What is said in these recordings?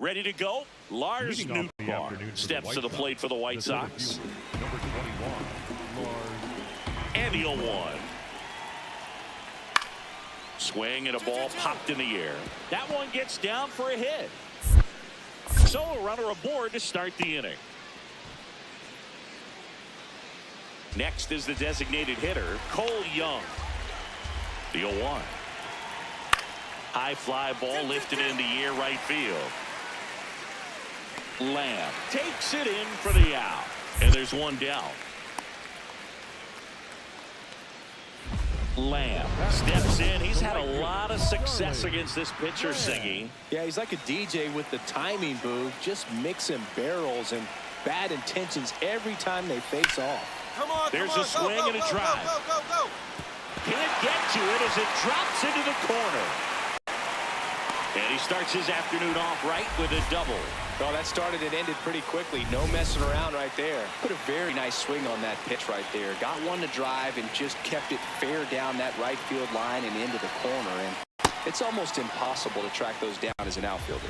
Ready to go? Lars Nootbaar steps to the plate for the White Sox. Number 21, And the 0-1. Swing and a ball popped in the air. That one gets down for a hit. So a runner aboard to start the inning. Next is the designated hitter, Cole Young. The 0-1. High fly ball lifted in the air right field. Lamb takes it in for the out. And there's one down. Lamb steps in. He's had a lot of success against this pitcher, Singy. Yeah, he's like a DJ with the timing booth, just mixing barrels and bad intentions every time they face off. Come on, There's a swing and a drive. Go. Can't get to it as it drops into the corner. And he starts his afternoon off right with a double. Well, that started and ended pretty quickly. No messing around right there. Put a very nice swing on that pitch right there. Got one to drive and just kept it fair down that right field line and into the corner. And it's almost impossible to track those down as an outfielder.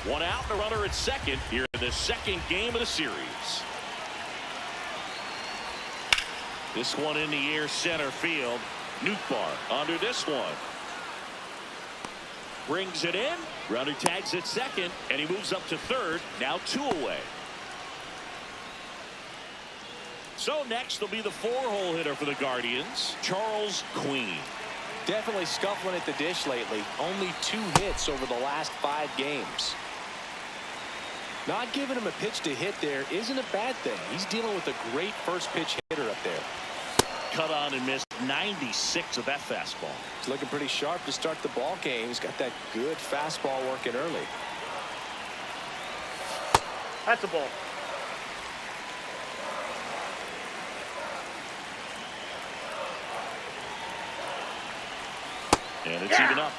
One out and a runner at second here in the second game of the series. This one in the air center field. Nootbaar under this one. Brings it in. Runner tags at second, and he moves up to third. Now 2 away. So next will be the 4-hole hitter for the Guardians, Charles Queen. Definitely scuffling at the dish lately. Only 2 hits over the last 5 games. Not giving him a pitch to hit there isn't a bad thing. He's dealing with a great first pitch hitter up there. Cut on and missed 96 of that fastball. He's looking pretty sharp to start the ball game. He's got that good fastball working early. That's a ball. And it's even up.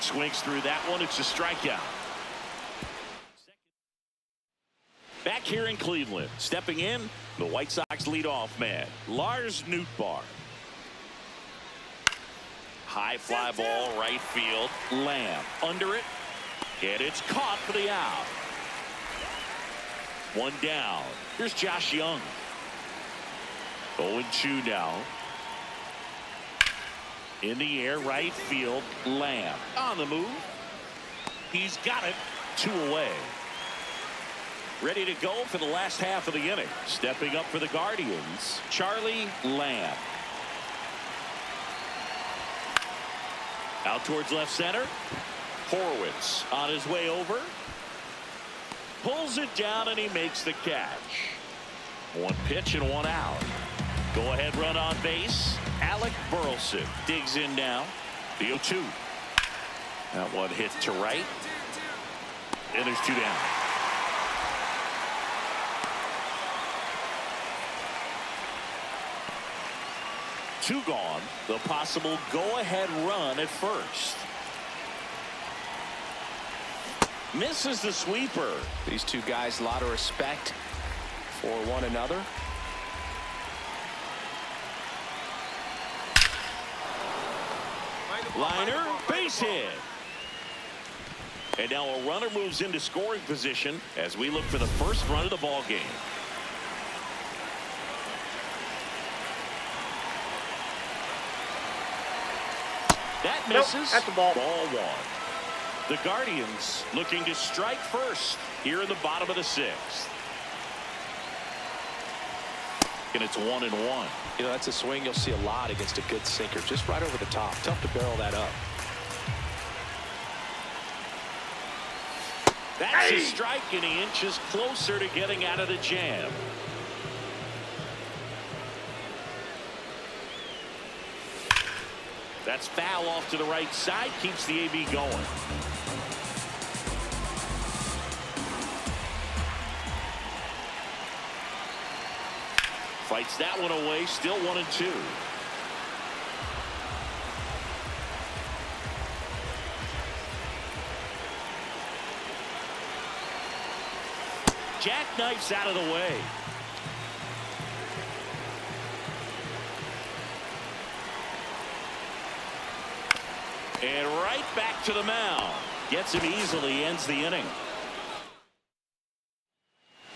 Swings through that one. It's a strikeout. Back here in Cleveland, stepping in, the White Sox leadoff man, Lars Nootbaar. High fly ball, right field. Lamb under it, and it's caught for the out. One down. Here's Josh Young. 0-2 now. In the air, right field. Lamb on the move. He's got it. 2 away. Ready to go for the last half of the inning. Stepping up for the Guardians, Charlie Lamb. Out towards left center. Horwitz on his way over. Pulls it down and he makes the catch. 1 pitch and 1 out. Go ahead run on base. Alec Burleson digs in now. The 0-2. That one hit to right. And there's 2 down. Two gone. The possible go-ahead run at first. Misses the sweeper. These 2 guys, a lot of respect for one another. Liner, base hit. And now a runner moves into scoring position as we look for the first run of the ball game. That misses. That's the ball. Ball 1. The Guardians looking to strike first here in the bottom of the 6th. And it's 1-1. You know, that's a swing you'll see a lot against a good sinker. Just right over the top. Tough to barrel that up. That's a strike, and he inches closer to getting out of the jam. That's foul off to the right side. Keeps the AB going. Fights that one away. Still 1-2. Jackknifes out of the way. And right back to the mound. Gets him easily, ends the inning.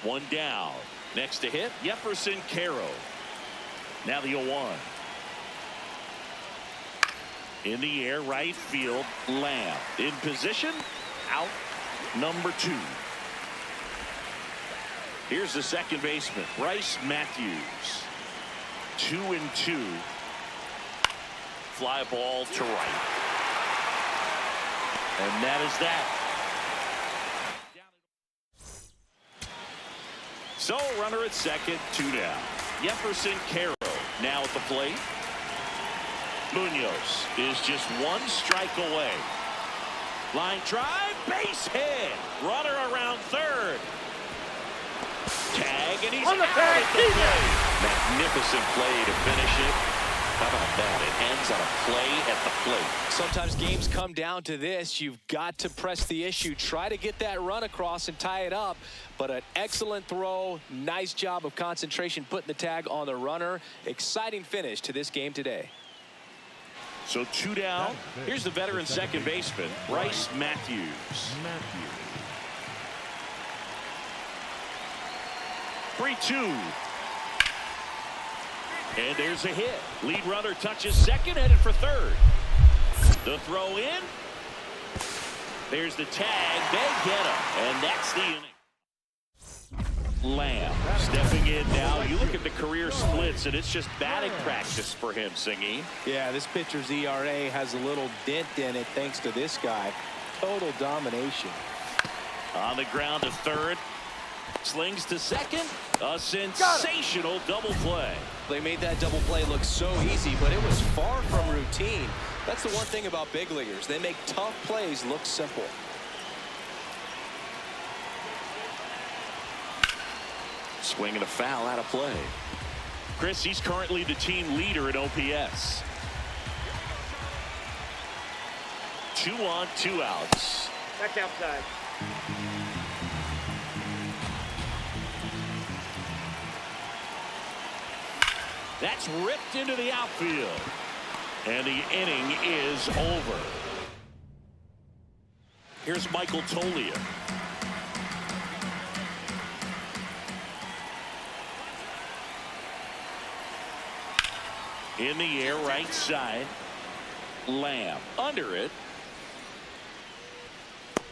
One down. Next to hit, Jefferson Caro. Now the 0-1. In the air, right field, Lamb. In position, out, number 2. Here's the second baseman, Bryce Matthews. 2-2. Fly ball to right. And that is that. So runner at second, 2 down. Jefferson Caro now at the plate. Munoz is just 1 strike away. Line drive, base hit. Runner around third. Tag, and he's on the out tag. at the plate. Magnificent play to finish it. How about that? It ends on a play at the plate. Sometimes games come down to this. You've got to press the issue. Try to get that run across and tie it up. But an excellent throw. Nice job of concentration putting the tag on the runner. Exciting finish to this game today. So 2 down. Here's the veteran second baseman, Bryce Matthews. 3-2. And there's a hit. Lead runner touches second, headed for third. The throw in. There's the tag. They get him. And that's the inning. Lamb stepping in now. You look at the career splits, and it's just batting practice for him, Singy. Yeah, this pitcher's ERA has a little dent in it thanks to this guy. Total domination. On the ground to third. Slings to second. A sensational double play. They made that double play look so easy, but it was far from routine. That's the one thing about big leaguers. They make tough plays look simple. Swing and a foul out of play. Chris, he's currently the team leader in OPS. 2 on, 2 outs. Back outside. That's ripped into the outfield. And the inning is over. Here's Michael Toglia. In the air, right side. Lamb under it.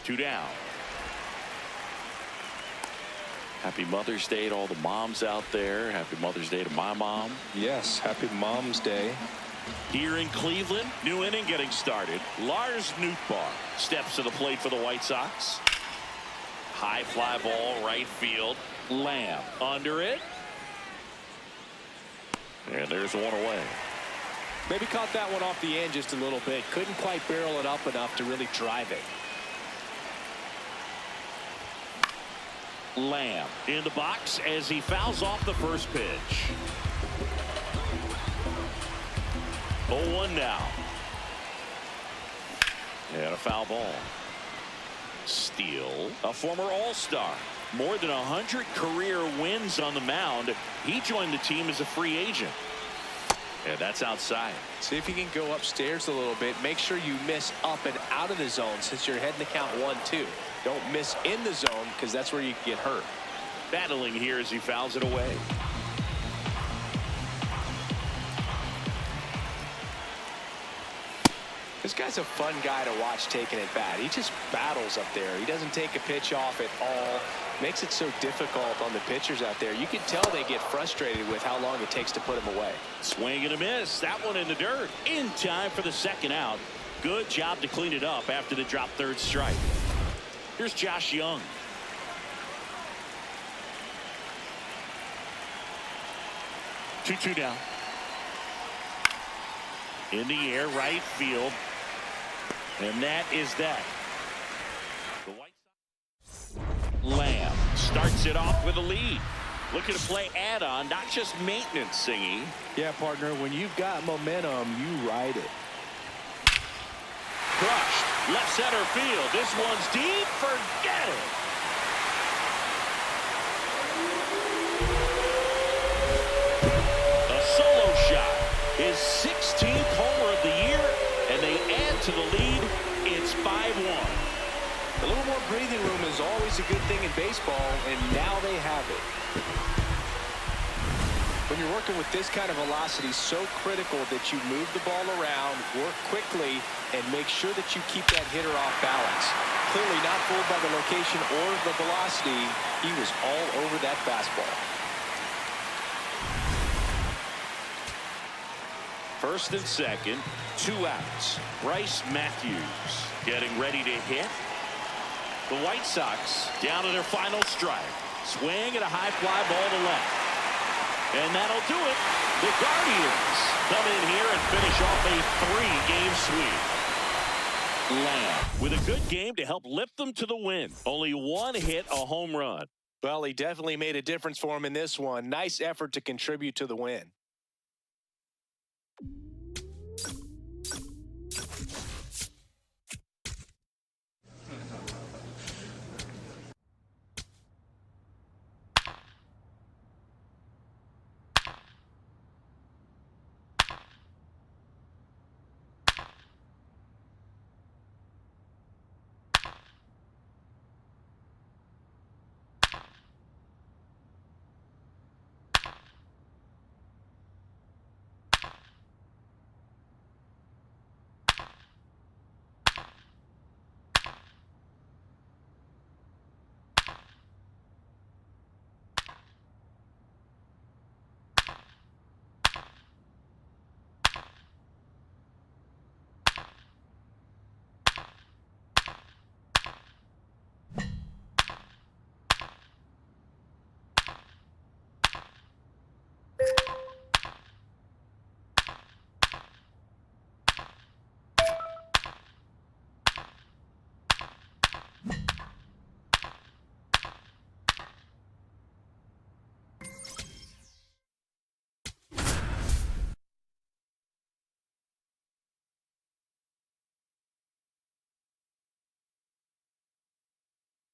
2 down. Happy Mother's Day to all the moms out there. Happy Mother's Day to my mom. Yes, happy Mom's Day. Here in Cleveland, new inning getting started. Lars Nootbaar steps to the plate for the White Sox. High fly ball, right field. Lamb under it. And there's one away. Maybe caught that one off the end just a little bit. Couldn't quite barrel it up enough to really drive it. Lamb in the box as he fouls off the first pitch. 0-1 now. And a foul ball. Steele, a former All-Star. More than 100 career wins on the mound. He joined the team as a free agent. And that's outside. See if you can go upstairs a little bit. Make sure you miss up and out of the zone since you're heading to count 1-2. Don't miss in the zone because that's where you can get hurt. Battling here as he fouls it away. This guy's a fun guy to watch taking it bat. He just battles up there. He doesn't take a pitch off at all. Makes it so difficult on the pitchers out there. You can tell they get frustrated with how long it takes to put him away. Swing and a miss. That one in the dirt. In time for the second out. Good job to clean it up after the drop third strike. Here's Josh Young. Two down. In the air, right field. And that is that. The White Sox. Lamb starts it off with a lead. Looking to play add-on, not just maintenance, Singy. Yeah, partner, when you've got momentum, you ride it. Crushed. Left center field. This one's deep. Forget it. A solo shot. His 16th homer of the year, and they add to the lead. It's 5-1. A little more breathing room is always a good thing in baseball, and now they have it. When you're working with this kind of velocity, so critical that you move the ball around, work quickly, and make sure that you keep that hitter off balance. Clearly not fooled by the location or the velocity. He was all over that fastball. First and second, 2 outs. Bryce Matthews getting ready to hit. The White Sox down to their final strike. Swing and a high fly ball to left. And that'll do it. The Guardians come in here and finish off a 3-game sweep. Lamb with a good game to help lift them to the win. Only 1 hit, a home run. Well, he definitely made a difference for him in this one. Nice effort to contribute to the win.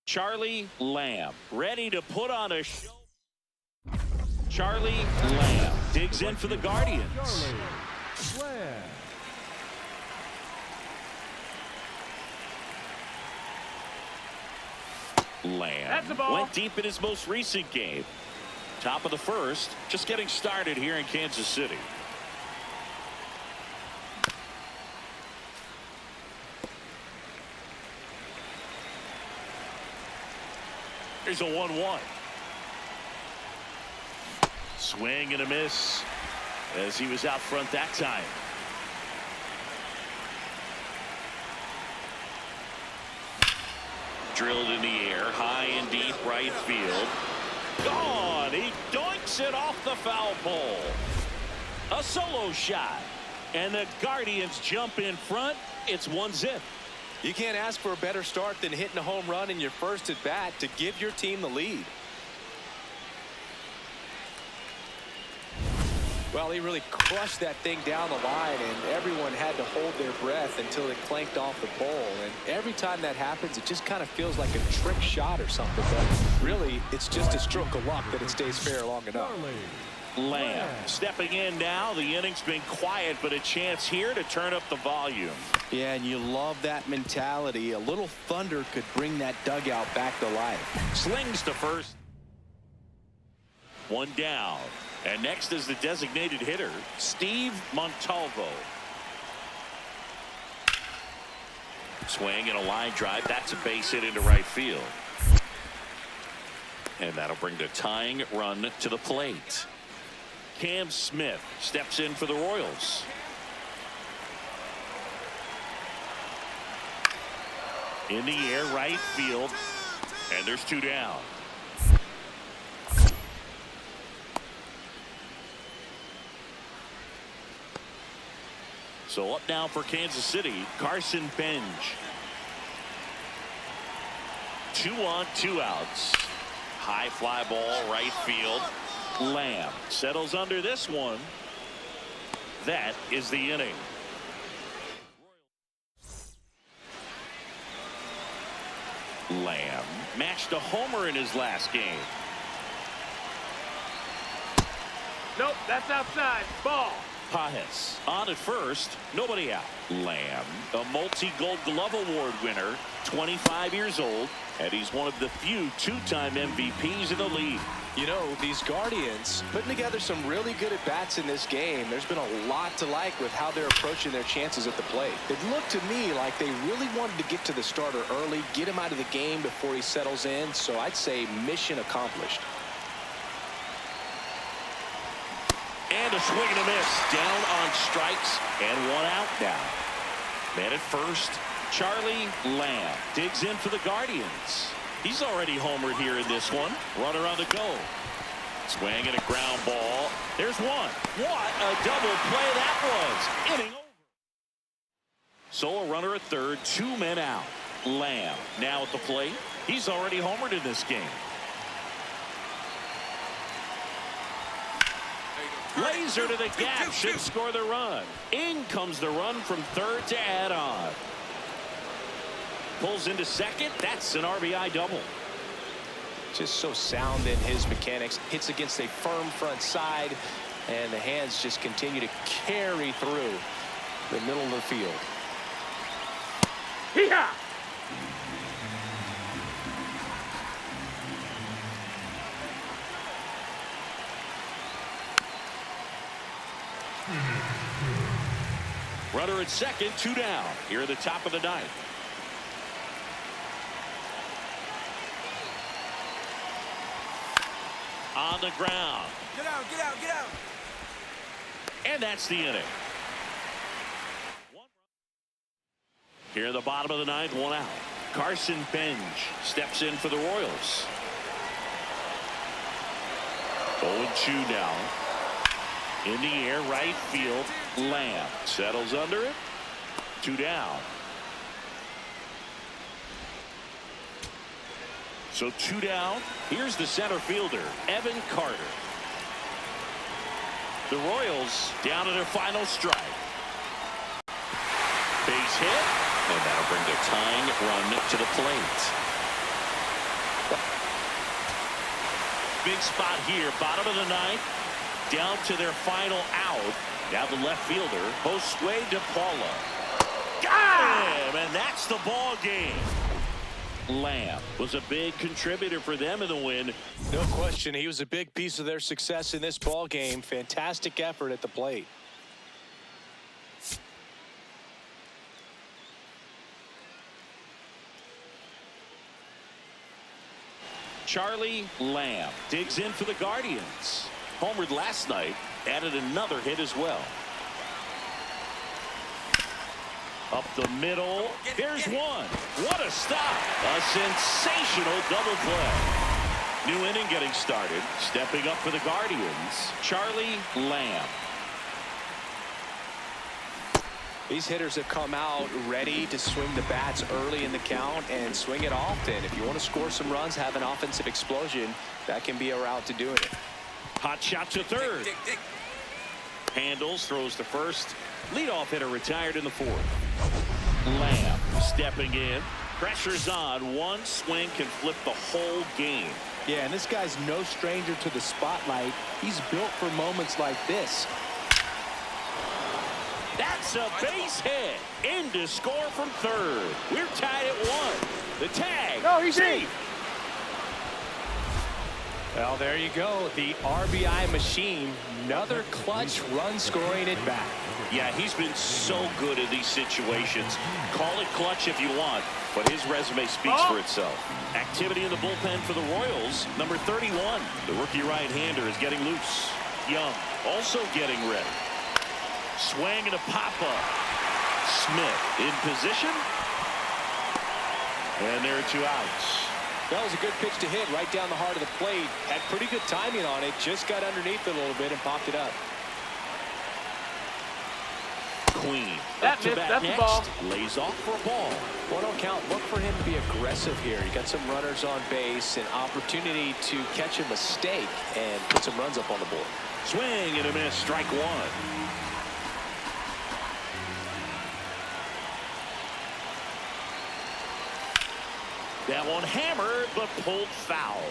Charlie Lamb ready to put on a show. Charlie Lamb digs in for the Guardians. Lamb went deep in his most recent game. Top of the first, just getting started here in Kansas City. Here's a 1-1. Swing and a miss as he was out front that time. Drilled in the air, high and deep right field. Gone. He doinks it off the foul pole. A solo shot. And the Guardians jump in front. It's 1-0. You can't ask for a better start than hitting a home run in your first at bat to give your team the lead. Well, he really crushed that thing down the line, and everyone had to hold their breath until it clanked off the pole. And every time that happens, it just kind of feels like a trick shot or something. But really, it's just a stroke of luck that it stays fair long enough. Lamb stepping in now. The inning's been quiet, but a chance here to turn up the volume. Yeah, and you love that mentality. A little thunder could bring that dugout back to life. Slings to first. 1 down. And next is the designated hitter, Steve Montalvo. Swing and a line drive. That's a base hit into right field. And that'll bring the tying run to the plate. Cam Smith steps in for the Royals. In the air, right field. And there's 2 down. So up now for Kansas City, Carson Benj. 2 on, 2 outs. High fly ball, right field. Lamb settles under this one. That is the inning. Lamb matched a homer in his last game. Nope, that's outside. Ball. Pajes on at first, nobody out. Lamb, a multi-gold glove award winner, 25 years old, and he's one of the few two-time MVPs in the league. You know, these Guardians putting together some really good at-bats in this game. There's been a lot to like with how they're approaching their chances at the plate. It looked to me like they really wanted to get to the starter early, get him out of the game before he settles in. So I'd say mission accomplished. And a swing and a miss. Down on strikes and one out now. Man at first, Charlie Lamb digs in for the Guardians. He's already homered here in this one. Runner on the go. Swing and a ground ball. There's one. What a double play that was. Inning over. So a runner at third, 2 men out. Lamb now at the plate. He's already homered in this game. Laser to the gap, should score the run. In comes the run from third to add on. Pulls into second. That's an RBI double. Just so sound in his mechanics. Hits against a firm front side, and the hands just continue to carry through the middle of the field. Hee-haw! Runner at second, 2 down. Here at the top of the ninth. On the ground. Get out, get out, get out. And that's the inning. Here at the bottom of the ninth, 1 out. Carson Benj steps in for the Royals. 0-2 now. In the air, right field. Lamb settles under it. 2 down. So 2 down. Here's the center fielder, Evan Carter. The Royals down to their final strike. Base hit, and that'll bring the tying run to the plate. Big spot here, bottom of the ninth. Down to their final out. Now the left fielder, Josue DePaula. Got him, and that's the ball game. Lamb was a big contributor for them in the win. No question, he was a big piece of their success in this ball game. Fantastic effort at the plate. Charlie Lamb digs in for the Guardians. Homered last night, added another hit as well. Up the middle, there's one. What a stop. A sensational double play. New inning getting started. Stepping up for the Guardians, Charlie Lamb. These hitters have come out ready to swing the bats early in the count and swing it often. If you want to score some runs, have an offensive explosion, that can be a route to doing it. Hot shot to third. Handles, throws to first. Leadoff hitter retired in the fourth. Lamb stepping in. Pressure's on. One swing can flip the whole game. Yeah, and this guy's no stranger to the spotlight. He's built for moments like this. That's a base hit. In to score from third. We're tied at 1. The tag. No, he's safe. Well, there you go. The RBI machine. Another clutch run scoring at bat. Yeah, he's been so good in these situations. Call it clutch if you want, but his resume speaks for itself. Activity in the bullpen for the Royals. Number 31, the rookie right-hander, is getting loose. Young also getting ready. Swing and a pop-up. Smith in position. And there are 2 outs. That was a good pitch to hit right down the heart of the plate. Had pretty good timing on it. Just got underneath it a little bit and popped it up. Queen. That's the ball. Lays off for a ball. One on count. Look for him to be aggressive here. You got some runners on base, an opportunity to catch a mistake and put some runs up on the board. Swing and a miss. Strike 1. That one hammered, but pulled foul.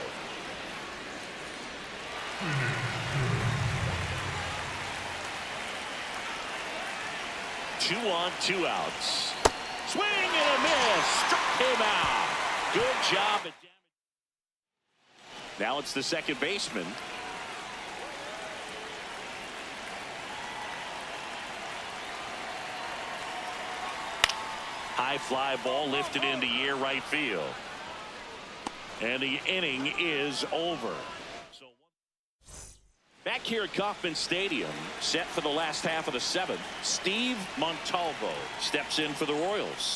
2 on, 2 outs. Swing and a miss. Struck him out. Good job at damage. Now it's the second baseman. High fly ball lifted into air right field. And the inning is over. So back here at Kauffman Stadium, set for the last half of the 7th, Steve Montalvo steps in for the Royals.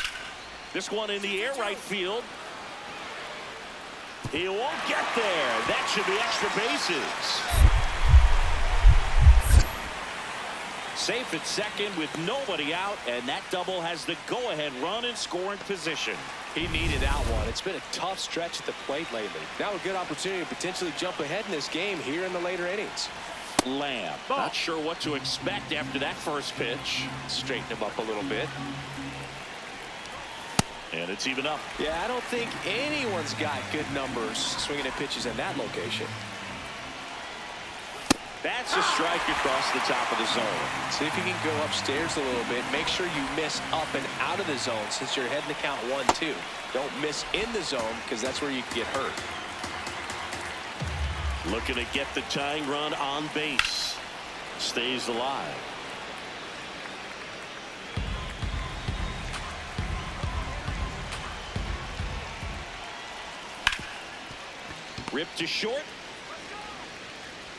This one in the air right field. He won't get there. That should be extra bases. Safe at second with nobody out, and that double has the go-ahead run in scoring position. He needed that one. It's been a tough stretch at the plate lately. Now a good opportunity to potentially jump ahead in this game here in the later innings. Lamb. Not sure what to expect after that first pitch. Straighten him up a little bit. And it's even up. Yeah, I don't think anyone's got good numbers swinging at pitches in that location. That's a strike across the top of the zone. See if you can go upstairs a little bit. Make sure you miss up and out of the zone since you're heading to count 1-2. Don't miss in the zone because that's where you can get hurt. Looking to get the tying run on base. Stays alive. Ripped to short.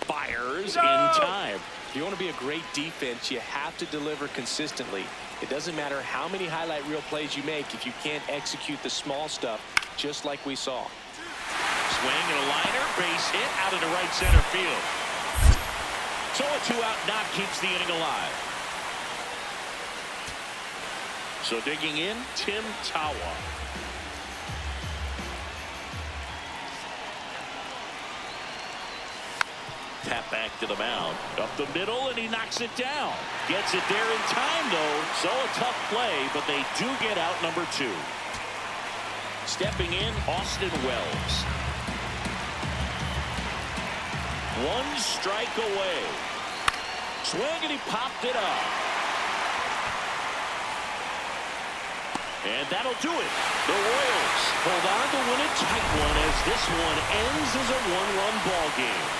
Fires in time. If you want to be a great defense, you have to deliver consistently. It doesn't matter how many highlight reel plays you make if you can't execute the small stuff, just like we saw. Swing and a liner, base hit out of the right center field. So a 2-out knock keeps the inning alive. So digging in, Tim Tawa. Tap back to the mound. Up the middle, and he knocks it down. Gets it there in time, though. So a tough play, but they do get out number 2. Stepping in, Austin Wells. 1 strike away. Swing, and he popped it up. And that'll do it. The Royals hold on to win a tight one as this one ends as a 1-run ball game.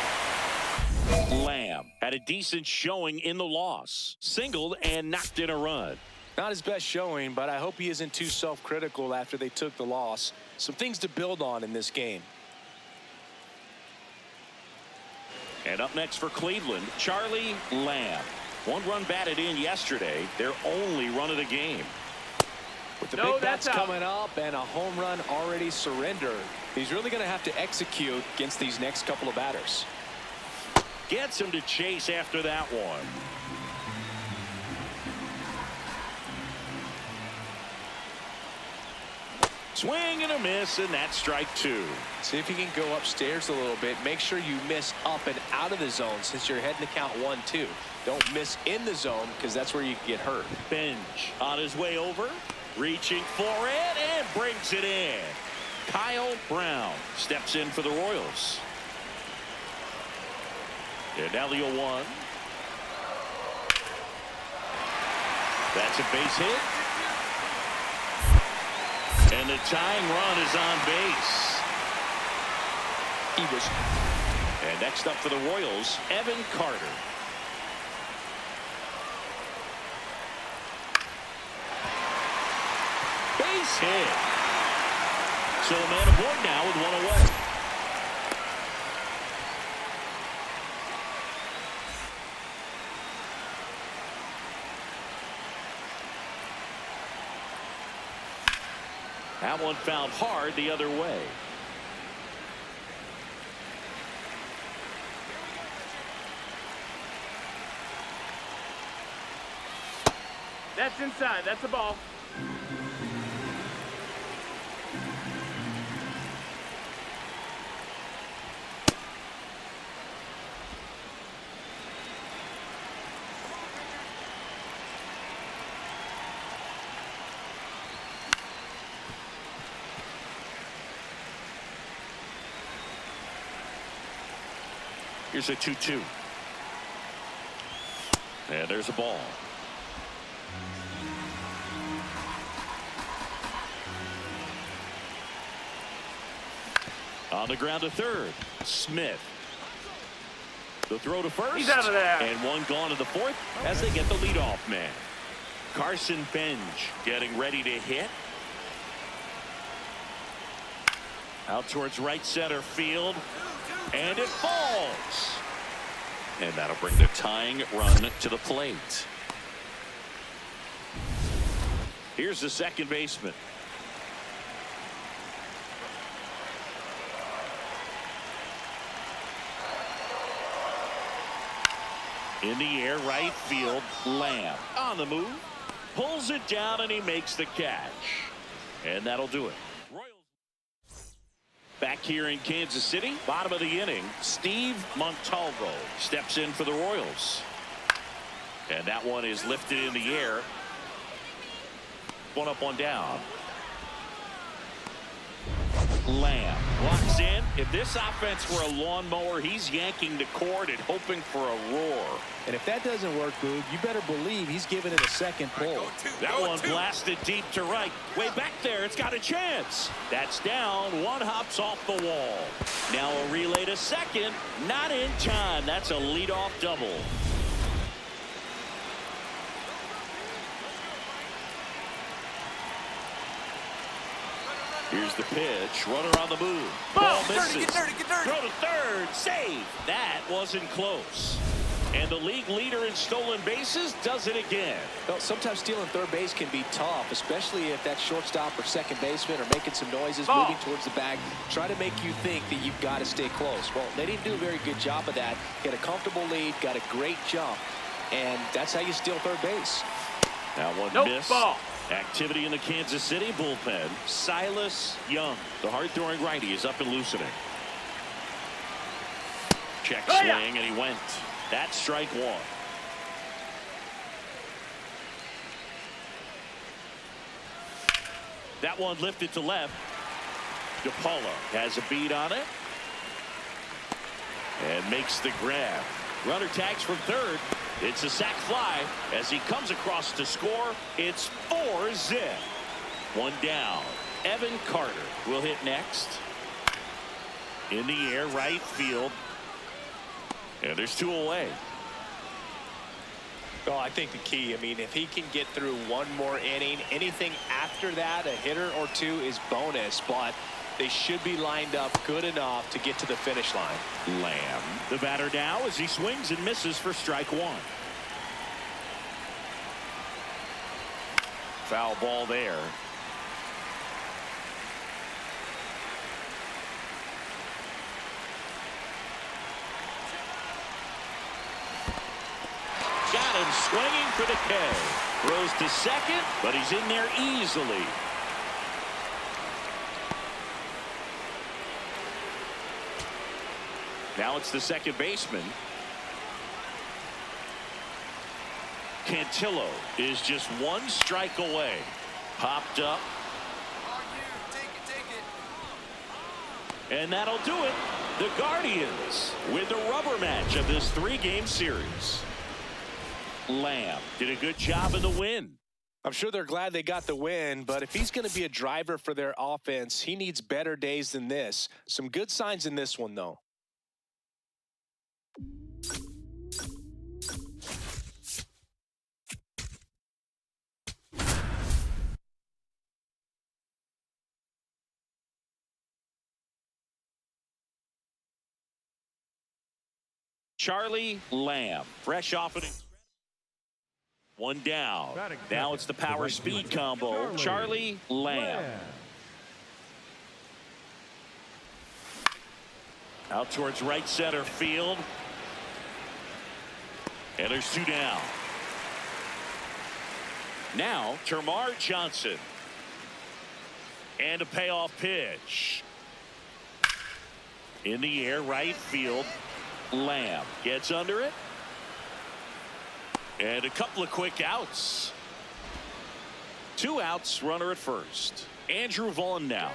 Lamb had a decent showing in the loss. Singled and knocked in a run. Not his best showing, but I hope he isn't too self-critical after they took the loss. Some things to build on in this game. And up next for Cleveland, Charlie Lamb. 1 run batted in yesterday. Their only run of the game. With the big bats coming up and a home run already surrendered, he's really going to have to execute against these next couple of batters. Gets him to chase after that one. Swing and a miss, and that's strike 2. See if you can go upstairs a little bit. Make sure you miss up and out of the zone since you're heading to count 1-2. Don't miss in the zone because that's where you can get hurt. Benj on his way over, reaching for it, and brings it in. Kyle Brown steps in for the Royals. And now the 0-1. That's a base hit. And the tying run is on base. And next up for the Royals, Evan Carter. Base hit. So a man aboard now with 1 away. That one found hard the other way. That's inside. That's a ball. Here's a 2-2. And there's a ball. On the ground to third. Smith. The throw to first. He's out of there. And one gone to the fourth as they get the leadoff man. Carson Benj getting ready to hit. Out towards right center field. And it falls. And that'll bring the tying run to the plate. Here's the second baseman. In the air, right field, Lamb on the move. Pulls it down and he makes the catch. And that'll do it. Royals back here in Kansas City, bottom of the inning, Steve Montalvo steps in for the Royals. And that one is lifted in the air. One up, one down. Lamb walks in. If this offense were a lawnmower, he's yanking the cord and hoping for a roar. And if that doesn't work, Boog, you better believe he's giving it a second pull. That one blasted deep to right. Way back there, it's got a chance. That's down. One hops off the wall. Now a relay to second. Not in time. That's a leadoff double. Here's the pitch. Runner on the move. Ball misses. Get dirty. Throw to third. Save. That wasn't close. And the league leader in stolen bases does it again. Well, sometimes stealing third base can be tough, especially if that shortstop or second baseman are making some noises, moving towards the bag, try to make you think that you've got to stay close. Well, they didn't do a very good job of that. Get a comfortable lead, got a great jump, and that's how you steal third base. That one missed. Ball. Activity in the Kansas City bullpen. Silas Young, the hard-throwing righty, is up and loosening. Check swing, and he went. That's strike one. That one lifted to left. DePaula has a beat on it. And makes the grab. Runner tags from third. It's a sac fly as he comes across to score. It's 4-zip. One down. Evan Carter will hit next. In the air, right field. And there's two away. Well, I think the key, I mean, if he can get through one more inning, anything after that, a hitter or two is bonus, but they should be lined up good enough to get to the finish line. Lamb, the batter now as he swings and misses for strike one. Foul ball there. Got him swinging for the K. Throws to second, but he's in there easily. Now it's the second baseman. Cantillo is just one strike away. Popped up. And that'll do it. The Guardians with the rubber match of this three-game series. Lamb did a good job in the win. I'm sure they're glad they got the win, but if he's going to be a driver for their offense, he needs better days than this. Some good signs in this one, though. Charlie Lamb, fresh off it. One down. Now it's the power speed combo. Charlie Lamb. Out towards right center field. And there's two down. Now Termarr Johnson. And a payoff pitch. In the air, right field. Lamb gets under it. And a couple of quick outs. Two outs, runner at first. Andrew Vaughn now.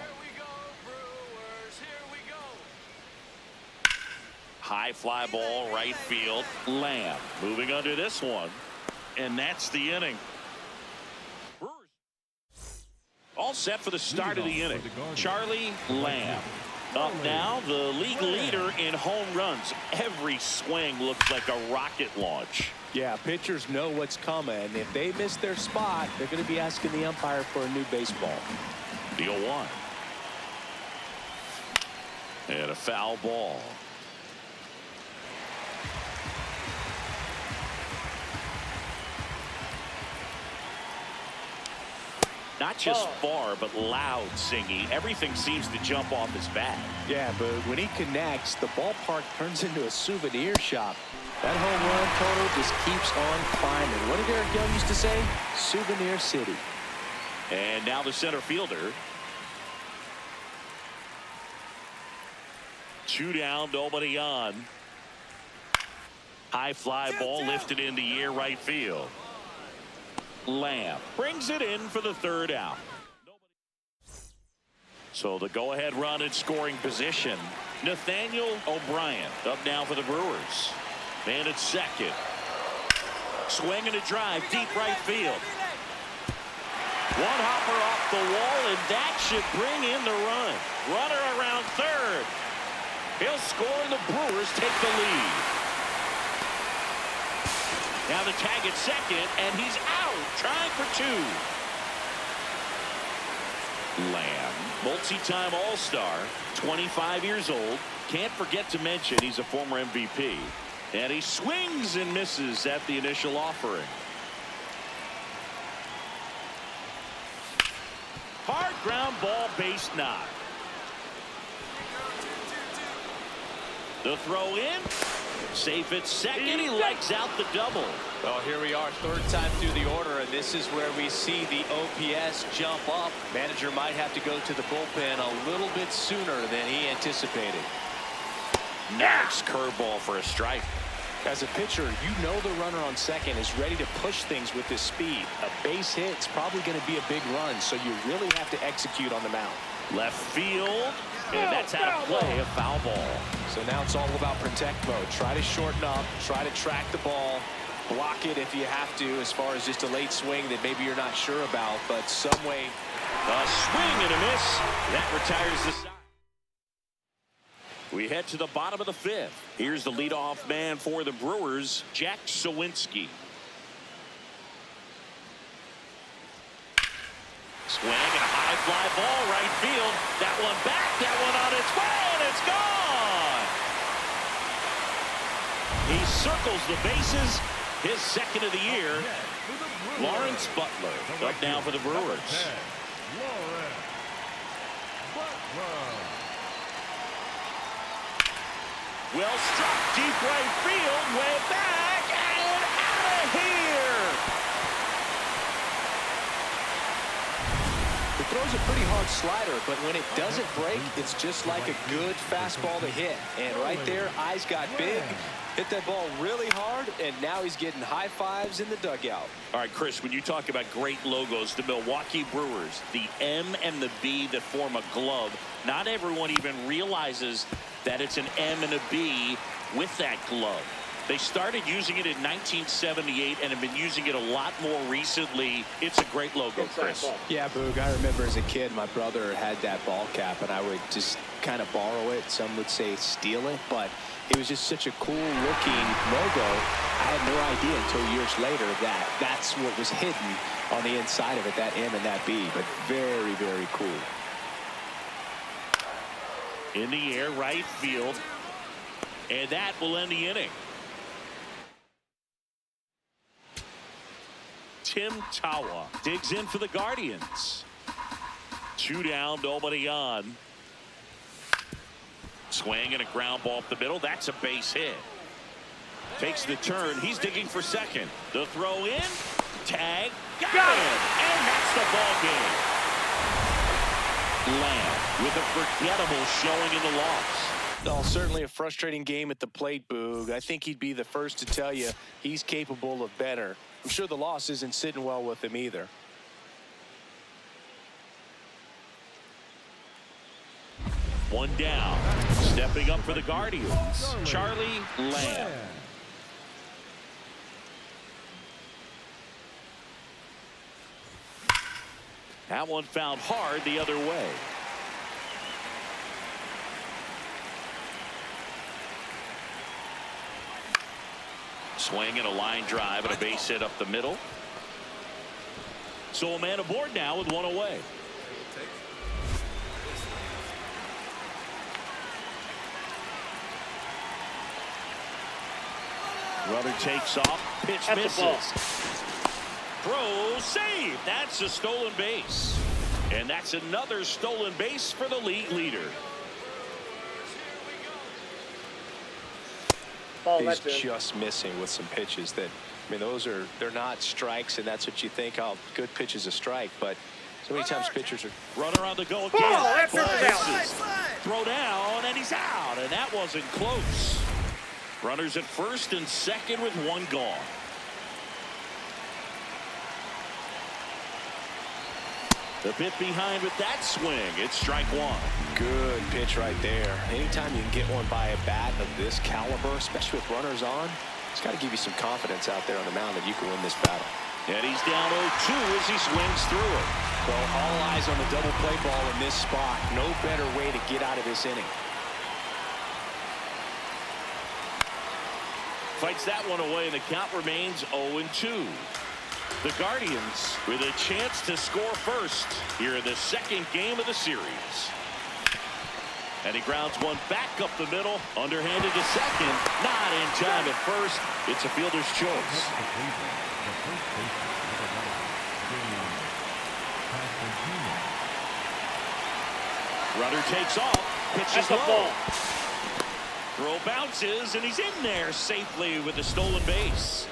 High fly ball, right field. Lamb moving under this one. And that's the inning. All set for the start of the inning. Charlie Lamb. Up now, the league leader in home runs. Every swing looks like a rocket launch. Yeah, pitchers know what's coming. If they miss their spot, they're going to be asking the umpire for a new baseball. The 0-1. And a foul ball. Not just far, but loud singing. Everything seems to jump off his bat. Yeah, but when he connects, the ballpark turns into a souvenir shop. That home run total just keeps on climbing. What did Eric Young used to say? Souvenir City. And now the center fielder. 2 down, nobody on. High fly ball lifted in the air right field. Lamb brings it in for the 3rd out. So the go-ahead run in scoring position. Nathaniel O'Brien up now for the Brewers. Man at second. Swing and a drive deep right field. One hopper off the wall, and that should bring in the run. Runner around 3rd. He'll score, and the Brewers take the lead. Now the tag at second, and he's out, trying for 2. Lamb, multi-time All-Star, 25 years old. Can't forget to mention he's a former MVP. And he swings and misses at the initial offering. Hard ground ball, base knock. The throw in. Safe at second. He legs out the double. Well, here we are, 3rd time through the order, and this is where we see the OPS jump up. Manager might have to go to the bullpen a little bit sooner than he anticipated. Nice curveball for a strike. As a pitcher, you know the runner on second is ready to push things with his speed. A base hit's probably going to be a big run, so you really have to execute on the mound. Left field, and that's out of play, a foul ball. So now it's all about protect mode. Try to shorten up, try to track the ball, block it if you have to, as far as just a late swing that maybe you're not sure about, but some way. A swing and a miss. That retires the side. We head to the bottom of the 5th. Here's the leadoff man for the Brewers, Jack Sawinski. Swing and a high fly ball right field. That one back, that one on its way, and it's gone. He circles the bases. His 2nd of the year. Lawrence Butler up now for the Brewers. Well struck deep right field, way back and out of here. He throws a pretty hard slider, but when it doesn't break, it's just like a good fastball to hit. And right there, eyes got big, hit that ball really hard, and now he's getting high fives in the dugout. All right, Chris, when you talk about great logos, the Milwaukee Brewers, the M and the B that form a glove, not everyone even realizes that it's an M and a B with that glove. They started using it in 1978 and have been using it a lot more recently. It's a great logo, Chris. Yeah, Boog, I remember as a kid, my brother had that ball cap, and I would just kind of borrow it. Some would say steal it, but it was just such a cool-looking logo. I had no idea until years later that that's what was hidden on the inside of it, that M and that B, but very, very cool. In the air, right field. And that will end the inning. Tim Tawa digs in for the Guardians. 2 down, nobody on. Swing and a ground ball up the middle. That's a base hit. Takes the turn. He's digging for second. The throw in. Tag. Got him. And that's the ball game. Lamb with a forgettable showing in the loss. Oh, certainly a frustrating game at the plate, Boog. I think he'd be the first to tell you he's capable of better. I'm sure the loss isn't sitting well with him either. One down. Stepping up for the Guardians, Charlie Lamb. That one found hard the other way. swing and a line drive and a base hit up the middle. So a man aboard now with one away. Runner takes off. Pitch misses. Throw, save. That's a stolen base. And that's another stolen base for the league leader. He's just missing with some pitches that, I mean, they're not strikes, and that's what you think. Oh, good pitch is a strike, but so many times pitchers are. Runner on the go again. Throw down, and he's out, and that wasn't close. Runners at first and second with one gone. The bit behind with that swing. It's strike one. Good pitch right there. Anytime you can get one by a bat of this caliber, especially with runners on, it's got to give you some confidence out there on the mound that you can win this battle. And he's down 0-2 as he swings through it. Well, all eyes on the double play ball in this spot. No better way to get out of this inning. Fights that one away, and the count remains 0-2. The Guardians with a chance to score first here in the second game of the series. And he grounds one back up the middle, underhanded to second, not in time at first. It's a fielder's choice. Runner takes off, pitches low. Throw bounces, and he's in there safely with the stolen base.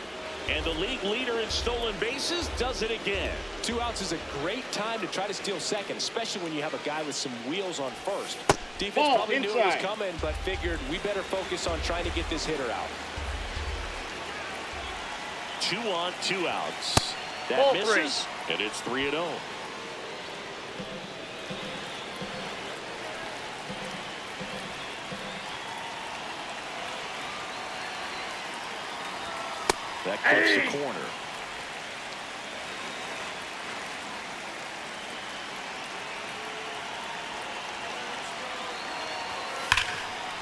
And the league leader in stolen bases does it again. 2 outs is a great time to try to steal second, especially when you have a guy with some wheels on first. Defense probably knew it was coming, but figured we better focus on trying to get this hitter out. 2 on, 2 outs. That misses, and it's 3-0. That clips the corner.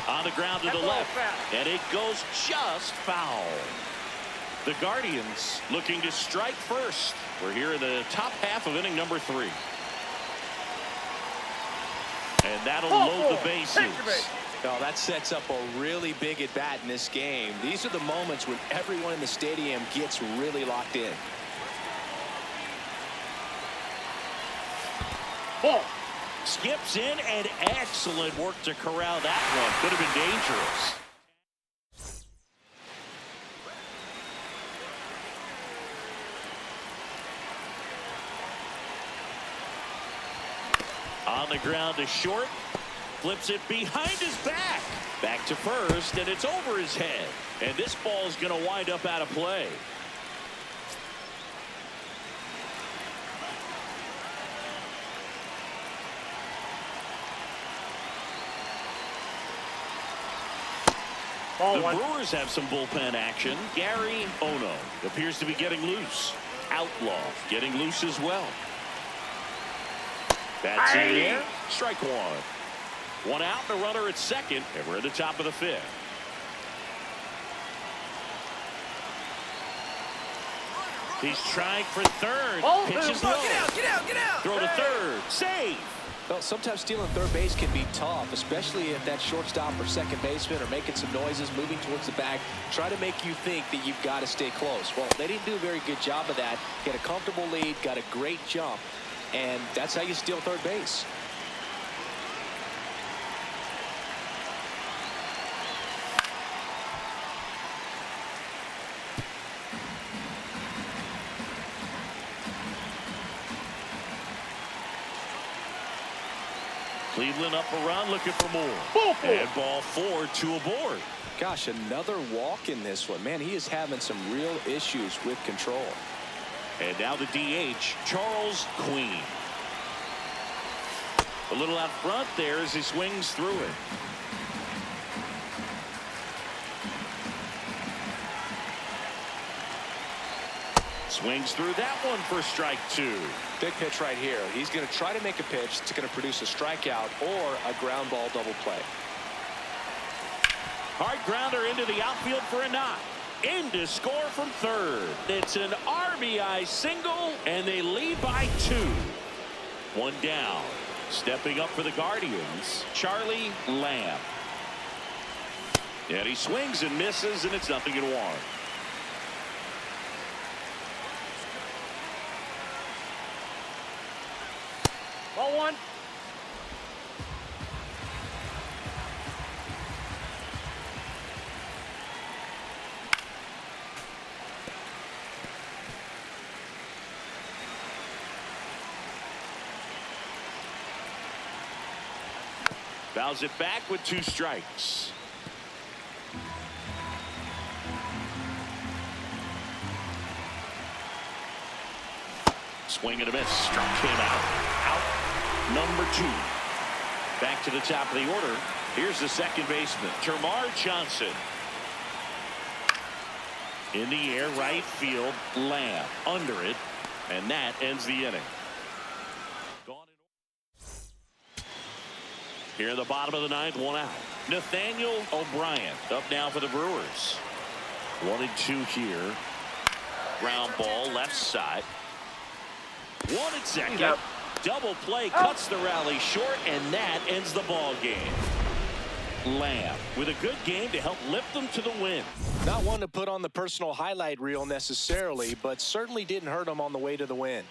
On the ground to the left, and it goes just foul. The Guardians looking to strike first. We're here in the top half of inning number 3. And that'll load the bases. Well, that sets up a really big at bat in this game. These are the moments when everyone in the stadium gets really locked in. Ball. Skips in, and excellent work to corral that one. Could have been dangerous. On the ground to short. Flips it behind his back. Back to first, and it's over his head. And this ball is going to wind up out of play. The Brewers have some bullpen action. Gary Ono appears to be getting loose. Outlaw getting loose as well. That's in the air. Strike one. 1 out, and a runner at second, and we're at the top of the 5th. He's trying for third. Pitches low. Get out. Throw to third. Save. Well, sometimes stealing third base can be tough, especially if that shortstop or second baseman are making some noises, moving towards the bag, try to make you think that you've got to stay close. Well, they didn't do a very good job of that. Get a comfortable lead, got a great jump, and that's how you steal third base. Cleveland up a run, looking for more. And ball 4, 2 aboard. Gosh, another walk in this one. Man, he is having some real issues with control. And now the DH, Charles Queen. A little out front there as he swings through it. Swings through that one for strike 2. Big pitch right here. He's going to try to make a pitch that's going to produce a strikeout or a ground ball double play. Hard grounder into the outfield for a knock. in to score from third. It's an RBI single, and they lead by 2. 1 down. Stepping up for the Guardians, Charlie Lamb. And he swings and misses, and it's 0-1. Ball 1. Fouls it back with 2 strikes. Swing and a miss. Struck him out. Out number 2. Back to the top of the order. Here's the second baseman, Termarr Johnson. In the air, right field, Lamb under it, and that ends the inning. Here in the bottom of the 9th, 1 out. Nathaniel O'Brien up now for the Brewers. 1-2 here. Ground ball left side. 1 at second. Yep. Double play cuts the rally short, and that ends the ball game. Lamb with a good game to help lift them to the win. Not one to put on the personal highlight reel necessarily, but certainly didn't hurt him on the way to the win.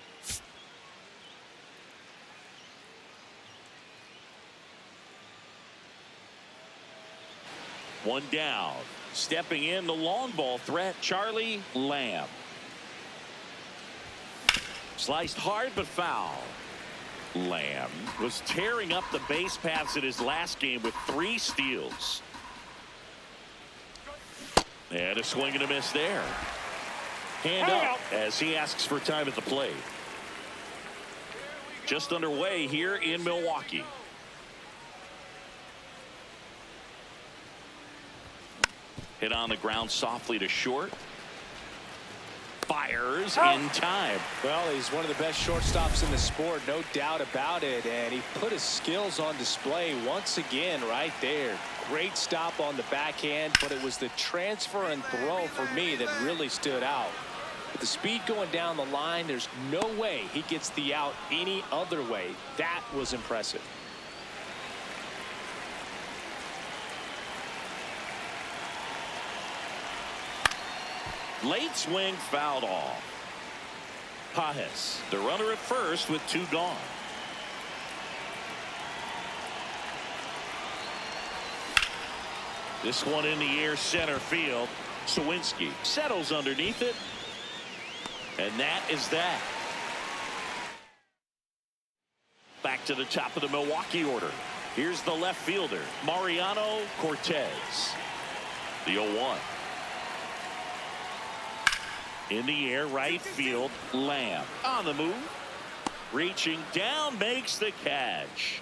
One down. Stepping in the long ball threat, Charlie Lamb. Sliced hard but foul. Lamb was tearing up the base paths in his last game with 3 steals. And a swing and a miss there. Hand up as he asks for time at the plate. Just underway here in Milwaukee. Hit on the ground softly to short. Fires in time. Well, he's one of the best shortstops in the sport, no doubt about it. And he put his skills on display once again right there. Great stop on the backhand, but it was the transfer and throw for me that really stood out. With the speed going down the line, there's no way he gets the out any other way. That was impressive. Late swing fouled off. Pajes, the runner at first with 2 gone. This one in the air center field. Sawinski settles underneath it. And that is that. Back to the top of the Milwaukee order. Here's the left fielder, Mariano Cortez. The 0-1. In the air, right field, Lamb on the move. Reaching down, makes the catch.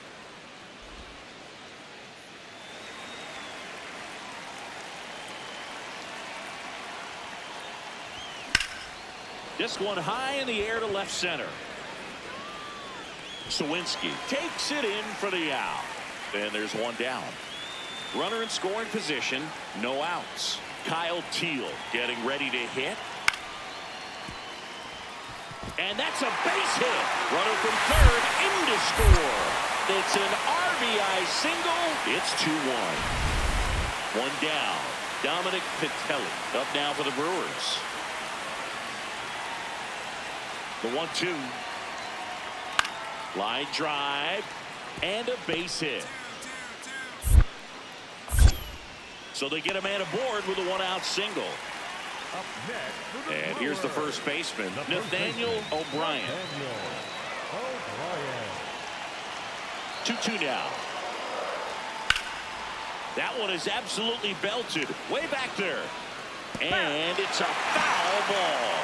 This one high in the air to left center. Sawinski takes it in for the out. And there's 1 down. Runner in scoring position, no outs. Kyle Teal getting ready to hit. And that's a base hit. Runner from third in to score. It's an RBI single. It's 2-1. 1 down. Dominic Pitelli up now for the Brewers. The 1-2. Line drive and a base hit. So they get a man aboard with a 1-out single. Up next, And here's the first baseman, Nathaniel O'Brien. 2-2 now. That one is absolutely belted way back there. And it's a foul ball.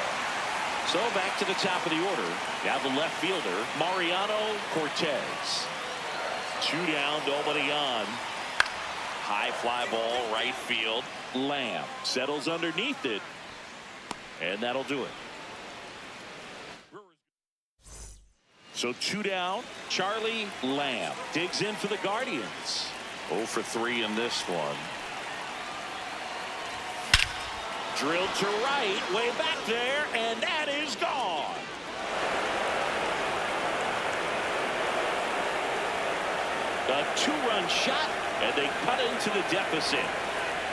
So back to the top of the order. Now the left fielder, Mariano Cortez. 2 down, nobody on. High fly ball, right field. Lamb settles underneath it. And that'll do it. So 2 down. Charlie Lamb digs in for the Guardians. 0 for 3 in this one. Drilled to right, way back there, and that is gone. A two-run shot, and they cut into the deficit.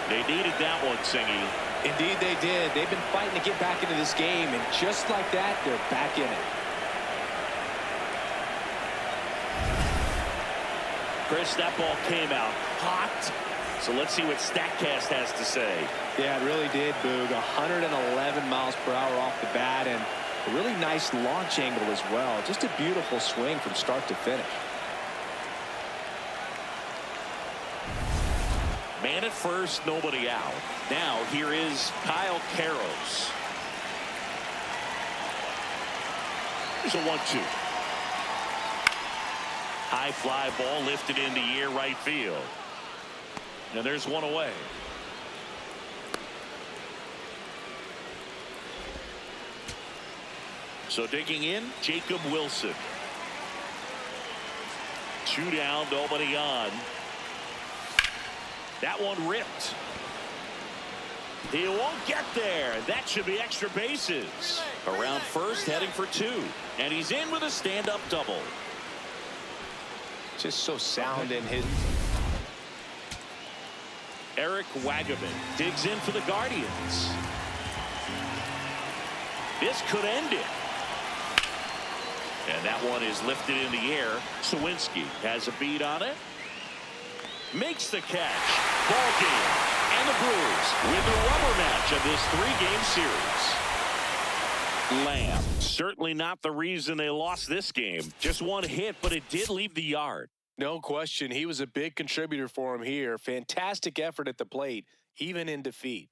They needed that one, Singy. Indeed they did. They've been fighting to get back into this game, and just like that, they're back in it. Chris, that ball came out hot. So let's see what StatCast has to say. Yeah, it really did, Boog. 111 miles per hour off the bat, and a really nice launch angle as well. Just a beautiful swing from start to finish. Man at first, nobody out. Now here is Kyle Karros. Here's a 1-2. High fly ball lifted in the air right field. And there's one away. So digging in, Jacob Wilson. 2 down, nobody on. That one ripped. He won't get there. That should be extra bases. Around first, heading for 2. And he's in with a stand-up double. Just so sound in his. Eric Wagaman digs in for the Guardians. This could end it. And that one is lifted in the air. Sawinski has a beat on it. Makes the catch. Ball game. And the Brewers win the rubber match of this 3-game series. Lamb, certainly not the reason they lost this game. Just one hit, but it did leave the yard. No question. He was a big contributor for him here. Fantastic effort at the plate, even in defeat.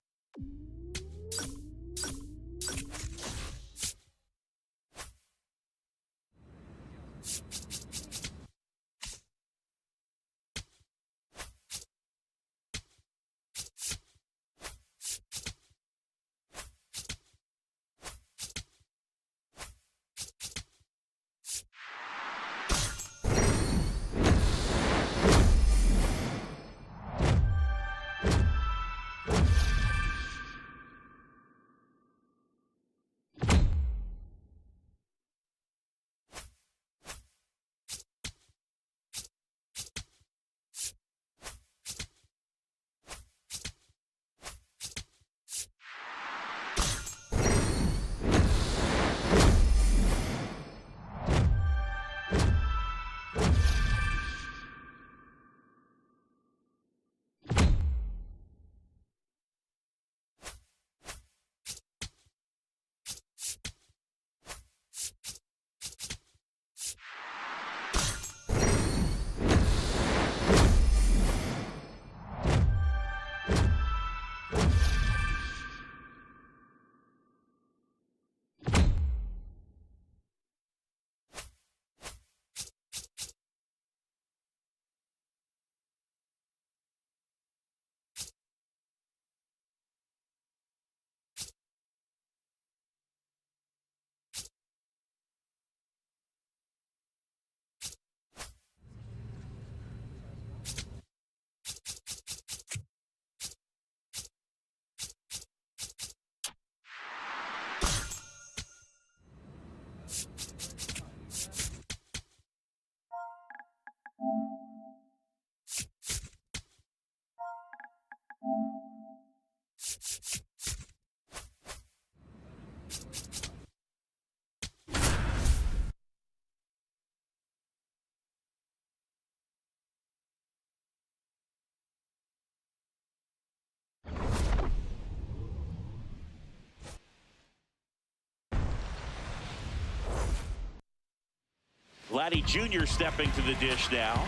Vladdy Jr. stepping to the dish now.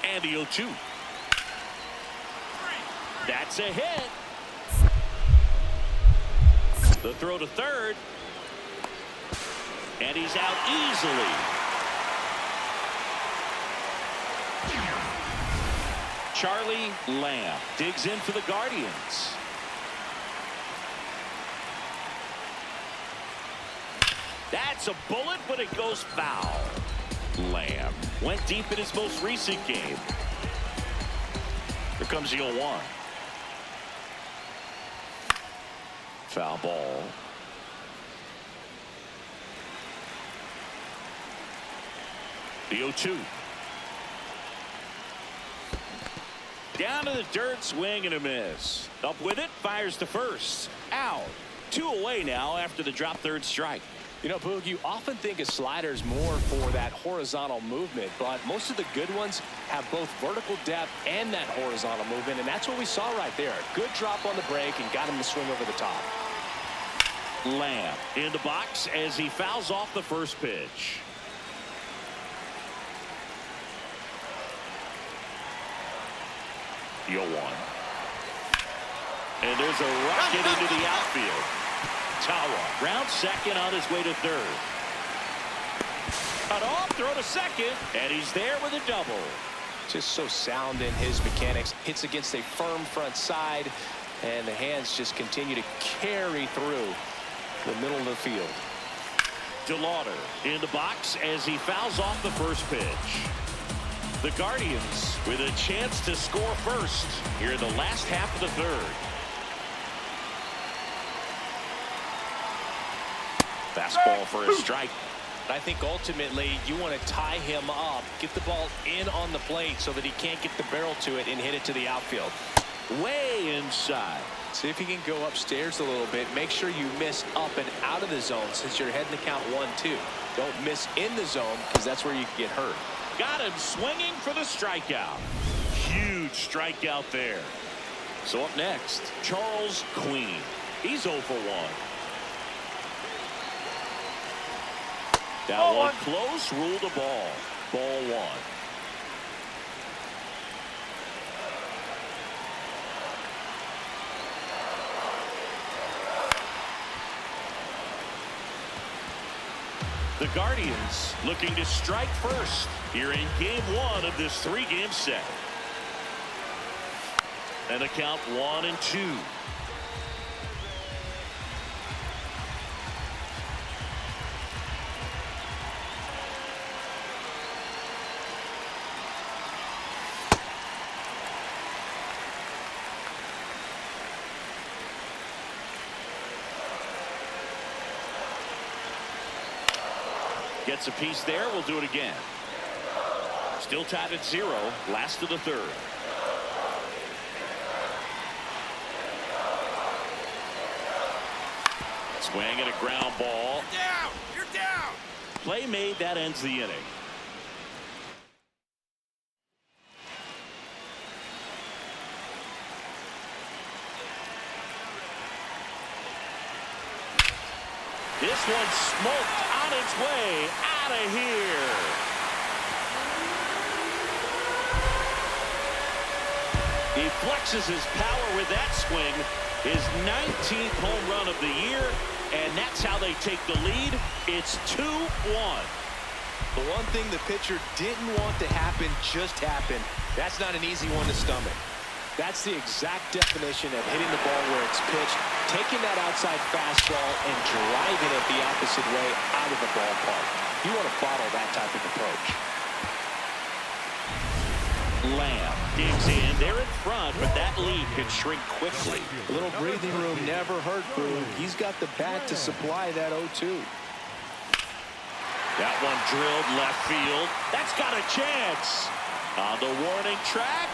And the 0-2. That's a hit. The throw to third. And he's out easily. Charlie Lamb digs in for the Guardians. That's a bullet, but it goes foul. Lamb went deep in his most recent game. Here comes the 0-1. Foul ball. The 0-2. Down to the dirt, swing and a miss. Up with it, fires to first. Out. 2 away now after the drop third strike. You know, Boog, you often think a slider's more for that horizontal movement, but most of the good ones have both vertical depth and that horizontal movement, and that's what we saw right there. Good drop on the break and got him to swing over the top. Lamb in the box as he fouls off the first pitch. The 0-1. And there's a rocket into the outfield. Tawa round second on his way to third. Cut off, throw to second, and he's there with a double. Just so sound in his mechanics. Hits against a firm front side, and the hands just continue to carry through the middle of the field. DeLauder in the box as he fouls off the first pitch. The Guardians with a chance to score first here in the last half of the third. Fastball for a strike. I think ultimately you want to tie him up, get the ball in on the plate so that he can't get the barrel to it and hit it to the outfield. Way inside. See if you can go upstairs a little bit. Make sure you miss up and out of the zone since you're heading to count 1-2. Don't miss in the zone because that's where you can get hurt. Got him swinging for the strikeout. Huge strikeout there. So up next, Charles Queen. He's 0 for 1. That one close, ruled the ball. Ball 1. The Guardians looking to strike first here in game 1 of this 3-game set. And the count 1-2. Gets a piece there. We'll do it again. Still tied at 0. Last of the third. Swing and a ground ball. You're down. You're down. Play made. That ends the inning. This one smoked on its way out of here. He flexes his power with that swing. His 19th home run of the year, and that's how they take the lead. It's 2-1. The one thing the pitcher didn't want to happen just happened. That's not an easy one to stomach. That's the exact definition of hitting the ball where it's pitched, taking that outside fastball and driving it the opposite way out of the ballpark. You want to bottle that type of approach. Lamb digs in. They're in front, but that lead could shrink quickly. A little breathing room never hurt Boog. He's got the bat to supply that 0-2. That one drilled left field. That's got a chance. On the warning track,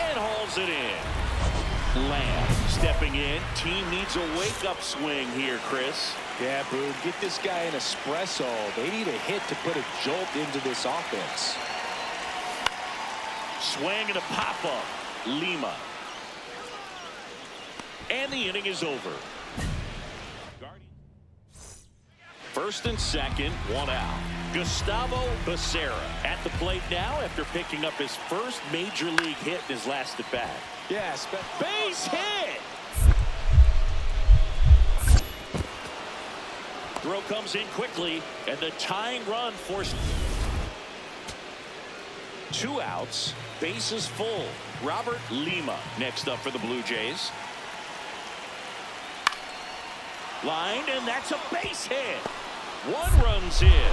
and hauls it in. Lamb stepping in. Team needs a wake-up swing here, Chris. Yeah, Boog, get this guy an espresso. They need a hit to put a jolt into this offense. Swing and a pop-up. Lima. And the inning is over. First and second, 1 out. Gustavo Becerra at the plate now after picking up his first major league hit in his last at bat. Yes, but Base hit. Throw comes in quickly, and the tying run forced. 2 outs, bases full. Robert Lima next up for the Blue Jays. Lined, and that's a base hit. 1 runs in.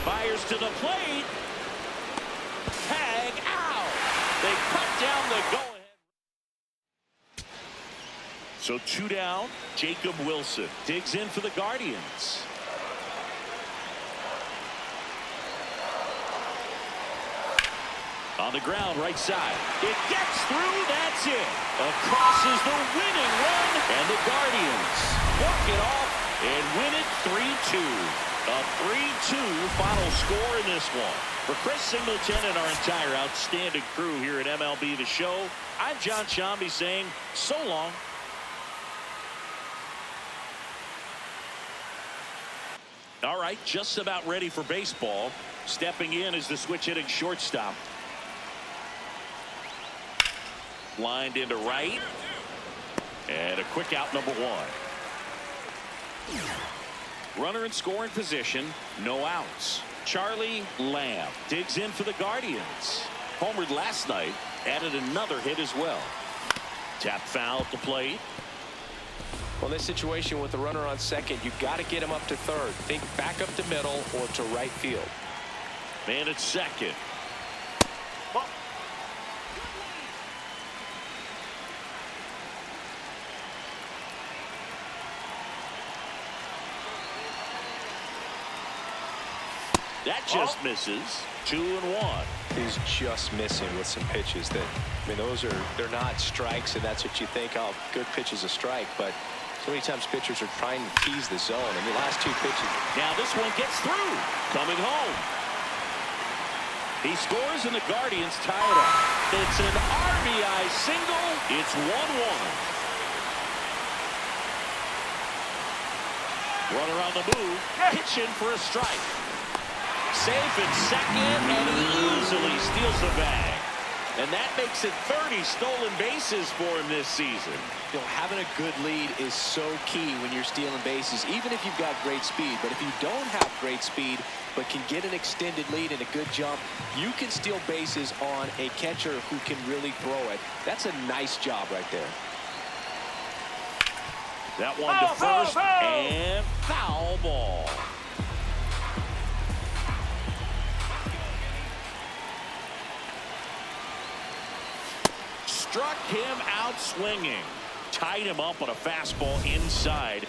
Fires to the plate. Tag out. They cut down the go-ahead. So 2 down. Jacob Wilson digs in for the Guardians. On the ground, right side. It gets through. That's it. Across is the winning run. And the Guardians walk it off and win it 3-2. A 3-2 final score in this one. For Chris Singleton and our entire outstanding crew here at MLB The Show, I'm John Shambi saying so long. All right, just about ready for baseball. Stepping in is the switch hitting shortstop. Lined into right. And a quick out, number 1. Runner in scoring position. No outs. Charlie Lamb digs in for the Guardians. Homered last night. Added another hit as well. Tap foul at the plate. Well, in this situation with the runner on second, you've got to get him up to third. Think back up to middle or to right field. Man at second. That just misses. 2-1. He's just missing with some pitches that, I mean, they're not strikes, and that's what you think, oh, good pitch is a strike, but so many times pitchers are trying to tease the zone. I mean, last 2 pitches. Now this one gets through. Coming home. He scores and the Guardians tie it up. It's an RBI single. It's 1-1. Runner on the move. Pitching for a strike. Safe at second, and he easily steals the bag. And that makes it 30 stolen bases for him this season. You know, having a good lead is so key when you're stealing bases, even if you've got great speed. But if you don't have great speed, but can get an extended lead and a good jump, you can steal bases on a catcher who can really throw it. That's a nice job right there. That one to first, and foul ball. Struck him out swinging. Tied him up on a fastball inside.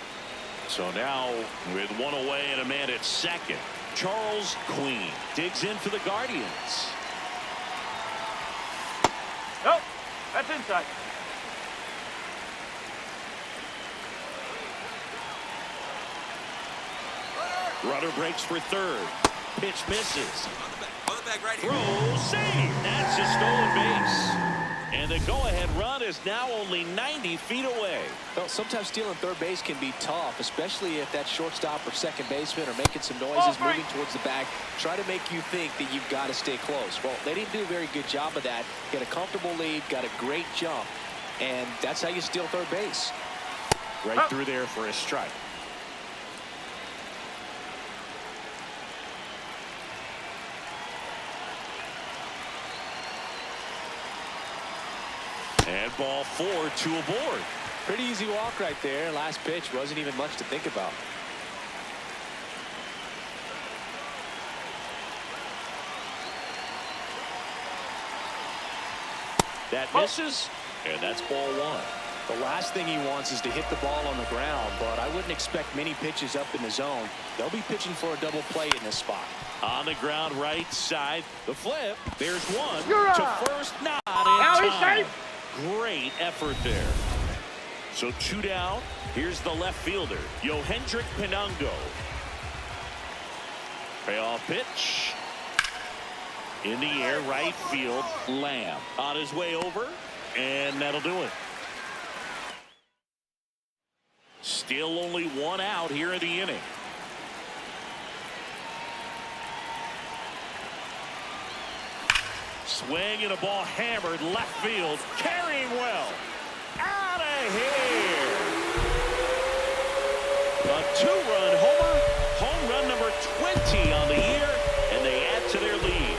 So now with 1 away and a man at second, Charles Queen digs in for the Guardians. Nope, that's inside. Runner breaks for third. Pitch misses. Throw, save. That's a stolen base. And the go-ahead run is now only 90 feet away. Well, sometimes stealing third base can be tough, especially if that shortstop or second baseman are making some noises, moving towards the bag, try to make you think that you've got to stay close. Well, they didn't do a very good job of that. Got a comfortable lead, got a great jump, and that's how you steal third base. Right through there for a strike. And ball 4, 2 aboard. Pretty easy walk right there. Last pitch wasn't even much to think about. That misses, and that's ball 1. The last thing he wants is to hit the ball on the ground, but I wouldn't expect many pitches up in the zone. They'll be pitching for a double play in this spot. On the ground, right side. The flip. There's one to first, not in time. Great effort there. So 2 down. Here's the left fielder, Yohendrick Pinungo. Payoff pitch. In the air, right field, Lamb. On his way over, and that'll do it. Still only 1 out here in the inning. Swing and a ball hammered left field. Carrying well. Out of here. A 2-run homer. Home run number 20 on the year. And they add to their lead.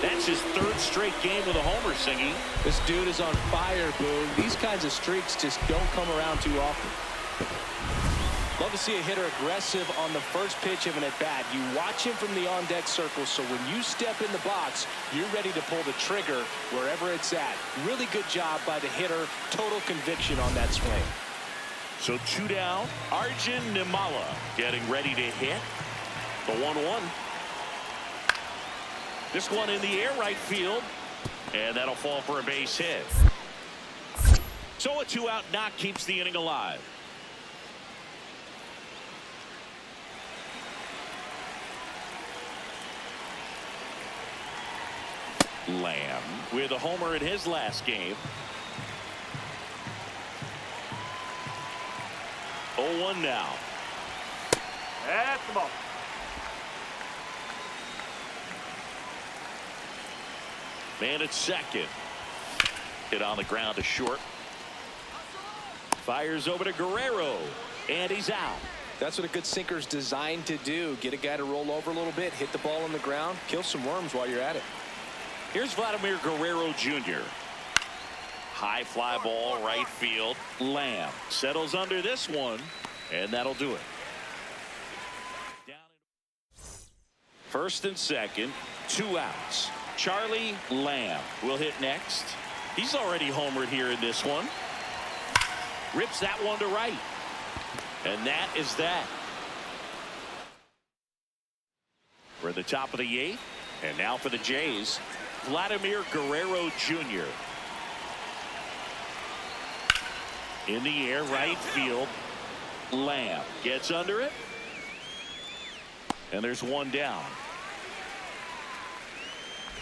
That's his 3rd straight game with a homer, Singy. This dude is on fire, Boo. These kinds of streaks just don't come around too often. Love to see a hitter aggressive on the first pitch of an at-bat. You watch him from the on-deck circle, so when you step in the box, you're ready to pull the trigger wherever it's at. Really good job by the hitter. Total conviction on that swing. So 2 down. Arjun Nimala getting ready to hit. The 1-1. This one in the air right field. And that'll fall for a base hit. So a 2-out knock keeps the inning alive. Lamb with a homer in his last game. 0-1 now. That's the ball. Man at second. Hit on the ground to short. Fires over to Guerrero. And he's out. That's what a good sinker's designed to do. Get a guy to roll over a little bit, hit the ball on the ground, kill some worms while you're at it. Here's Vladimir Guerrero Jr. High fly ball right field. Lamb settles under this one, and that'll do it. First and second, 2 outs. Charlie Lamb will hit next. He's already homered here in this one. Rips that one to right. And that is that. We're at the top of the 8th. And now for the Jays, Vladimir Guerrero Jr. In the air, right field. Lamb gets under it. And there's 1 down.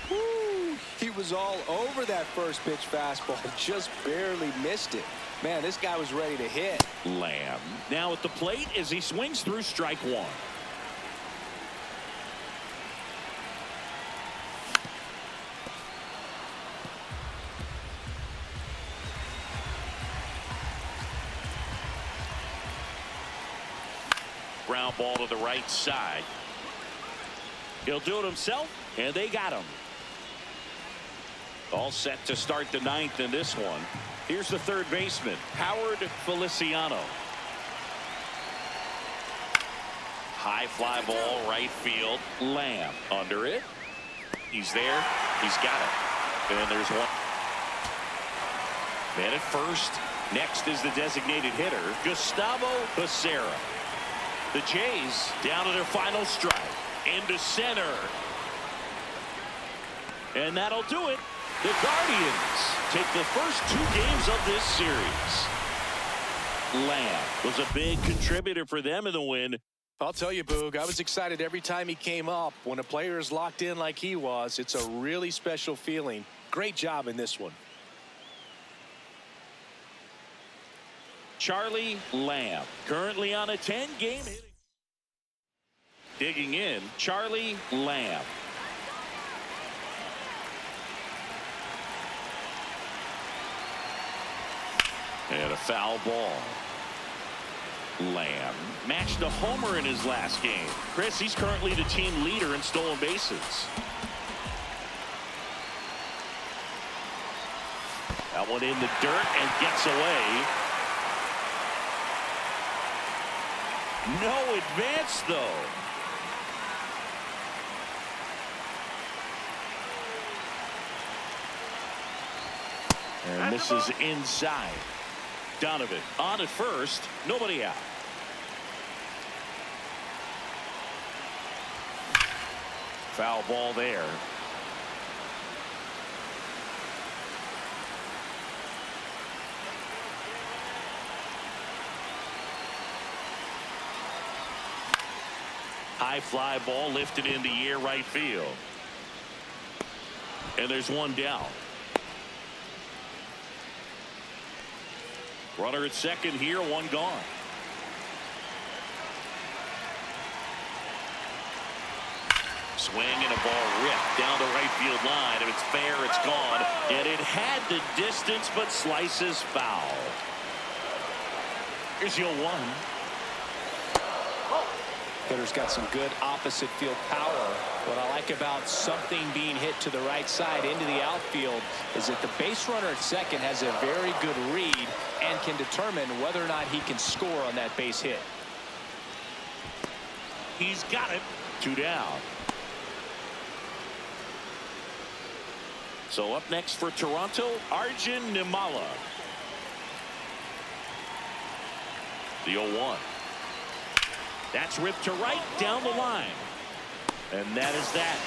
Woo, he was all over that first pitch fastball. Just barely missed it. Man, this guy was ready to hit. Lamb now at the plate as he swings through strike 1. Ground ball to the right side. He'll do it himself, and they got him. All set to start the 9th in this one. Here's the third baseman, Howard Feliciano. High fly ball right field. Lamb under it. He's there. He's got it. And there's 1. Man at first. Next is the designated hitter, Gustavo Becerra. The Jays down to their final strike. Into center. And that'll do it. The Guardians take the first 2 games of this series. Lamb was a big contributor for them in the win. I'll tell you, Boog, I was excited every time he came up. When a player is locked in like he was, it's a really special feeling. Great job in this one. Charlie Lamb currently on a 10-game hitting. Digging in, Charlie Lamb. And a foul ball. Lamb matched a homer in his last game. Chris, he's currently the team leader in stolen bases. That one in the dirt and gets away. No advance, though. And this is inside. Donovan on at first. Nobody out. Foul ball there. High fly ball lifted in the air right field. And there's 1 down. Runner at second here, 1 gone. Swing and a ball ripped down the right field line. If it's fair, it's gone. And it had the distance, but slices foul. Here's your 1. Hitter's got some good opposite field power. What I like about something being hit to the right side into the outfield is that the base runner at second has a very good read and can determine whether or not he can score on that base hit. He's got it. 2 down. So up next for Toronto, Arjun Nimala. The 0-1. That's ripped to right down the line. And that is that.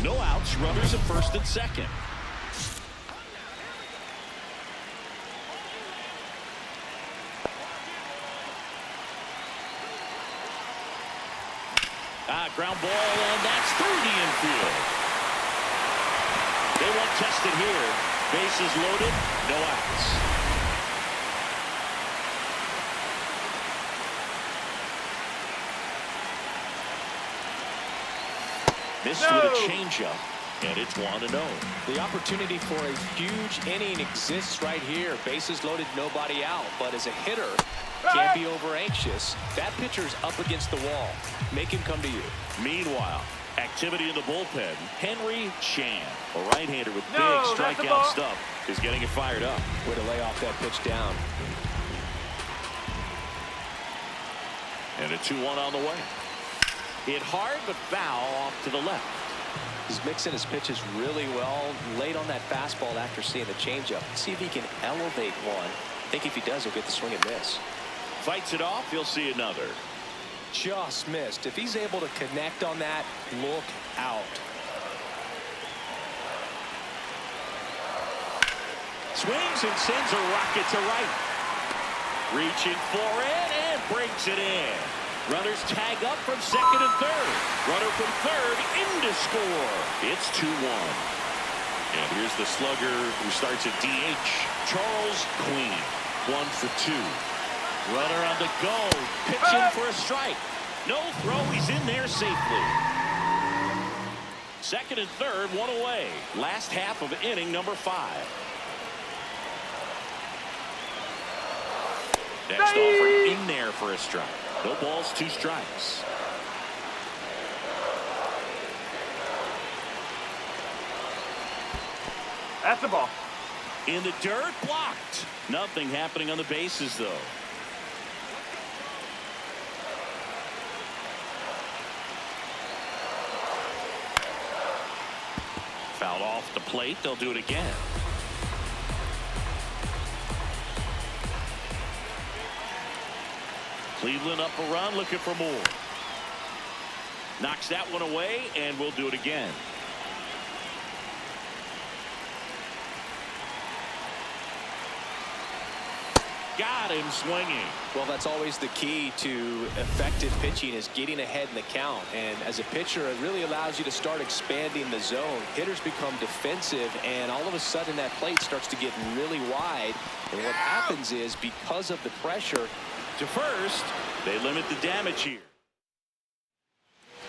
No outs, runners at first and second. Ground ball, and that's through the infield. They won't test it here. Bases loaded, no outs. Missed with a changeup, and it's 1-0. The opportunity for a huge inning exists right here. Bases loaded, nobody out. But as a hitter, can't be over anxious. That pitcher's up against the wall. Make him come to you. Meanwhile, activity in the bullpen. Henry Chan, a right-hander with big strikeout stuff, is getting it fired up. Way to lay off that pitch down. And a 2-1 on the way. Hit hard but foul off to the left. He's mixing his pitches really well. Late on that fastball after seeing the changeup. See if he can elevate one. I think if he does, he'll get the swing and miss. Fights it off, you'll see another. Just missed. If he's able to connect on that, look out. Swings and sends a rocket to right. Reaching for it and breaks it in. Runners tag up from second and third. Runner from third in to score. It's 2-1. And here's the slugger who starts at DH, Charles Queen. 1 for 2. Runner on the go, pitching for a strike. No throw, he's in there safely. Second and third, one away. Last half of inning number 5. Next offering in there for a strike. No balls, 2 strikes. That's the ball. In the dirt, blocked. Nothing happening on the bases, though. Fouled off the plate. They'll do it again. Cleveland up a run, looking for more. Knocks that one away, and we'll do it again. Got him swinging. Well, that's always the key to effective pitching, is getting ahead in the count. And as a pitcher, it really allows you to start expanding the zone. Hitters become defensive, and all of a sudden that plate starts to get really wide. And what happens is, because of the pressure, To first, they limit the damage here.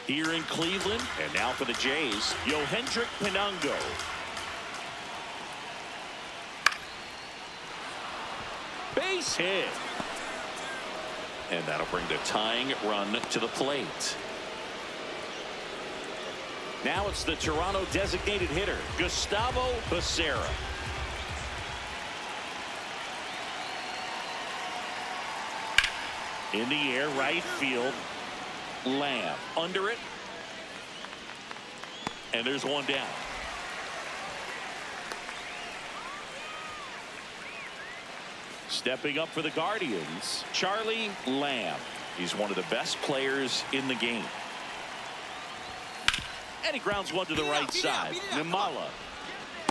Here in Cleveland, and now for the Jays, Yohendrick Pinungo. Base hit. And that'll bring the tying run to the plate. Now it's the Toronto designated hitter, Gustavo Becerra. In the air, right field. Lamb under it. And there's one down. Stepping up for the Guardians, Charlie Lamb. He's one of the best players in the game. And he grounds one to the right side. Nimala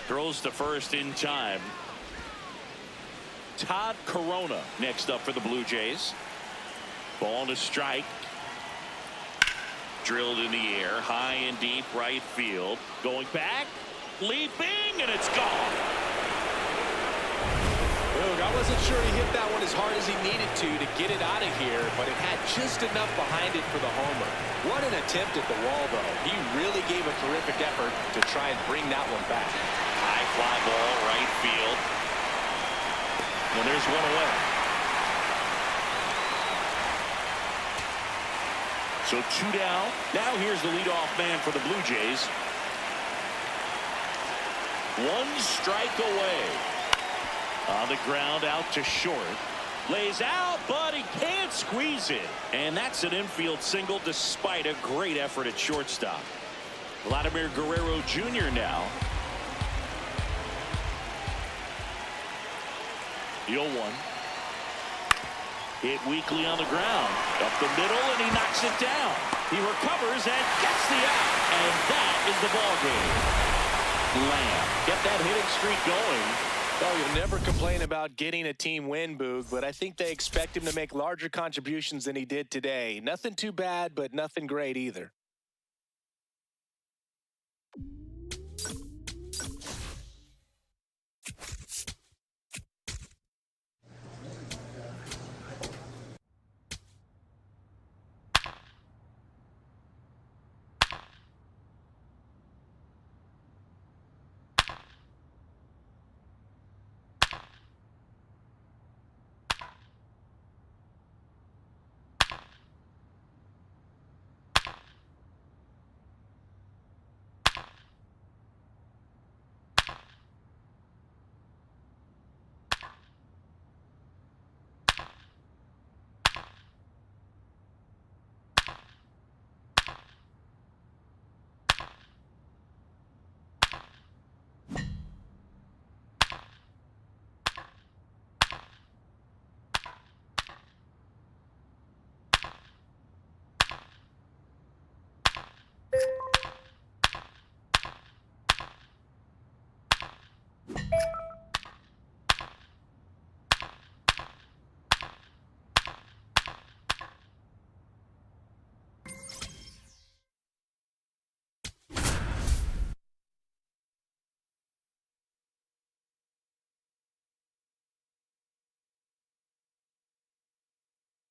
throws to first in time. Todd Corona next up for the Blue Jays. Ball to strike. Drilled in the air, high and deep right field. Going back, leaping, and it's gone. I wasn't sure he hit that one as hard as he needed to get it out of here, but it had just enough behind it for the homer. What an attempt at the wall, though. He really gave a terrific effort to try and bring that one back. High fly ball, right field. And there's one away. So 2 down. Now here's the leadoff man for the Blue Jays. 1 strike away. On the ground, out to short. Lays out, but he can't squeeze it. And that's an infield single despite a great effort at shortstop. Vladimir Guerrero Jr. now. The 0-1. Hit weakly on the ground. Up the middle, and he knocks it down. He recovers and gets the out. And that is the ball game. Lamb kept that hitting streak going. Oh, you'll never complain about getting a team win, Boog, but I think they expect him to make larger contributions than he did today. Nothing too bad, but nothing great either.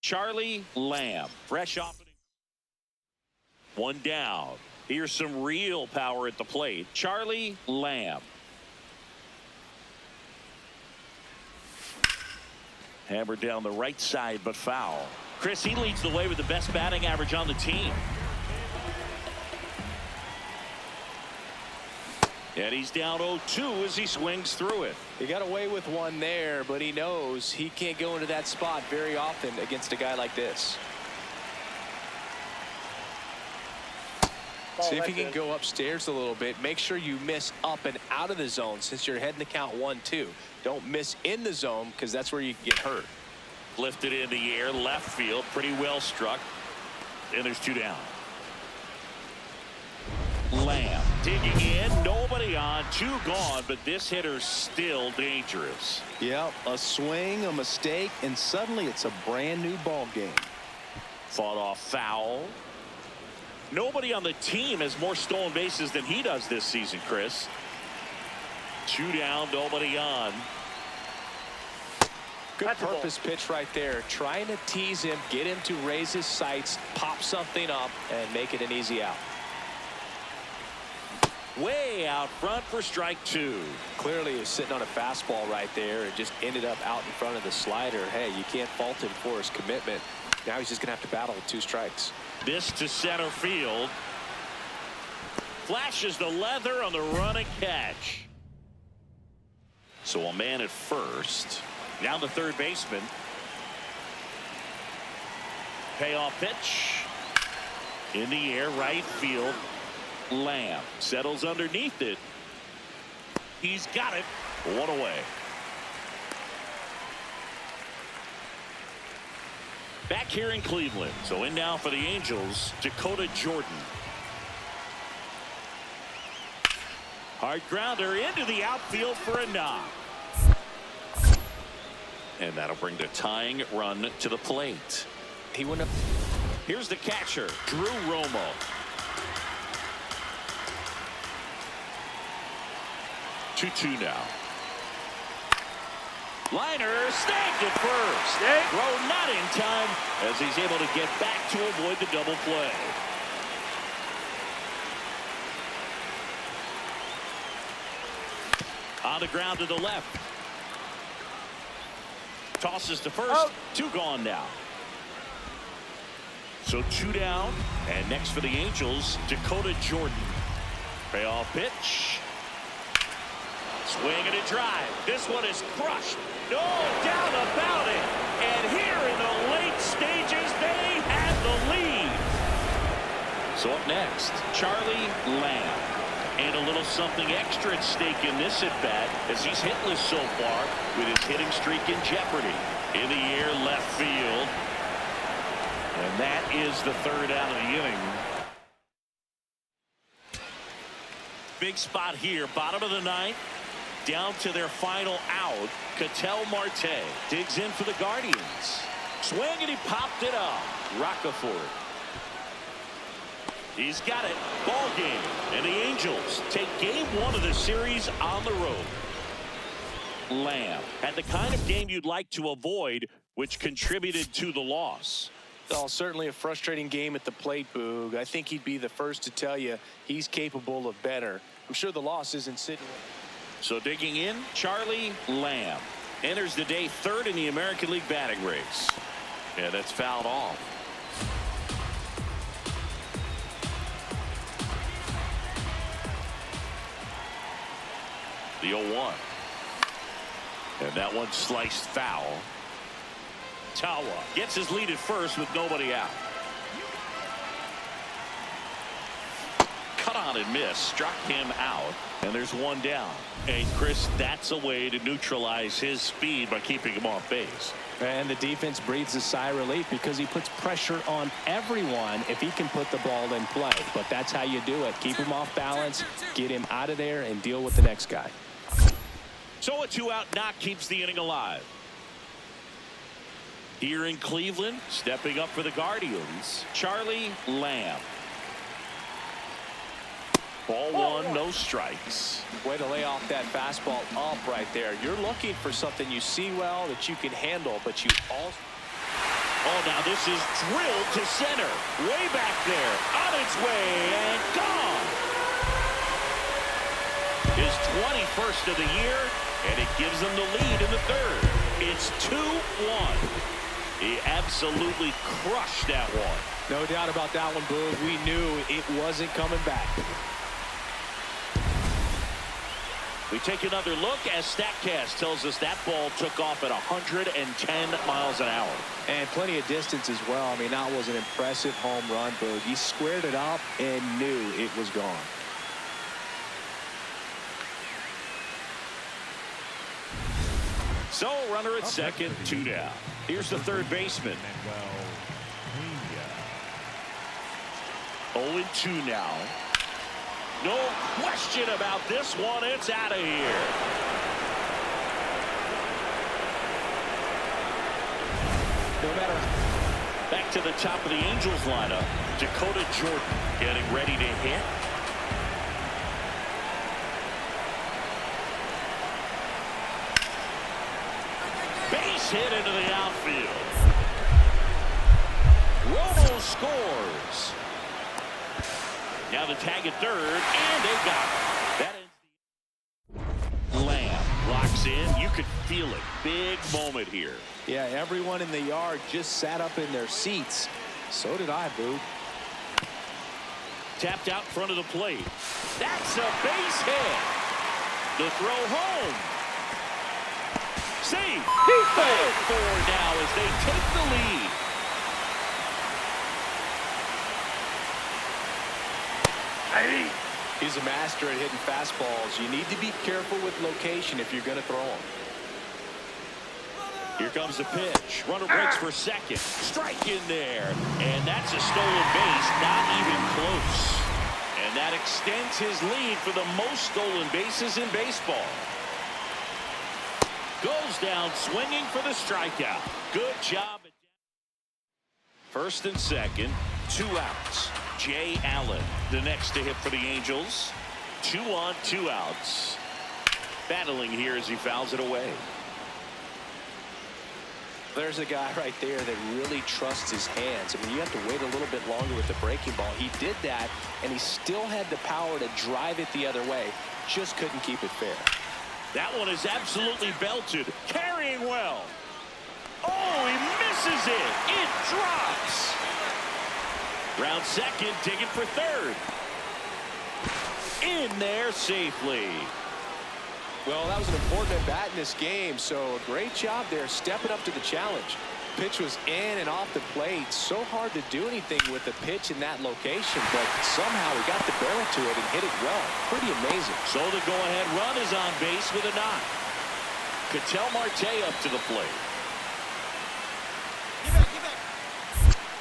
Charlie Lamb, fresh off. One down. Here's some real power at the plate. Charlie Lamb. Hammered down the right side, but foul. Chris, he leads the way with the best batting average on the team. And he's down 0-2 as he swings through it. He got away with one there, but he knows he can't go into that spot very often against a guy like this. See if you can go upstairs a little bit. Make sure you miss up and out of the zone since you're heading to count 1-2. Don't miss in the zone because that's where you can get hurt. Lifted in the air, left field, pretty well struck. And there's 2 down. Lamb digging in, nobody on, 2 gone, but this hitter's still dangerous. Yep, a swing, a mistake, and suddenly it's a brand new ball game. Fought off foul. Nobody on the team has more stolen bases than he does this season, Chris. 2 down, nobody on. Good purpose pitch right there. Trying to tease him, get him to raise his sights, pop something up, and make it an easy out. Way out front for strike 2. Clearly he was sitting on a fastball right there and just ended up out in front of the slider. Hey, you can't fault him for his commitment. Now he's just going to have to battle with 2 strikes. This to center field. Flashes the leather on the running catch. So a man at first. Now the third baseman. Payoff pitch. In the air, right field. Lamb settles underneath it. He's got it. 1 away. Back here in Cleveland. So in now for the Angels, Dakota Jordan. Hard grounder into the outfield for a knock. And that'll bring the tying run to the plate. He went up. Here's the catcher, Drew Romo. Two now. Liner snagged at first. Throw not in time as he's able to get back to avoid the double play. On the ground to the left. Tosses to first. 2 gone now. So 2 down. And next for the Angels, Dakota Jordan. Payoff pitch. Swing and a drive. This one is crushed. No doubt about it. And here in the late stages, they had the lead. So up next, Charlie Lamb. And a little something extra at stake in this at-bat as he's hitless so far with his hitting streak in jeopardy. In the air, left field. And that is the third out of the inning. Big spot here, bottom of the ninth. Down to their final out. Ketel Marte digs in for the Guardians. Swing and he popped it up. Roccaforte. He's got it. Ball game. And the Angels take game one of the series on the road. Lamb had the kind of game you'd like to avoid, which contributed to the loss. Well, certainly a frustrating game at the plate, Boog. I think he'd be the first to tell you he's capable of better. I'm sure the loss isn't sitting. So digging in, Charlie Lamb enters the day third in the American League batting race. Yeah, that's fouled off. The 0-1. And that one sliced foul. Tawa gets his lead at first with nobody out. Cut on and miss, struck him out, and there's one down. And Chris, that's a way to neutralize his speed by keeping him off base. And the defense breathes a sigh of relief because he puts pressure on everyone if he can put the ball in play. But that's how you do it. Keep him off balance, get him out of there, and deal with the next guy. So a two-out knock keeps the inning alive. Here in Cleveland, stepping up for the Guardians, Charlie Lamb. Ball one, no strikes. Way to lay off that fastball up right there. You're looking for something you see well that you can handle, but you also... Oh, now this is drilled to center. Way back there. On its way and gone. His 21st of the year, and it gives them the lead in the third. It's 2-1. He absolutely crushed that one. No doubt about that one, Boog. We knew it wasn't coming back. We take another look as StatCast tells us that ball took off at 110 miles an hour. And plenty of distance as well. I mean, that was an impressive home run, Boog. He squared it up and knew it was gone. So, runner at second, 2 down. Here's the third baseman. 0-2 now. No question about this one. It's out of here. No matter. Back to the top of the Angels lineup. Dakota Jordan getting ready to hit. Base hit into the outfield. Romo scores. Now the tag at third, and they got it. That ends the... Lamb locks in. You could feel it. Big moment here. Yeah, everyone in the yard just sat up in their seats. So did I, Boog. Tapped out in front of the plate. That's a base hit. The throw home. Save. He's 4 now as they take the lead. He's a master at hitting fastballs. You need to be careful with location if you're going to throw them. Here comes the pitch. Runner breaks for second. Strike in there. And that's a stolen base. Not even close. And that extends his lead for the most stolen bases in baseball. Goes down swinging for the strikeout. Good job. First and second. 2 outs. Jay Allen, the next to hit for the Angels. 2 on, 2 outs. Battling here as he fouls it away. There's a guy right there that really trusts his hands. I mean, you have to wait a little bit longer with the breaking ball. He did that, and he still had the power to drive it the other way. Just couldn't keep it fair. That one is absolutely belted. Carrying well. Oh, he misses it. It drops. Round second, digging for third. In there safely. Well, that was an important at bat in this game, so a great job there stepping up to the challenge. Pitch was in and off the plate. So hard to do anything with the pitch in that location, but somehow he got the barrel to it and hit it well. Pretty amazing. So the go-ahead run is on base with a knock. Ketel Marte up to the plate.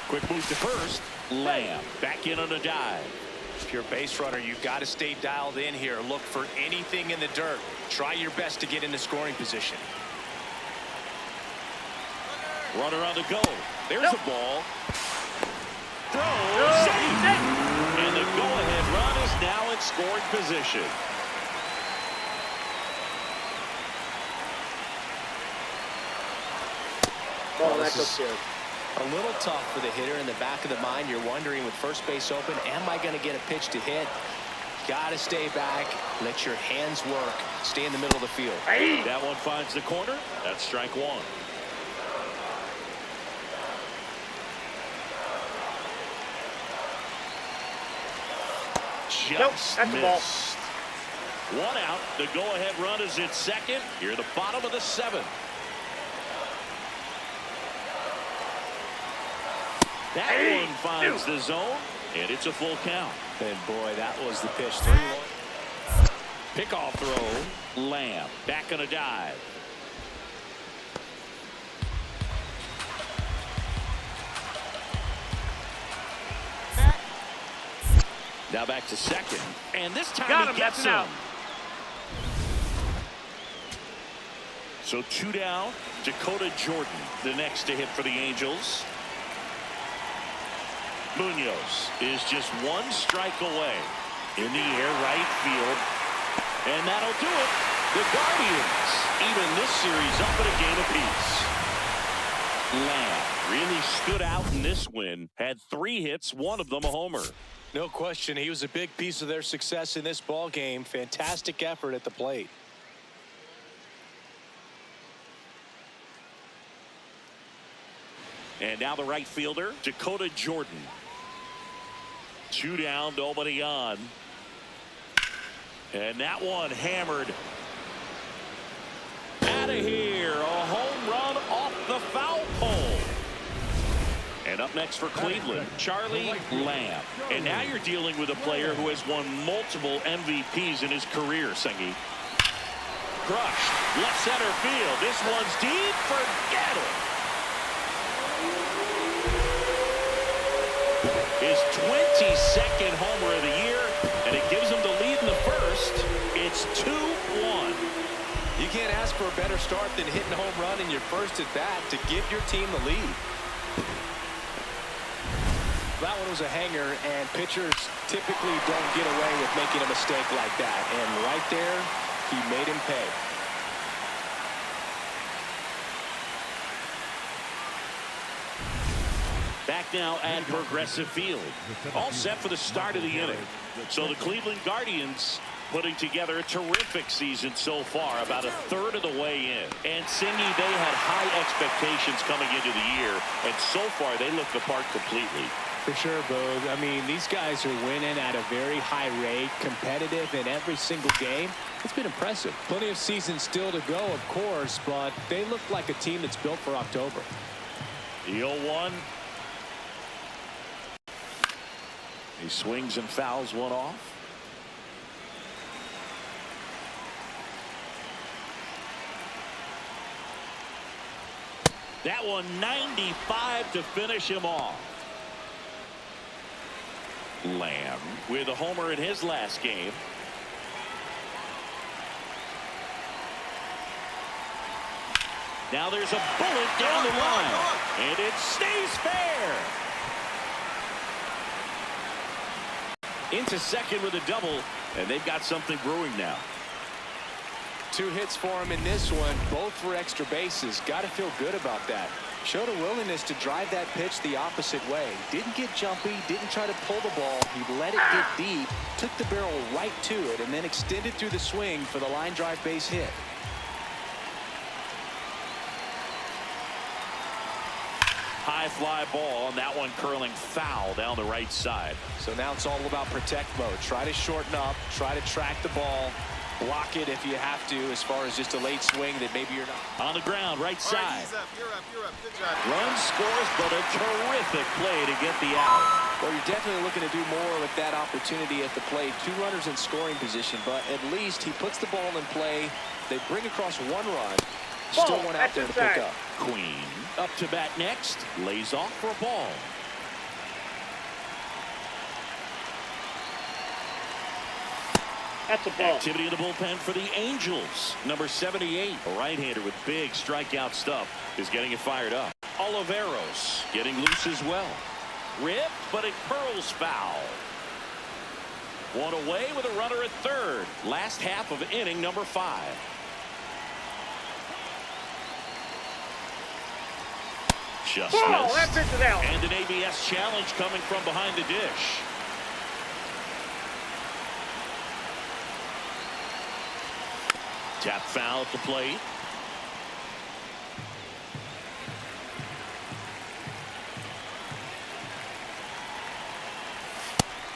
Quick move to first. Lamb back in on a dive. If you're a base runner, you've got to stay dialed in here. Look for anything in the dirt. Try your best to get into scoring position. Runner on the go. There's a ball. Throw. Safe. And the go-ahead run is now in scoring position. Ball that goes here. A little tough for the hitter. In the back of the mind, you're wondering, with first base open, am I going to get a pitch to hit? Got to stay back. Let your hands work. Stay in the middle of the field. That one finds the corner. That's strike one. Just that's the ball. missed. One out. The go-ahead run is in second. Here at the bottom of the seventh. That one finds the zone, and it's a full count. And boy, that was the pitch. 3-1. Pickoff throw. Lamb back on a dive. Now back to second, and this time he gets him. So 2 down. Dakota Jordan, the next to hit for the Angels. Munoz is just one strike away. In the air, right field. And that'll do it. The Guardians even this series up at a game apiece. Lamb really stood out in this win. Had 3 hits, one of them a homer. No question, he was a big piece of their success in this ball game. Fantastic effort at the plate. And now the right fielder, Dakota Jordan. 2 down, nobody on. And that one hammered. Out of here, a home run off the foul pole. And up next for Cleveland, Charlie Lamb. And now you're dealing with a player who has won multiple MVPs in his career, Sengi. Crushed, left center field. This one's deep, forget it. His 22nd homer of the year, and it gives him the lead in the first. It's 2-1. You can't ask for a better start than hitting a home run in your first at bat to give your team the lead. That one was a hanger, and pitchers typically don't get away with making a mistake like that. And right there, he made him pay. Back now at Progressive Field. All set for the start of the inning. So the Cleveland Guardians putting together a terrific season so far, about a third of the way in. And Singy, they had high expectations coming into the year, and so far they look the part completely. For sure, Boog. I mean, these guys are winning at a very high rate, competitive in every single game. It's been impressive. Plenty of season still to go, of course, but they look like a team that's built for October. The 0-1. He swings and fouls one off. That one 95 to finish him off. Lamb with a homer in his last game. Now there's a bullet down the line, and it stays fair. Into second with a double, and they've got something brewing now. 2 hits for him in this one, both for extra bases. Got to feel good about that. Showed a willingness to drive that pitch the opposite way. Didn't get jumpy, didn't try to pull the ball. He let it get deep, took the barrel right to it, and then extended through the swing for the line drive base hit. High fly ball, and that one curling foul down the right side. So now it's all about protect mode. Try to shorten up, try to track the ball, Block it if you have to, as far as just a late swing that maybe you're not. On the ground, right All right, side. he's up. You're up. You're up. Good job. Run scores, but a terrific play to get the out. Well, you're definitely looking to do more with that opportunity at the plate. 2 runners in scoring position, but at least he puts the ball in play. They bring across 1 run. Still one out there to pick up. Queen up to bat next. Lays off for a ball. That's a ball. Activity in the bullpen for the Angels. Number 78, a right-hander with big strikeout stuff, is getting it fired up. Oliveros getting loose as well. Ripped, but it curls foul. 1 away with a runner at third. Last half of inning number 5. Just Ball, missed. that pitch is out. And an ABS challenge coming from behind the dish. Tap foul at the plate.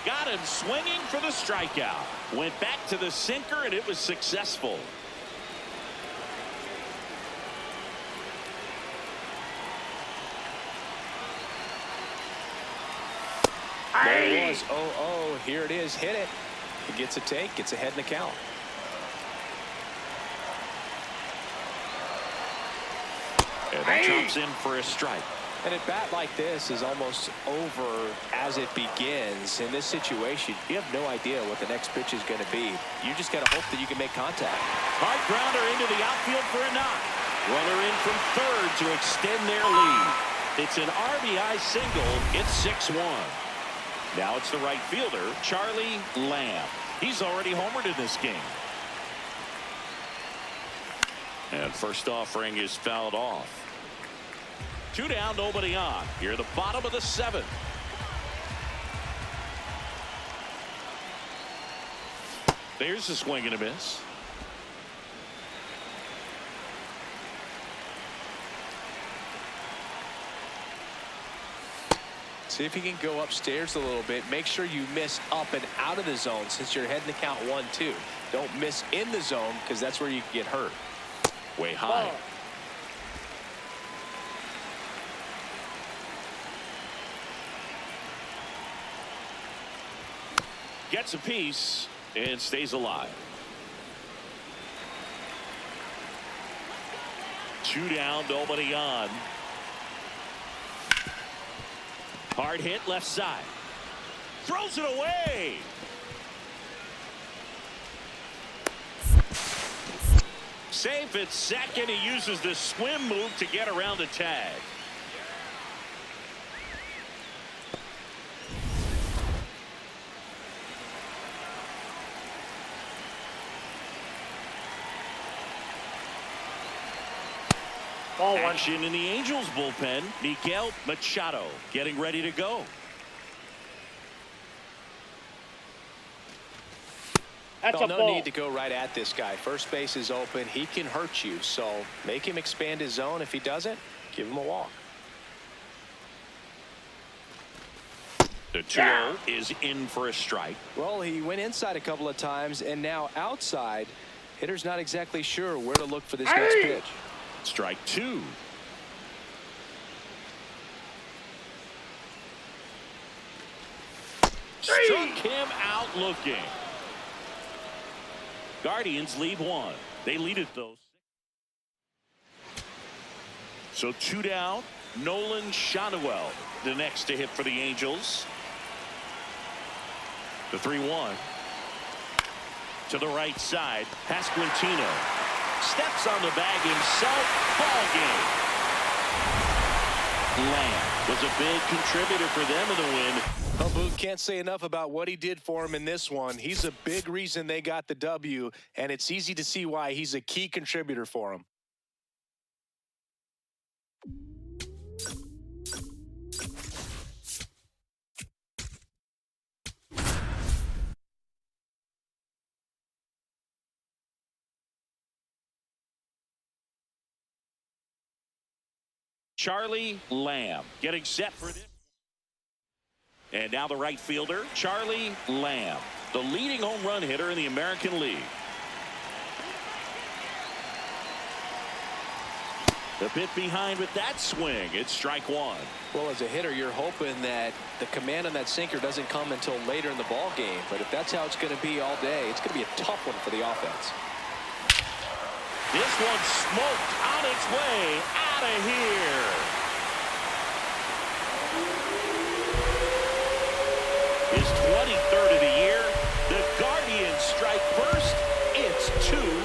Got him swinging for the strikeout. Went back to the sinker, and it was successful. There it was. Oh, here it is. Hit it. He gets a take, gets ahead in the count. And that drops in for a strike. And a bat like this is almost over as it begins. In this situation, you have no idea what the next pitch is going to be. You just got to hope that you can make contact. Hard grounder into the outfield for a knock. Runner in from third to extend their lead. It's an RBI single. It's 6-1. Now it's the right fielder, Charlie Lamb. He's already homered in this game. And first offering is fouled off. 2 down, nobody on. Here at the bottom of the 7th. There's a swing and a miss. See if you can go upstairs a little bit. Make sure you miss up and out of the zone since you're heading to count 1-2. Don't miss in the zone because that's where you can get hurt. Way high. Ball. Gets a piece and stays alive. 2 down, nobody on. Hard hit left side. Throws it away. Safe at second. He uses the swim move to get around the tag. Ball 1. Action in the Angels bullpen. Miguel Machado getting ready to go. That's Well, a no ball. need to go right at this guy. First base is open. He can hurt you. So make him expand his zone. If he doesn't, give him a walk. The 2-0 is in for a strike. Well, he went inside a couple of times and now outside. Hitter's not exactly sure where to look for this next pitch. Strike 2. Struck him out looking. Guardians leave 1. They lead it though. So 2 down. Nolan Shanuel the next to hit for the Angels. The 3-1 to the right side. Pasquantino steps on the bag himself. Ball game. Lamb was a big contributor for them in the win. Well, Boot can't say enough about what he did for him in this one. He's a big reason they got the W, and it's easy to see why he's a key contributor for him. Charlie Lamb getting set for this. And now the right fielder, Charlie Lamb, the leading home run hitter in the American League. A bit behind with that swing. It's strike one. Well, as a hitter, you're hoping that the command on that sinker doesn't come until later in the ball game. But if that's how it's going to be all day, it's going to be a tough one for the offense. This one smoked on its way out of here. His 23rd of the year. The Guardians strike first. It's 2-0.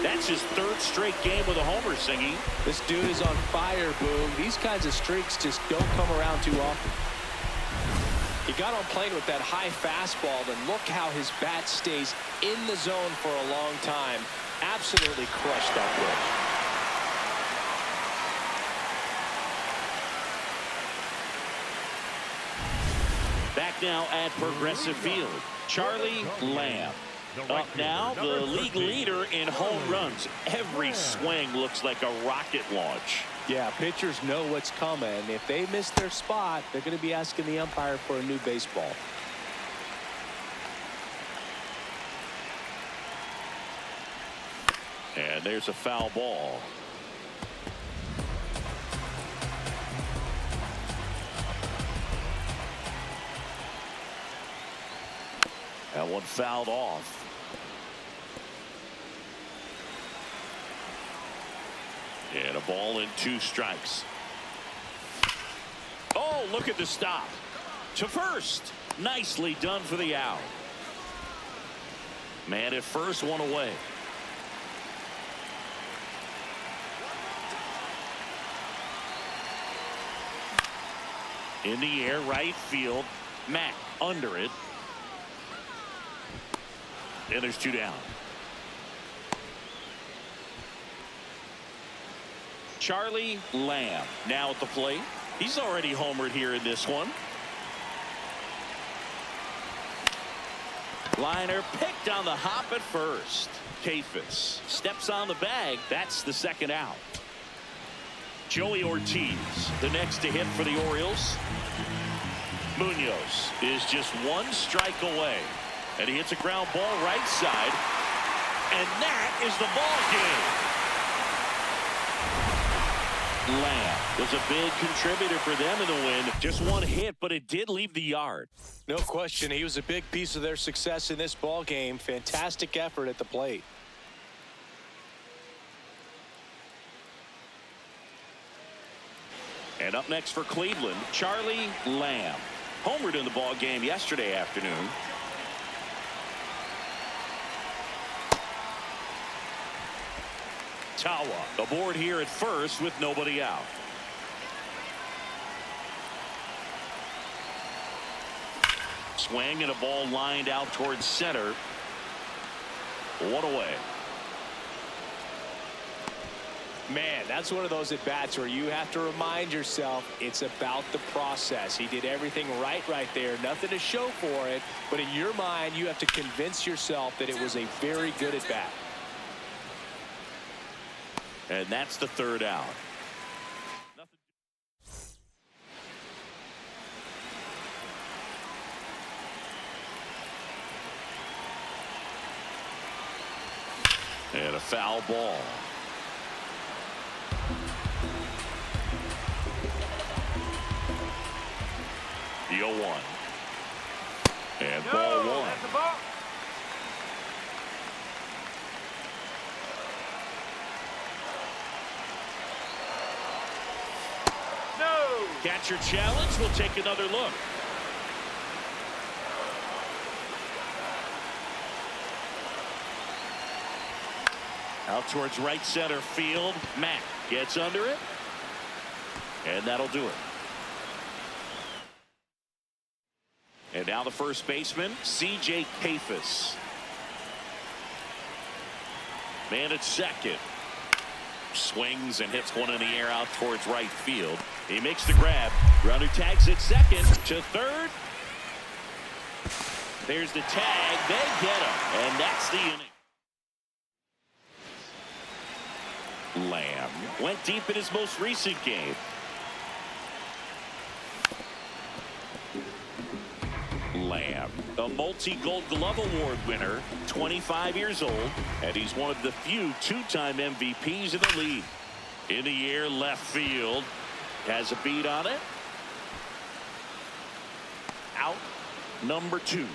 That's his third straight game with a homer, Singy. This dude is on fire, Boom. These kinds of streaks just don't come around too often. He got on plane with that high fastball, and look how his bat stays in the zone for a long time. Absolutely crushed that pitch. Back now at Progressive Field, Charlie Lamb. Up now, the league leader in home runs. Every swing looks like a rocket launch. Yeah, pitchers know what's coming. If they miss their spot, they're going to be asking the umpire for a new baseball. And there's a foul ball. That one fouled off. And a ball and 2 strikes. Oh, look at the stop. To first. Nicely done for the out. Man at first, one away. In the air, right field. Mack under it. And there's 2 down. Charlie Lamb now at the plate. He's already homered here in this one. Liner picked on the hop at first. Kafis steps on the bag. That's the second out. Joey Ortiz, the next to hit for the Orioles. Munoz is just 1 strike away. And he hits a ground ball right side. And that is the ball game. Lamb was a big contributor for them in the win. Just 1 hit, but it did leave the yard. No question, he was a big piece of their success in this ball game. Fantastic effort at the plate. And up next for Cleveland, Charlie Lamb. Homered in the ball game yesterday afternoon. Tawa aboard here at first with nobody out. Swing and a ball lined out towards center. 1 away. Man, that's one of those at-bats where you have to remind yourself it's about the process. He did everything right there. Nothing to show for it. But in your mind, you have to convince yourself that it was a very good at-bat. And that's the 3rd out. And a foul ball. The 0-1. And ball 1. That's the ball. No. Catcher challenge. We'll take another look. Out towards right center field. Mack gets under it. And that'll do it. And now the first baseman, C.J. Kafis. Man at second. Swings and hits one in the air out towards right field. He makes the grab. Runner tags at second to third. There's the tag. They get him. And that's the inning. Lamb went deep in his most recent game. Lamb, a multi-Gold Glove Award winner, 25 years old, and he's one of the few 2-time MVPs in the league. In the air, left field. Has a beat on it. Out number 2.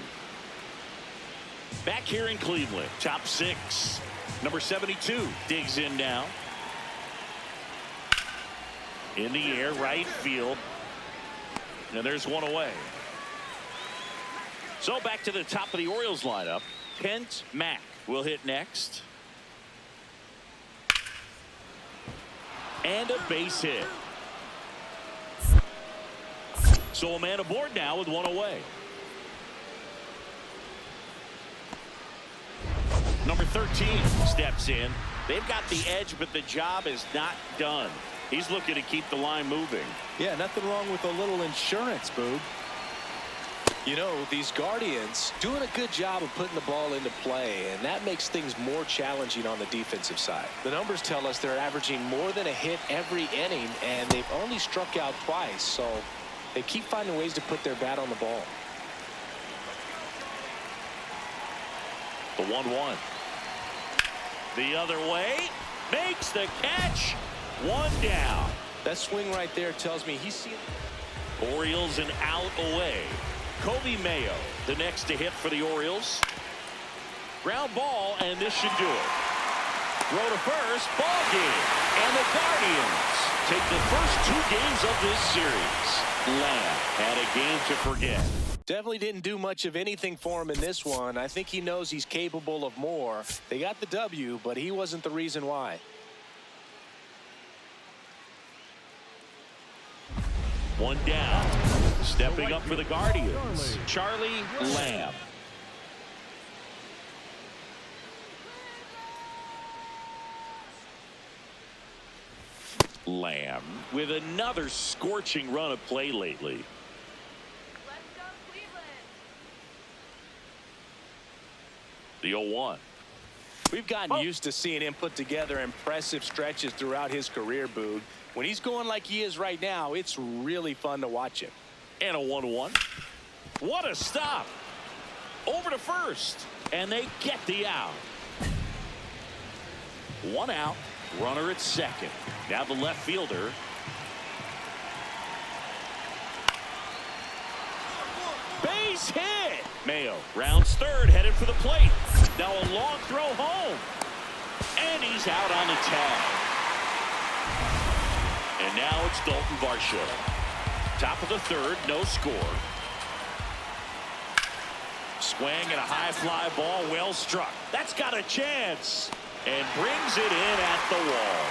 Back here in Cleveland, top 6. Number 72 digs in now. In the air, right field. And there's one away. So back to the top of the Orioles lineup. Kent Mack will hit next. And a base hit. So a man aboard now with one away. Number 13 steps in. They've got the edge, but the job is not done. He's looking to keep the line moving. Yeah, nothing wrong with a little insurance, Boog. You know, these Guardians doing a good job of putting the ball into play, and that makes things more challenging on the defensive side. The numbers tell us they're averaging more than a hit every inning, and they've only struck out twice, so they keep finding ways to put their bat on the ball. The 1-1. The other way. Makes the catch. One down. That swing right there tells me he's seen. Orioles an out away. Kobe Mayo, the next to hit for the Orioles. Ground ball, and this should do it. Throw to first, ball game. And the Guardians take the first 2 games of this series. Lamb had a game to forget. Definitely didn't do much of anything for him in this one. I think he knows he's capable of more. They got the W, but he wasn't the reason why. One down. Stepping up for the Guardians, Charlie Lamb. Lamb with another scorching run of play lately. Let's go, Cleveland. The 0-1. We've gotten used to seeing him put together impressive stretches throughout his career, Boog. When he's going like he is right now, it's really fun to watch him. And a 1-1. What a stop. Over to first. And they get the out. 1 out. Runner at second. Now the left fielder. Base hit. Mayo rounds third, headed for the plate. Now a long throw home. And he's out on the tag. And now it's Dalton Varsho. Top of the third, no score. Swing and a high fly ball, well struck. That's got a chance. And brings it in at the wall.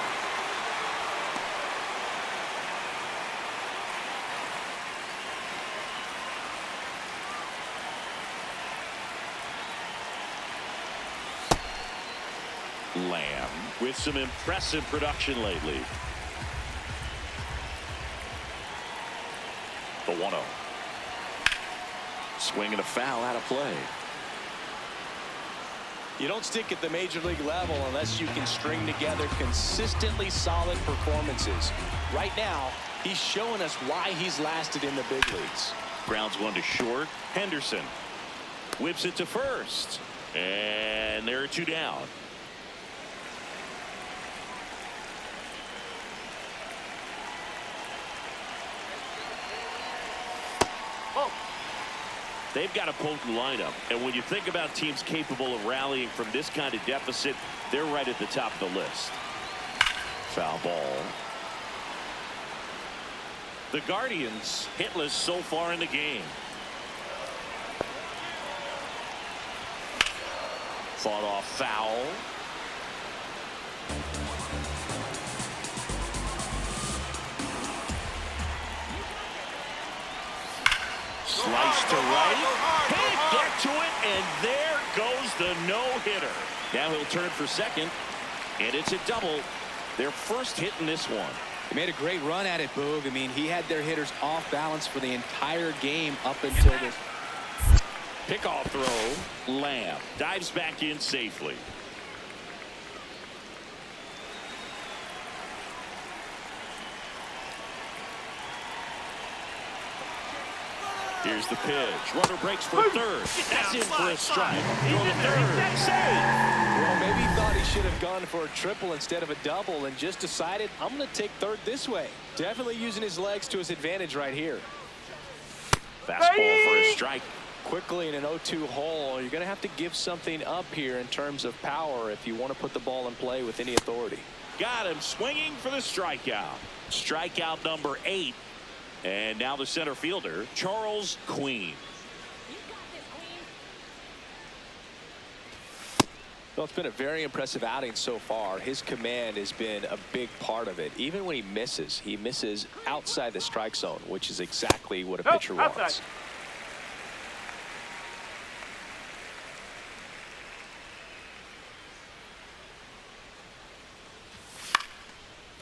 Lamb with some impressive production lately. The 1-0. Swing and a foul out of play. You don't stick at the major league level unless you can string together consistently solid performances. Right now, he's showing us why he's lasted in the big leagues. Grounds one to short. Henderson whips it to first. And there are 2 down. They've got a potent lineup, and when you think about teams capable of rallying from this kind of deficit, they're right at the top of the list. Foul ball. The Guardians hitless so far in the game. Fought off foul. Slice to right. Can't get to it, and there goes the no-hitter. Now he'll turn for second, and it's a double. Their first hit in this one. He made a great run at it, Boog. I mean, he had their hitters off balance for the entire game up until this. Pickoff throw. Lamb dives back in safely. Here's the pitch. Runner breaks for third. That's in for a strike. Throw to third. Save. Well, maybe he thought he should have gone for a triple instead of a double and just decided, I'm going to take third this way. Definitely using his legs to his advantage right here. Fastball for a strike. Quickly in an 0-2 hole, you're going to have to give something up here in terms of power if you want to put the ball in play with any authority. Got him swinging for the strikeout. Strikeout number 8. And now the center fielder, Charles Queen. Well, it's been a very impressive outing so far. His command has been a big part of it. Even when he misses outside the strike zone, which is exactly what a pitcher wants.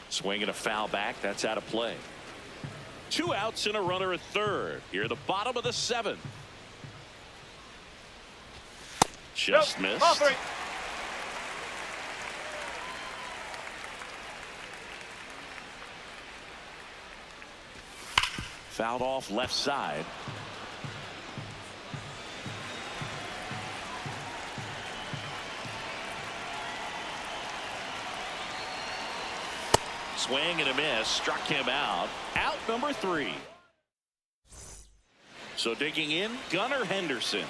Swinging a foul back. That's out of play. 2 outs and a runner at third. Here at the bottom of the 7th. Just missed. Ball 3. Fouled off left side. Swing and a miss. Struck him out. Out number 3. So digging in, Gunnar Henderson.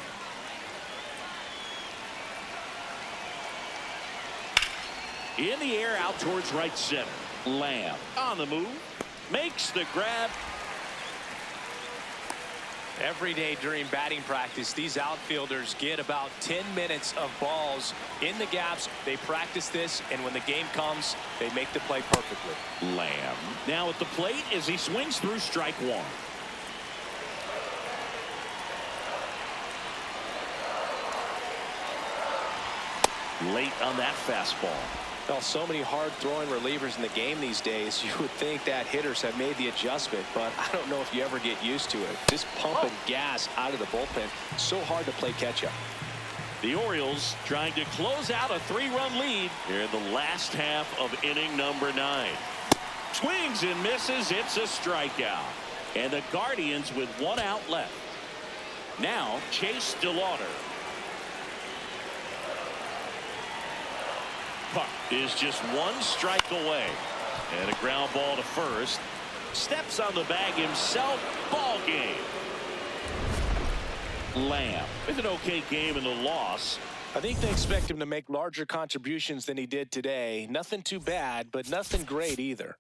In the air out towards right center. Lamb on the move. Makes the grab. Every day during batting practice, these outfielders get about 10 minutes of balls in the gaps. They practice this, and when the game comes, they make the play perfectly. Lamb now at the plate as he swings through strike 1. Late on that fastball. Well, so many hard-throwing relievers in the game these days, you would think that hitters have made the adjustment, but I don't know if you ever get used to it. Just pumping gas out of the bullpen. So hard to play catch-up. The Orioles trying to close out a 3-run lead here in the last half of inning number 9. Swings and misses. It's a strikeout. And the Guardians with 1 out left. Now Chase DeLauder. Puck is just 1 strike away. And a ground ball to first. Steps on the bag himself. Ball game. Lamb with an okay game in the loss. I think they expect him to make larger contributions than he did today. Nothing too bad, but nothing great either.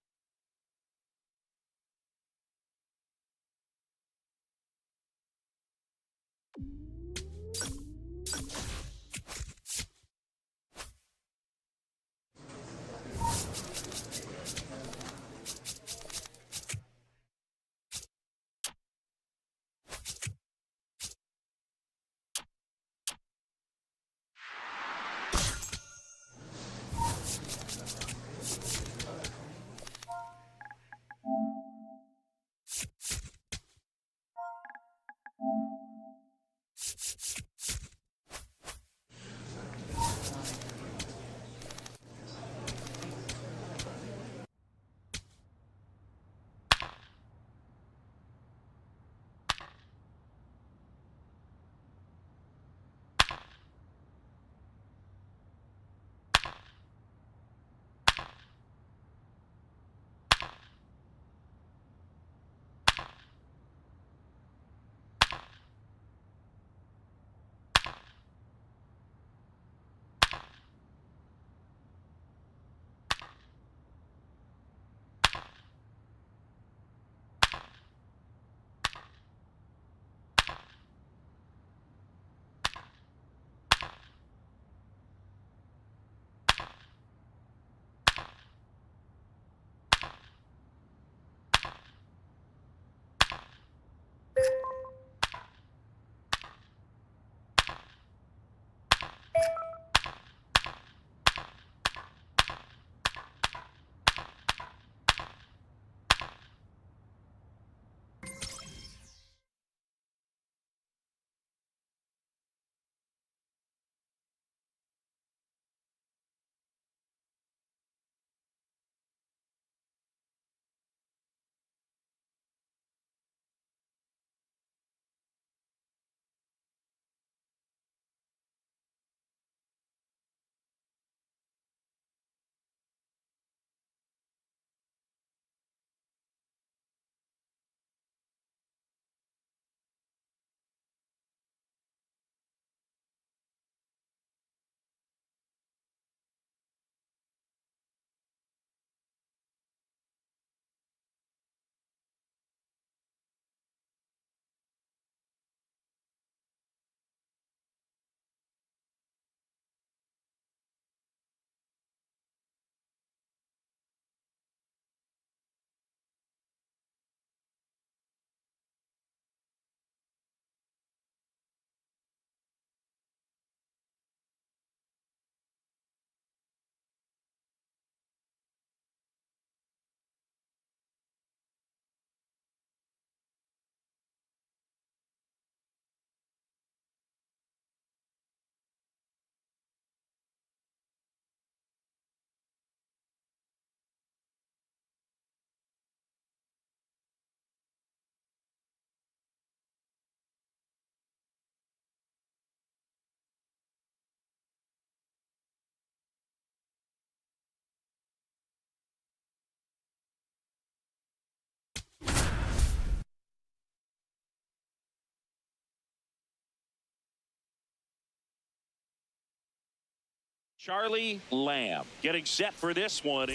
Charlie Lamb getting set for this one.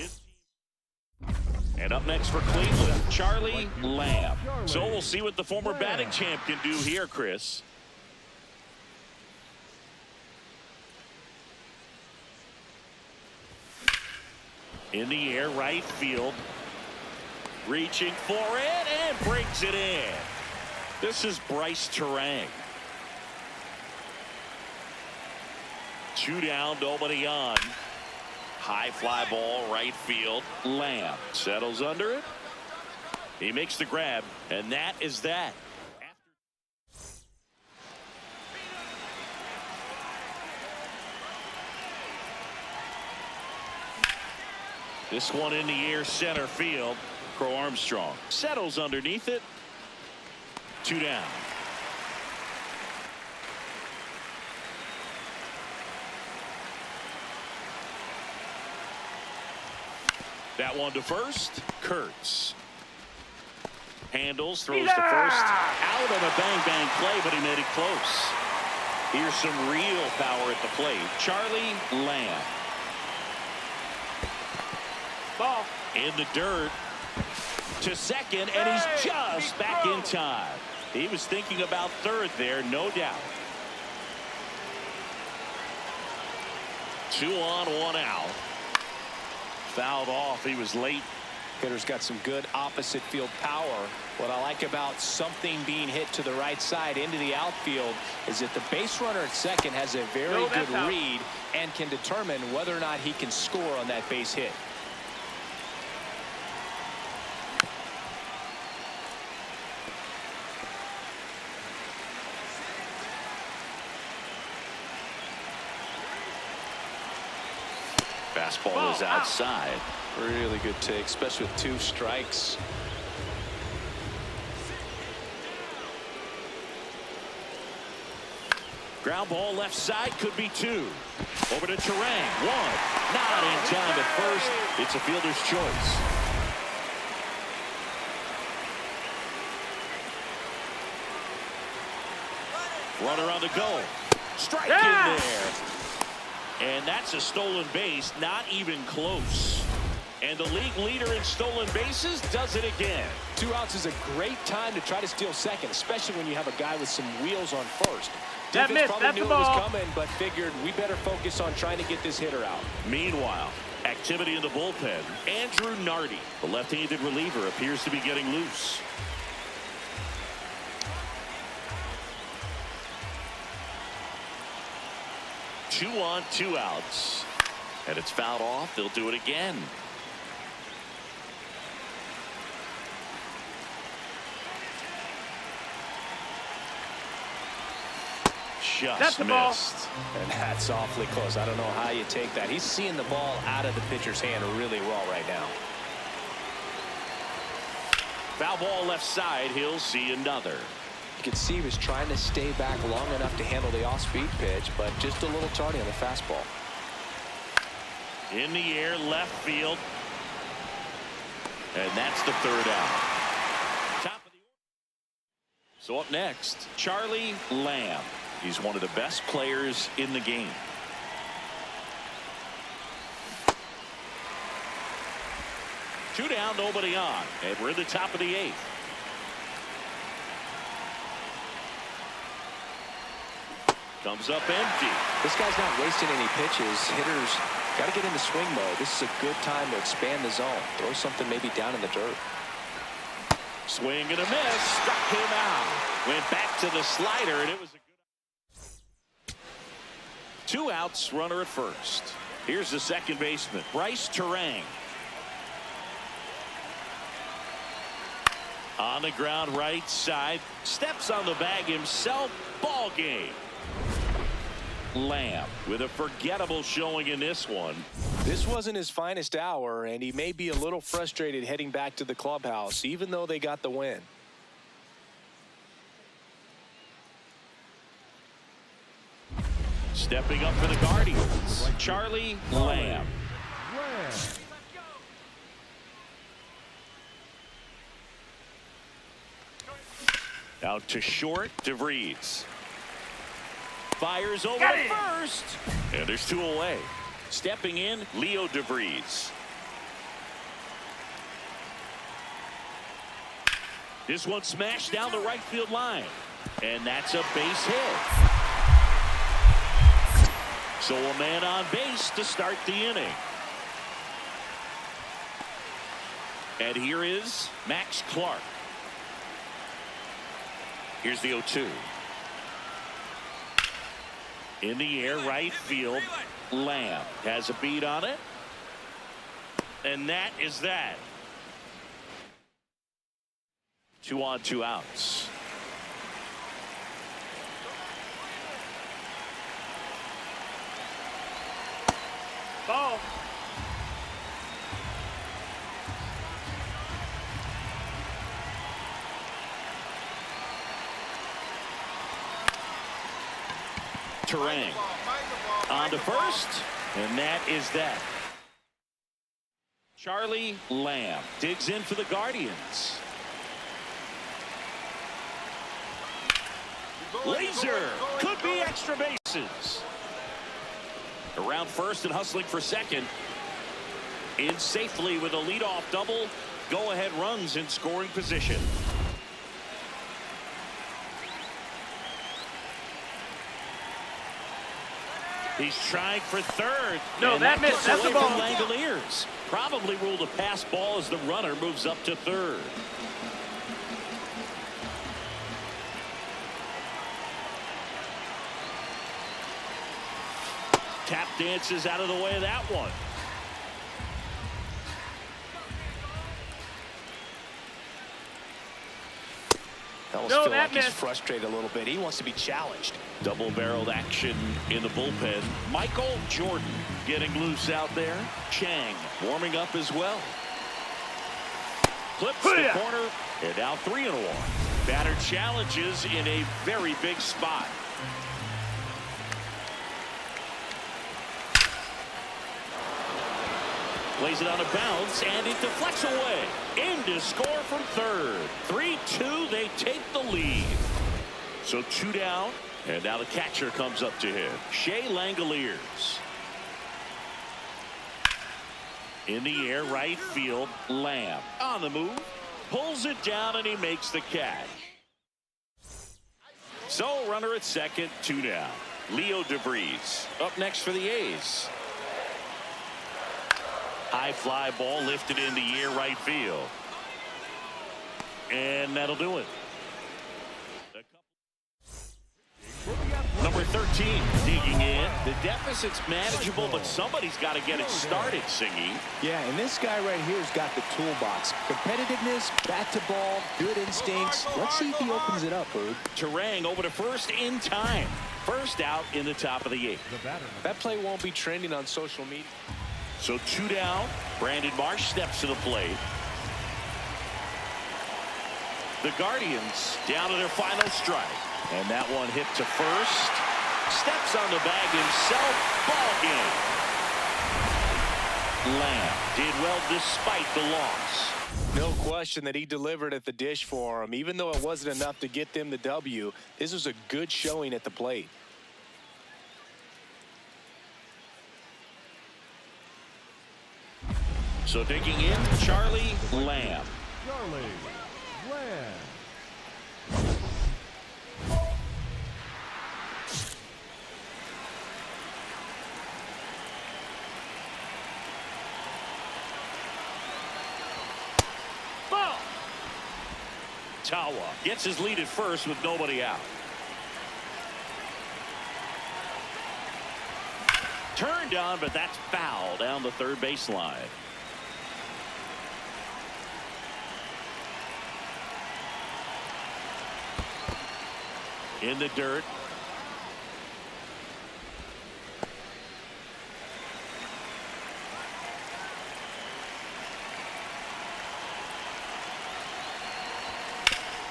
And up next for Cleveland, Charlie Lamb. So we'll see what the former batting champ can do here, Chris. In the air, right field. Reaching for it and brings it in. This is Bryce Terang. 2 down, nobody on. High fly ball, right field. Lamb settles under it. He makes the grab, and that is that. This one in the air, center field. Crow Armstrong settles underneath it. 2 down. That one to first. Kurtz handles, throws to first. Out on a bang play, but he made it close. Here's some real power at the plate. Charlie Lamb. Ball. In the dirt to second, and he's just back in time. He was thinking about third there, no doubt. 2 on, 1 out. Fouled off. He was late. Hitter's got some good opposite field power. What I like about something being hit to the right side into the outfield is that the base runner at second has a very good read and can determine whether or not he can score on that base hit. Fastball is outside. Really good take, especially with 2 strikes. Ground ball left side, could be 2. Over to Terang. 1. Not in time at first. It's a fielder's choice. Runner on the go. Strike in there. And that's a stolen base, not even close. And the league leader in stolen bases does it again. 2 outs is a great time to try to steal second, especially when you have a guy with some wheels on first. That Defense missed, probably that's knew the it was ball. coming, but figured we better focus on trying to get this hitter out. Meanwhile, activity in the bullpen. Andrew Nardi, the left-handed reliever, appears to be getting loose. Two on, 2 outs. And it's fouled off. They'll do it again. Just missed. And that's awfully close. I don't know how you take that. He's seeing the ball out of the pitcher's hand really well right now. Foul ball left side. He'll see another. You could see he was trying to stay back long enough to handle the off-speed pitch, but just a little tardy on the fastball. In the air, left field. And that's the 3rd out. Top of the order. So up next, Charlie Lamb. He's one of the best players in the game. Two down, nobody on. And we're in the top of the 8th. Comes up empty. This guy's not wasting any pitches. Hitters got to get into swing mode. This is a good time to expand the zone. Throw something maybe down in the dirt. Swing and a miss. Struck him out. Went back to the slider, and it was a good. 2 outs, runner at first. Here's the second baseman, Bryce Terang. On the ground, right side. Steps on the bag himself. Ball game. Lamb with a forgettable showing in this one. This wasn't his finest hour, and he may be a little frustrated heading back to the clubhouse, even though they got the win. Stepping up for the Guardians, Charlie Lamb. Out to short, DeVries. Fires over to first. And there's 2 away. Stepping in, Leo DeVries. This one smashed down the right field line. And that's a base hit. So a man on base to start the inning. And here is Max Clark. Here's the 0-2. In the air, right field. Lamb has a beat on it. And that is that. 2 on, 2 outs. Ball. Terang on to first, and that is that. Charlie Lamb digs in for the Guardians. Laser could be extra bases. Around first and hustling for second. In safely with a leadoff double. Go-ahead runs in scoring position. He's trying for third. No, that missed. That's the ball. Langoliers. Probably ruled a pass ball as the runner moves up to third. Tap dances out of the way of that one. I almost No, feel that like he's missed. frustrated a little bit. He wants to be challenged. Double-barreled action in the bullpen. Michael Jordan getting loose out there. Chang warming up as well. Clips the corner, and now 3-1. Batter challenges in a very big spot. Plays it on a bounce, and it deflects away. In to score from third. 3-2, they take the lead. So 2 down, and now the catcher comes up to him. Shea Langoliers. In the air, right field, Lamb. On the move, pulls it down, and he makes the catch. So runner at second, 2 down. Leo DeVries up next for the A's. High fly ball lifted in the air, right field. And that'll do it. Number 13 digging in. The deficit's manageable, but somebody's got to get it started, Singy. Yeah, and this guy right here has got the toolbox. Competitiveness, bat to ball, good instincts. Let's see if he opens it up, Herb. Terang over to first in time. First out in the top of the 8th. That play won't be trending on social media. So 2 down. Brandon Marsh steps to the plate. The Guardians down to their final strike. And that one hit to first. Steps on the bag himself. Ball game. Lamb did well despite the loss. No question that he delivered at the dish for him. Even though it wasn't enough to get them the W, this was a good showing at the plate. So digging in, Charlie Lamb. Charlie Lamb. Ball. Tawa gets his lead at first with nobody out. Turned on, but that's foul down the third baseline. In the dirt.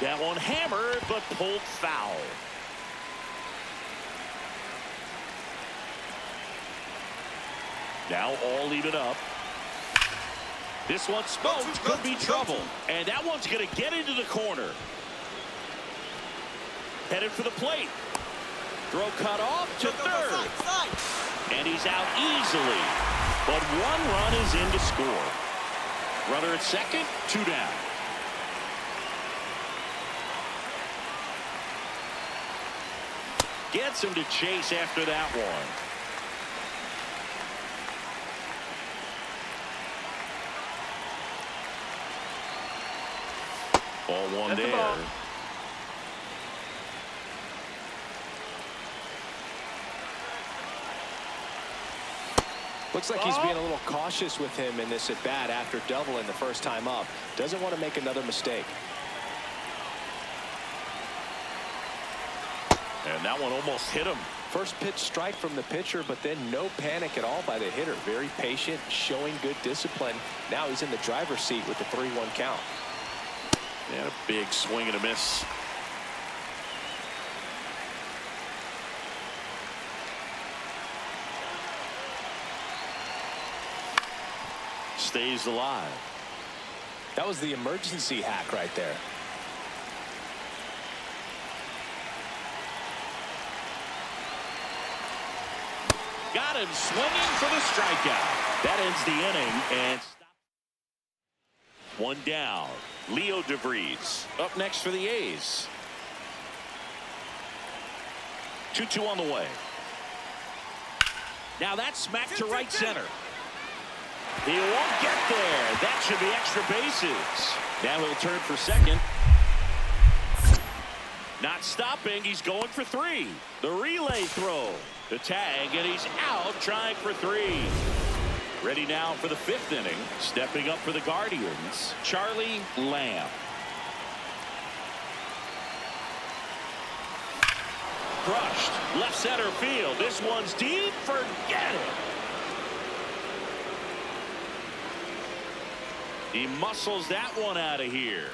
That one hammered, but pulled foul. Now all even up. This one smoked, could be trouble. And that one's going to get into the corner. Headed for the plate. Throw cut off to third. And he's out easily. But one run is in to score. Runner at second, 2 down. Gets him to chase after that one. Ball one That's the there. ball. Looks like he's being a little cautious with him in this at bat after doubling the first time up. Doesn't want to make another mistake. And that one almost hit him. First pitch strike from the pitcher, but then no panic at all by the hitter. Very patient, showing good discipline. Now he's in the driver's seat with the 3-1 count. And a big swing and a miss. Stays alive. That was the emergency hack right there. Got him swinging for the strikeout. That ends the inning. And one down. Leo DeVries up next for the A's. 2-2 on the way. Now that's smacked to right center. He won't get there. That should be extra bases. Now he'll turn for second. Not stopping. He's going for 3. The relay throw. The tag, and he's out trying for 3. Ready now for the 5th inning. Stepping up for the Guardians, Charlie Lamb. Crushed. Left center field. This one's deep. Forget it. He muscles that one out of here.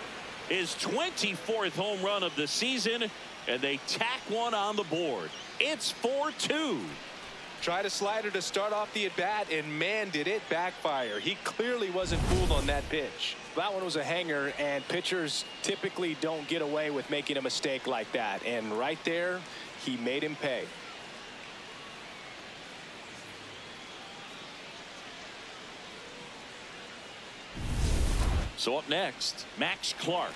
His 24th home run of the season, and they tack one on the board. It's 4-2. Tried a slider to start off the at-bat, and man, did it backfire. He clearly wasn't fooled on that pitch. That one was a hanger, and pitchers typically don't get away with making a mistake like that. And right there, he made him pay. So up next, Max Clark.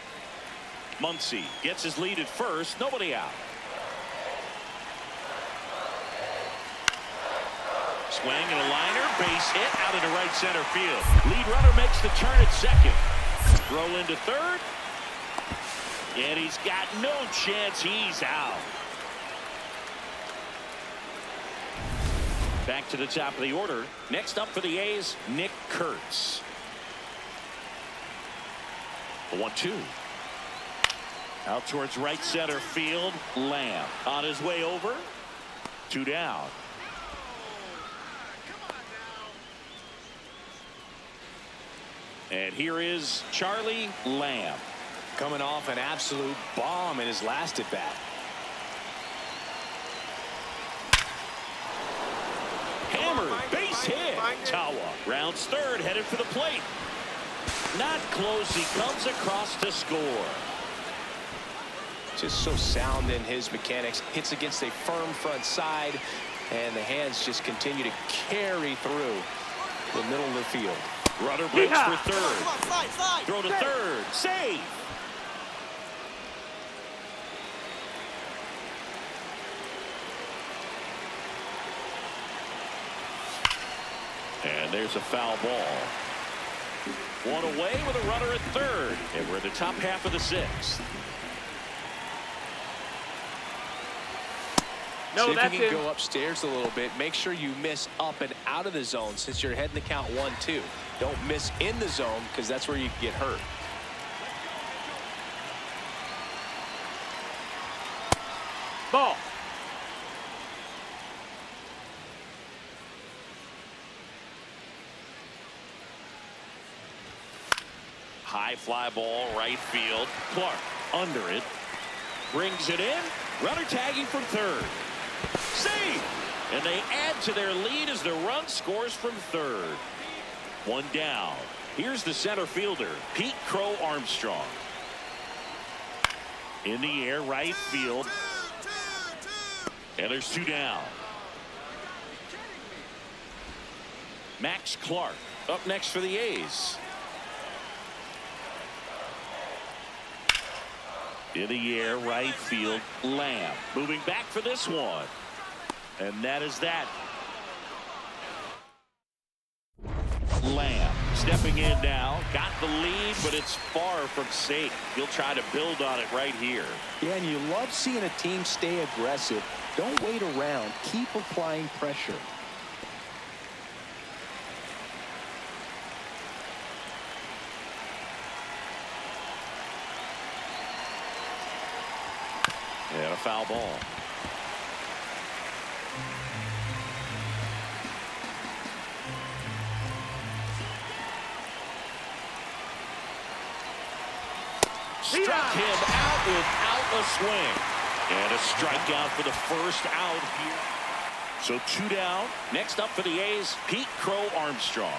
Muncy gets his lead at first. Nobody out. Swing and a liner. Base hit out into right center field. Lead runner makes the turn at second. Throw into third. And he's got no chance. He's out. Back to the top of the order. Next up for the A's, Nick Kurtz. The 1-2. Out towards right center field. Lamb on his way over. 2 down. And here is Charlie Lamb. Coming off an absolute bomb in his last at bat. Hammered, base hit. Tawa rounds third, headed for the plate. Not close. He comes across to score. Just so sound in his mechanics. Hits against a firm front side, and the hands just continue to carry through the middle of the field. Runner breaks for third. Throw to third. Save. And there's a foul ball. One away with a runner at third. And we're in the top half of the 6th. No, See if that's you can in. go upstairs a little bit. Make sure you miss up and out of the zone since you're heading the count 1-2. Don't miss in the zone because that's where you get hurt. Ball. High fly ball, right field. Clark under it. Brings it in. Runner tagging from third. Save! And they add to their lead as the run scores from third. 1 down. Here's the center fielder, Pete Crow Armstrong. In the air, right field. And there's 2 down. Max Clark up next for the A's. In the air, right field, Lamb moving back for this one. And that is that. Lamb stepping in now, got the lead, but it's far from safe. He'll try to build on it right here. Yeah, and you love seeing a team stay aggressive. Don't wait around. Keep applying pressure. And a foul ball. Struck him out without a swing. And a strikeout for the first out here. So 2 down. Next up for the A's, Pete Crow Armstrong.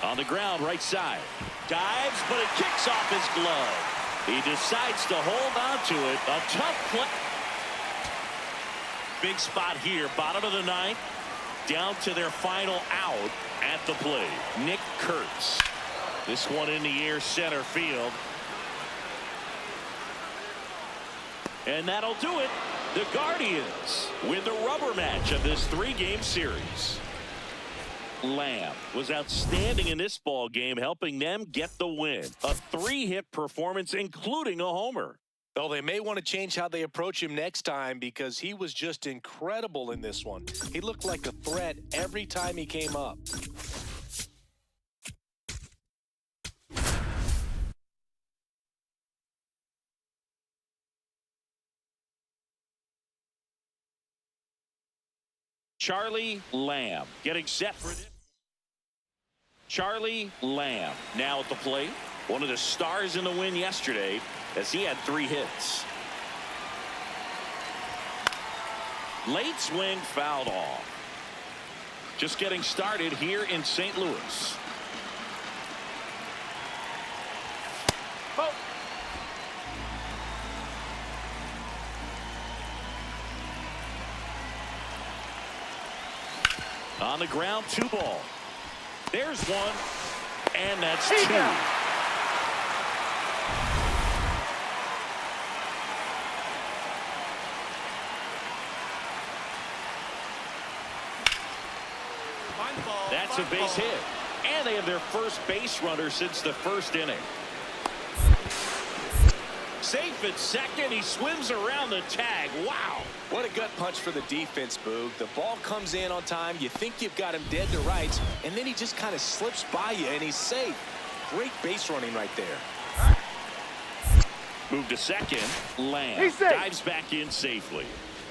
On the ground, right side. Dives, but it kicks off his glove. He decides to hold on to it. A tough play. Big spot here. Bottom of the 9th. Down to their final out at the plate. Nick Kurtz. This one in the air, center field. And that'll do it. The Guardians win the rubber match of this 3-game series. Lamb was outstanding in this ball game, helping them get the win. A 3-hit performance, including a homer. Well, they may want to change how they approach him next time because he was just incredible in this one. He looked like a threat every time he came up. Charlie Lamb getting set for this. Charlie Lamb now at the plate. One of the stars in the win yesterday as he had 3 hits. Late swing fouled off. Just getting started here in St. Louis. Oh. On the ground, 2 ball. There's 1, and that's 2. That's a base hit, and they have their first base runner since the 1st inning. Safe at second. He swims around the tag. Wow. What a gut punch for the defense, Boog. The ball comes in on time. You think you've got him dead to rights, and then he just kind of slips by you, and he's safe. Great base running right there. Move to second. Lamb dives back in safely.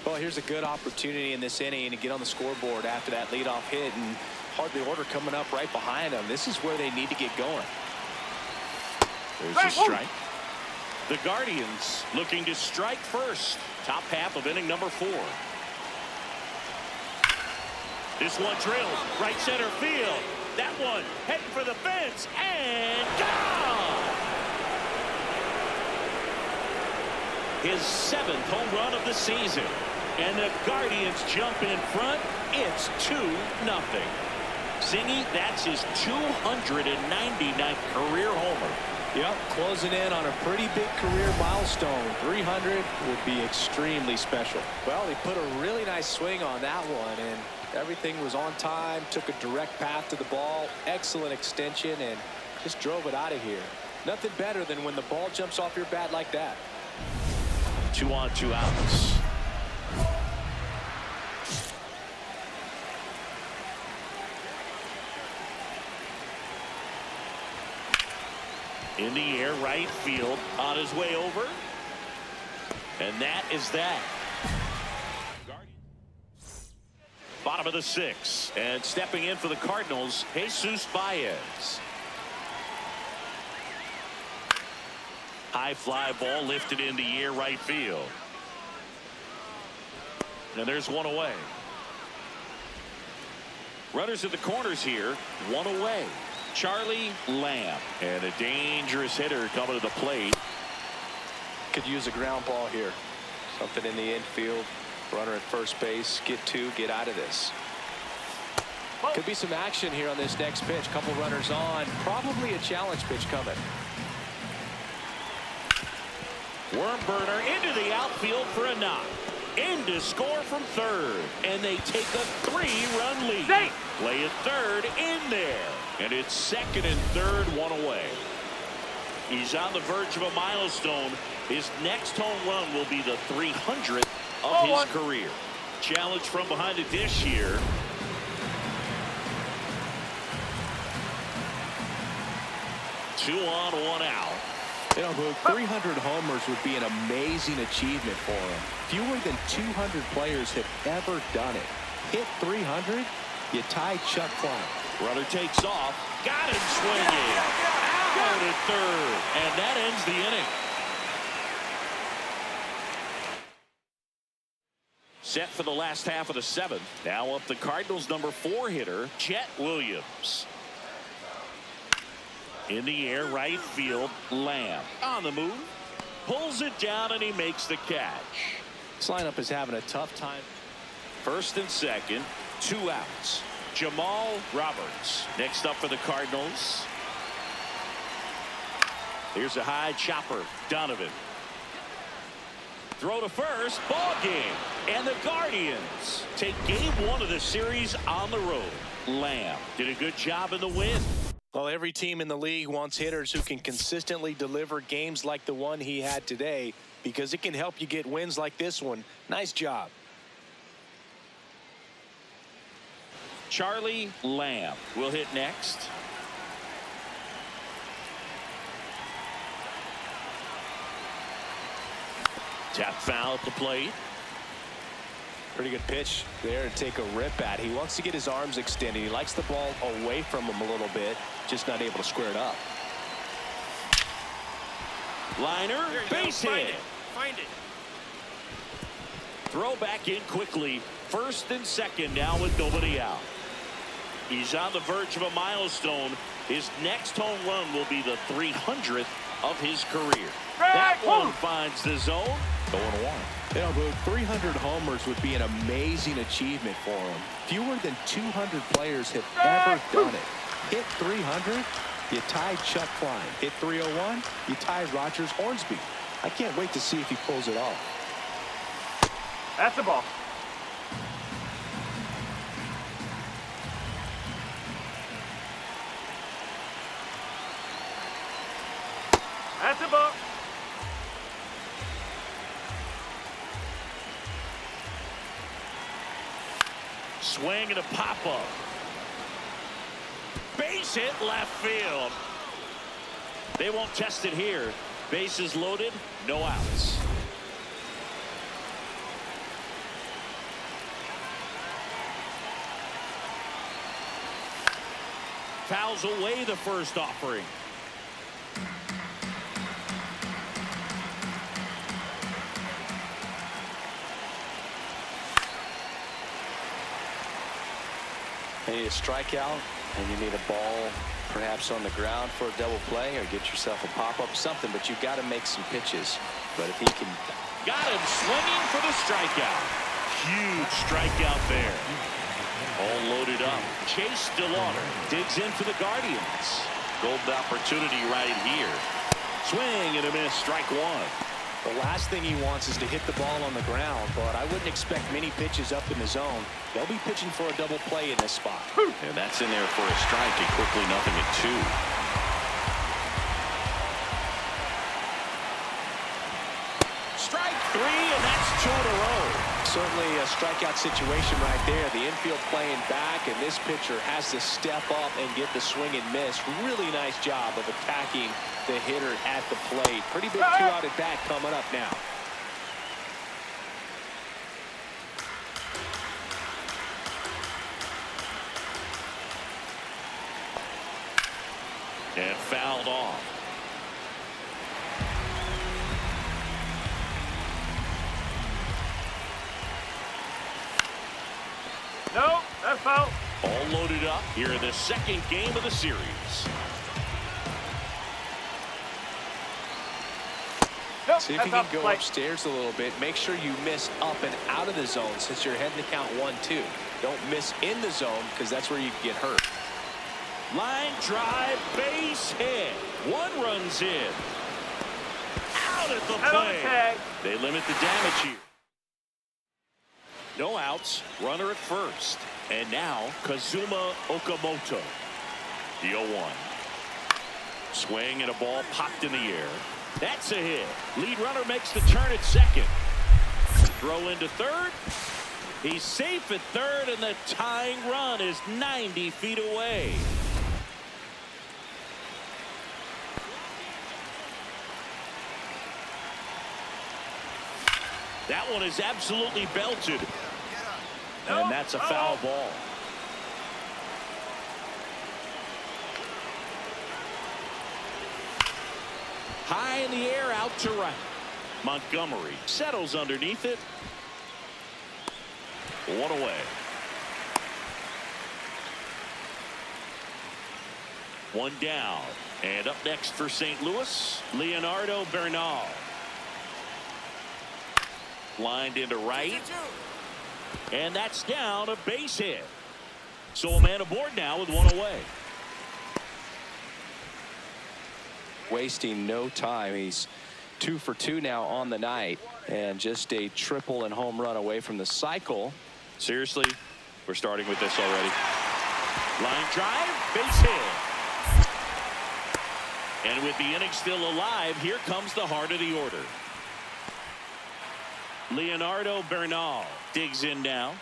Well, here's a good opportunity in this inning to get on the scoreboard after that leadoff hit, and hardly order coming up right behind them. This is where they need to get going. There's a strike. The Guardians looking to strike first. Top half of inning number 4. This one drilled right center field. That one heading for the fence and gone. His 7th home run of the season. And the Guardians jump in front. It's 2-0. Zingy, that's his 299th career homer. Yep, closing in on a pretty big career milestone. 300 would be extremely special. Well, he put a really nice swing on that one, and everything was on time, took a direct path to the ball, excellent extension, and just drove it out of here. Nothing better than when the ball jumps off your bat like that. 2 on, 2 outs. In the air, right field, on his way over. And that is that. Bottom of the 6th. And stepping in for the Cardinals, Jesus Baez. High fly ball lifted in the air, right field. And there's 1 away. Runners at the corners here, 1 away. Charlie Lamb, and a dangerous hitter coming to the plate. Could use a ground ball here. Something in the infield. Runner at first base. Get 2, get out of this. Could be some action here on this next pitch. Couple runners on. Probably a challenge pitch coming. Worm burner into the outfield for a knock. In to score from third. And they take a 3-run lead. Safe. Play at third in there. And it's second and third, one away. He's on the verge of a milestone. His next home run will be the 300th of his career. Challenge from behind the dish here. Two on, one out. You know, 300 homers would be an amazing achievement for him. Fewer than 200 players have ever done it. Hit 300, you tie Chuck Klein. Runner takes off. Got him swinging. Out at third. And that ends the inning. Set for the last half of the seventh. Now up the Cardinals' number 4 hitter, Jet Williams. In the air, right field, Lamb. On the move. Pulls it down and he makes the catch. This lineup is having a tough time. First and second, 2 outs. Jamal Roberts. Next up for the Cardinals. Here's a high chopper. Donovan. Throw to first. Ball game. And the Guardians take game 1 of the series on the road. Lamb did a good job in the win. Well, every team in the league wants hitters who can consistently deliver games like the one he had today, because it can help you get wins like this one. Nice job. Charlie Lamb will hit next. Tap foul at the plate. Pretty good pitch there to take a rip at. He wants to get his arms extended. He likes the ball away from him a little bit, just not able to square it up. Liner, base hit. Find it. Throw back in quickly. First and second now with nobody out. He's on the verge of a milestone. His next home run will be the 300th of his career. That one finds the zone. 0-1. You know, 300 homers would be an amazing achievement for him. Fewer than 200 players have ever done it. Hit 300, you tie Chuck Klein. Hit 301, you tie Rogers Hornsby. I can't wait to see if he pulls it off. That's the ball. That's the ball. Swing and a pop-up. Base hit left field. They won't test it here. Bases loaded, no outs. Fouls away the first offering. You need a strikeout, and you need a ball perhaps on the ground for a double play, or get yourself a pop-up, something, but you've got to make some pitches. But if he can... Got him swinging for the strikeout. Huge strikeout there. All loaded up. Chase DeLauder digs in for the Guardians. Golden opportunity right here. Swing and a miss, strike 1. The last thing he wants is to hit the ball on the ground, but I wouldn't expect many pitches up in the zone. They'll be pitching for a double play in this spot. And that's in there for a strike, and quickly nothing at 2. Strike 3, and that's 2 in a row. Certainly a strikeout situation right there. The infield playing back, and this pitcher has to step up and get the swing and miss. Really nice job of attacking the hitter at the plate. Pretty big 2-out at bat coming up now. And fouled off. No, that's foul. All loaded up here in the second game of the series. See if That's you can off the go plate. upstairs a little bit. Make sure you miss up and out of the zone since you're heading to count 1-2. Don't miss in the zone because that's where you can get hurt. Line drive, base hit. One runs in. Out at the Out on the plate. tag. They limit the damage here. No outs, runner at first. And now Kazuma Okamoto. The 0-1. Swing and a ball popped in the air. That's a hit. Lead runner makes the turn at second. Throw into third. He's safe at third, and the tying run is 90 feet away. That one is absolutely belted. And that's a foul ball. High in the air, out to right. Montgomery settles underneath it. One away. One down. And up next for St. Louis, Leonardo Bernal. Lined into right. And that's down, a base hit. So a man aboard now with one away. Wasting no time. He's 2 for 2 now on the night, and just a triple and home run away from the cycle. Seriously, we're starting with this already. Line drive, base hit. And with the inning still alive, here comes the heart of the order. Leonardo Bernal digs in now.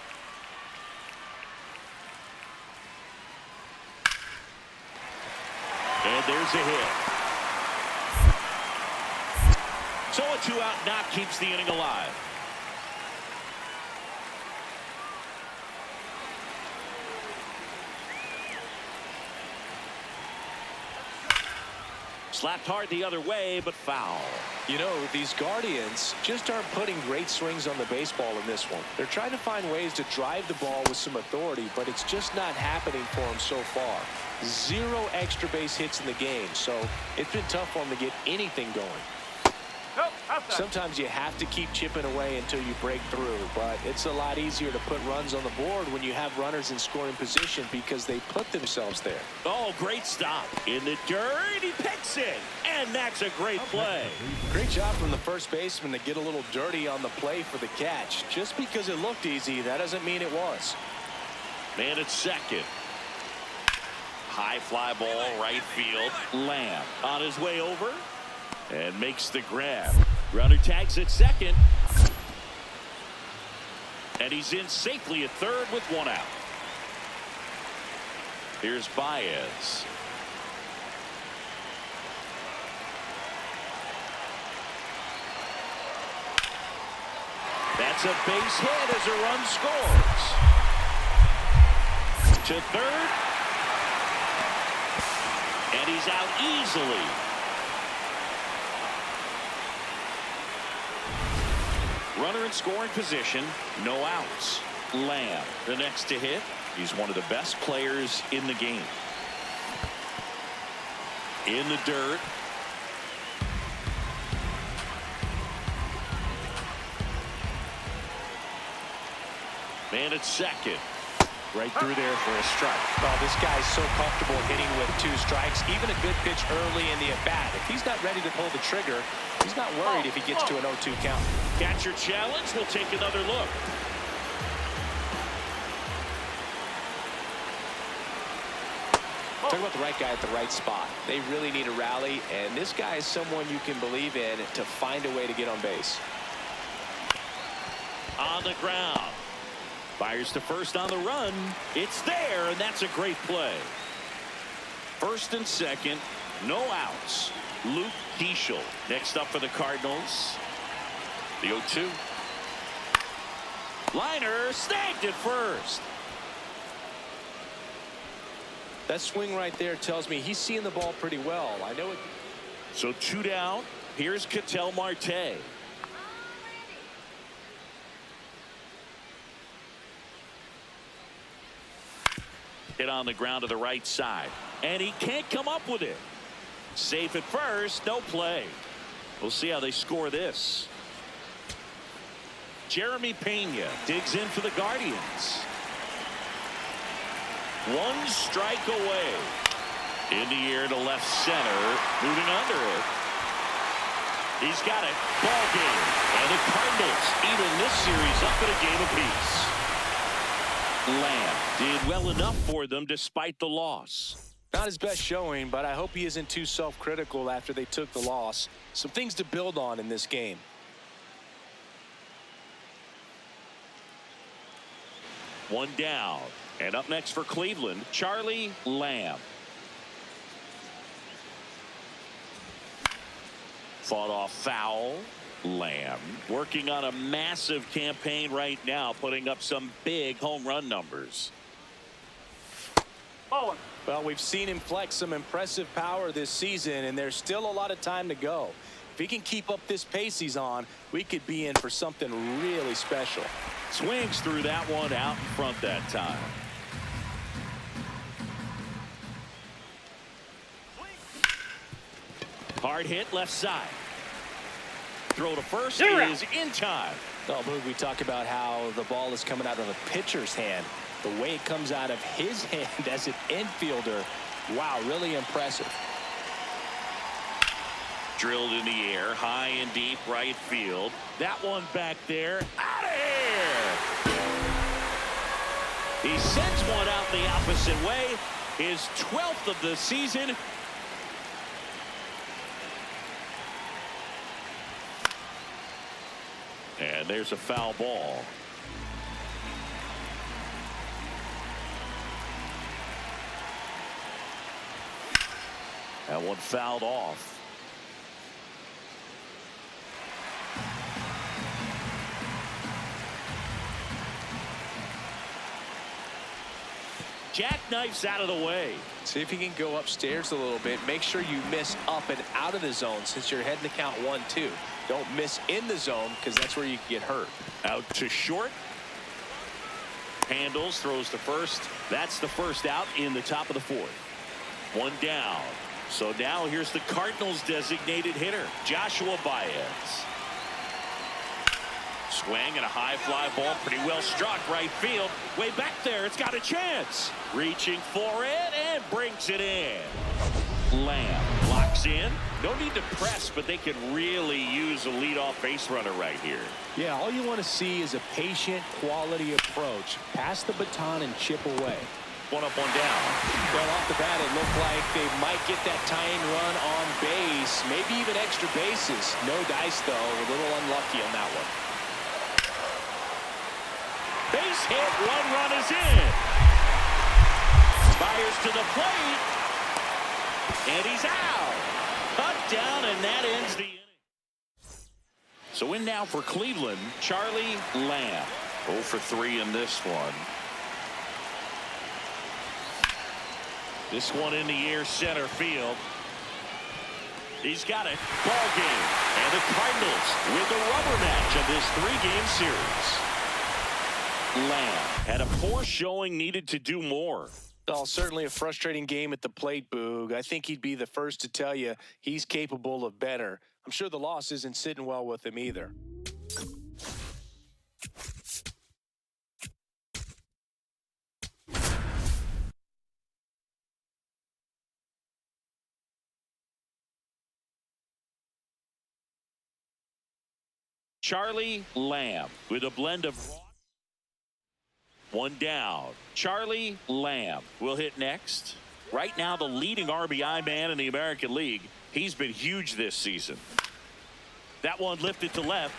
And there's a hit. So a 2-out knock keeps the inning alive. Slapped hard the other way, but foul. You know, these Guardians just aren't putting great swings on the baseball in this one. They're trying to find ways to drive the ball with some authority, but it's just not happening for them so far. 0 extra base hits in the game, so it's been tough for them to get anything going. Nope, outside. Sometimes you have to keep chipping away until you break through, but it's a lot easier to put runs on the board when you have runners in scoring position because they put themselves there. Oh, great stop. In the dirt, he picks it. And that's a great play. Great job from the first baseman to get a little dirty on the play for the catch. Just because it looked easy, that doesn't mean it was. Man at second. High fly ball, right field. Lamb on his way over. And makes the grab. Runner tags at second. And he's in safely at third with one out. Here's Baez. That's a base hit as a run scores. To third. And he's out easily. Runner in scoring position, no outs. Lamb, the next to hit. He's one of the best players in the game. In the dirt. Man at second. Right through there for a strike. Well, this guy's so comfortable hitting with 2 strikes. Even a good pitch early in the at-bat. If he's not ready to pull the trigger, he's not worried if he gets to an 0-2 count. Catcher challenge. We'll take another look. Talk about the right guy at the right spot. They really need a rally, and this guy is someone you can believe in to find a way to get on base. On the ground. Fires to first on the run. It's there, and that's a great play. First and second, no outs. Luke Keeschel next up for the Cardinals. The 0-2. Liner snagged at first. That swing right there tells me he's seeing the ball pretty well. I know it. So 2 down. Here's Ketel Marte. Hit on the ground to the right side. And he can't come up with it. Safe at first, no play. We'll see how they score this. Jeremy Pena digs in for the Guardians. One strike away. In the air to left center. Moving under it. He's got it. Ball game. And the Cardinals even this series up at a game apiece. Lamb did well enough for them despite the loss. Not his best showing, but I hope he isn't too self-critical after they took the loss. Some things to build on in this game. One down. And up next for Cleveland, Charlie Lamb. Fought off foul. Lamb working on a massive campaign right now, putting up some big home run numbers. Bowling. Well, we've seen him flex some impressive power this season, and there's still a lot of time to go. If he can keep up this pace he's on, we could be in for something really special. Swings through that one out in front that time. Hard hit left side. Throw to first is in time. Oh, Boog, we talk about how the ball is coming out of a pitcher's hand. The way it comes out of his hand as an infielder, wow, really impressive. Drilled in the air, high and deep right field. That one back there, out of here. He sends one out the opposite way. His 12th of the season. And there's a foul ball. That one fouled off. Jackknifes out of the way. See if you can go upstairs a little bit. Make sure you miss up and out of the zone since you're heading to count 1-2. Don't miss in the zone because that's where you can get hurt. Out to short. Handles, throws to first. That's the first out in the top of the fourth. One down. So now here's the Cardinals designated hitter, Joshua Baez. Swing and a high fly ball, pretty well struck right field. Way back there, it's got a chance. Reaching for it and brings it in. Lamb locks in. No need to press, but they could really use a leadoff base runner right here. Yeah, all you want to see is a patient, quality approach. Pass the baton and chip away. One up, one down. Well, off the bat, it looked like they might get that tying run on base, maybe even extra bases. No dice, though. A little unlucky on that one. Base hit, one run is in. Fires to the plate. And he's out. Cut down, and that ends the inning. So in now for Cleveland, Charlie Lamb. 0 for 3 in this one. This one in the air center field. He's got it. Ball game. And the Cardinals win the rubber match of this 3-game series. Lamb had a poor showing, needed to do more. Oh, certainly a frustrating game at the plate, Boog. I think he'd be the first to tell you he's capable of better. I'm sure the loss isn't sitting well with him either. Charlie Lamb with a blend of raw. One down. Charlie Lamb will hit next. Right now, the leading RBI man in the American League. He's been huge this season. That one lifted to left.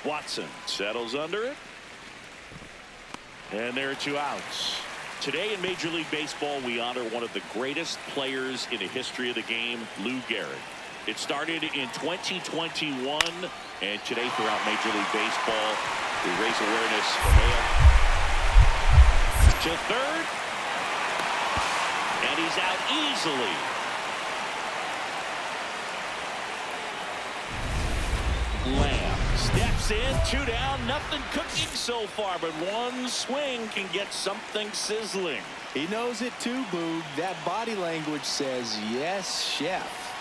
Watson settles under it. And there are 2 outs. Today in Major League Baseball, we honor one of the greatest players in the history of the game, Lou Gehrig. It started in 2021, and today throughout Major League Baseball, we raise awareness for him. To third, and he's out easily. Lamb steps in, 2 down, nothing cooking so far, but one swing can get something sizzling. He knows it too, Boog. That body language says, yes, chef.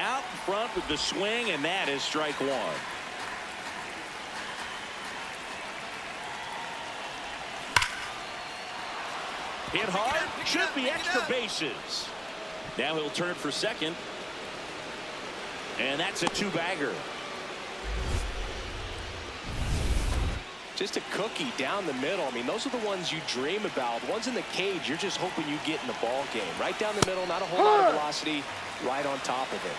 Out in front with the swing, and that is strike one. Hit hard, should be extra bases. Now he'll turn for second. And that's a two-bagger. Just a cookie down the middle. I mean, those are the ones you dream about. The ones in the cage, you're just hoping you get in the ball game. Right down the middle, not a whole lot of velocity, right on top of it.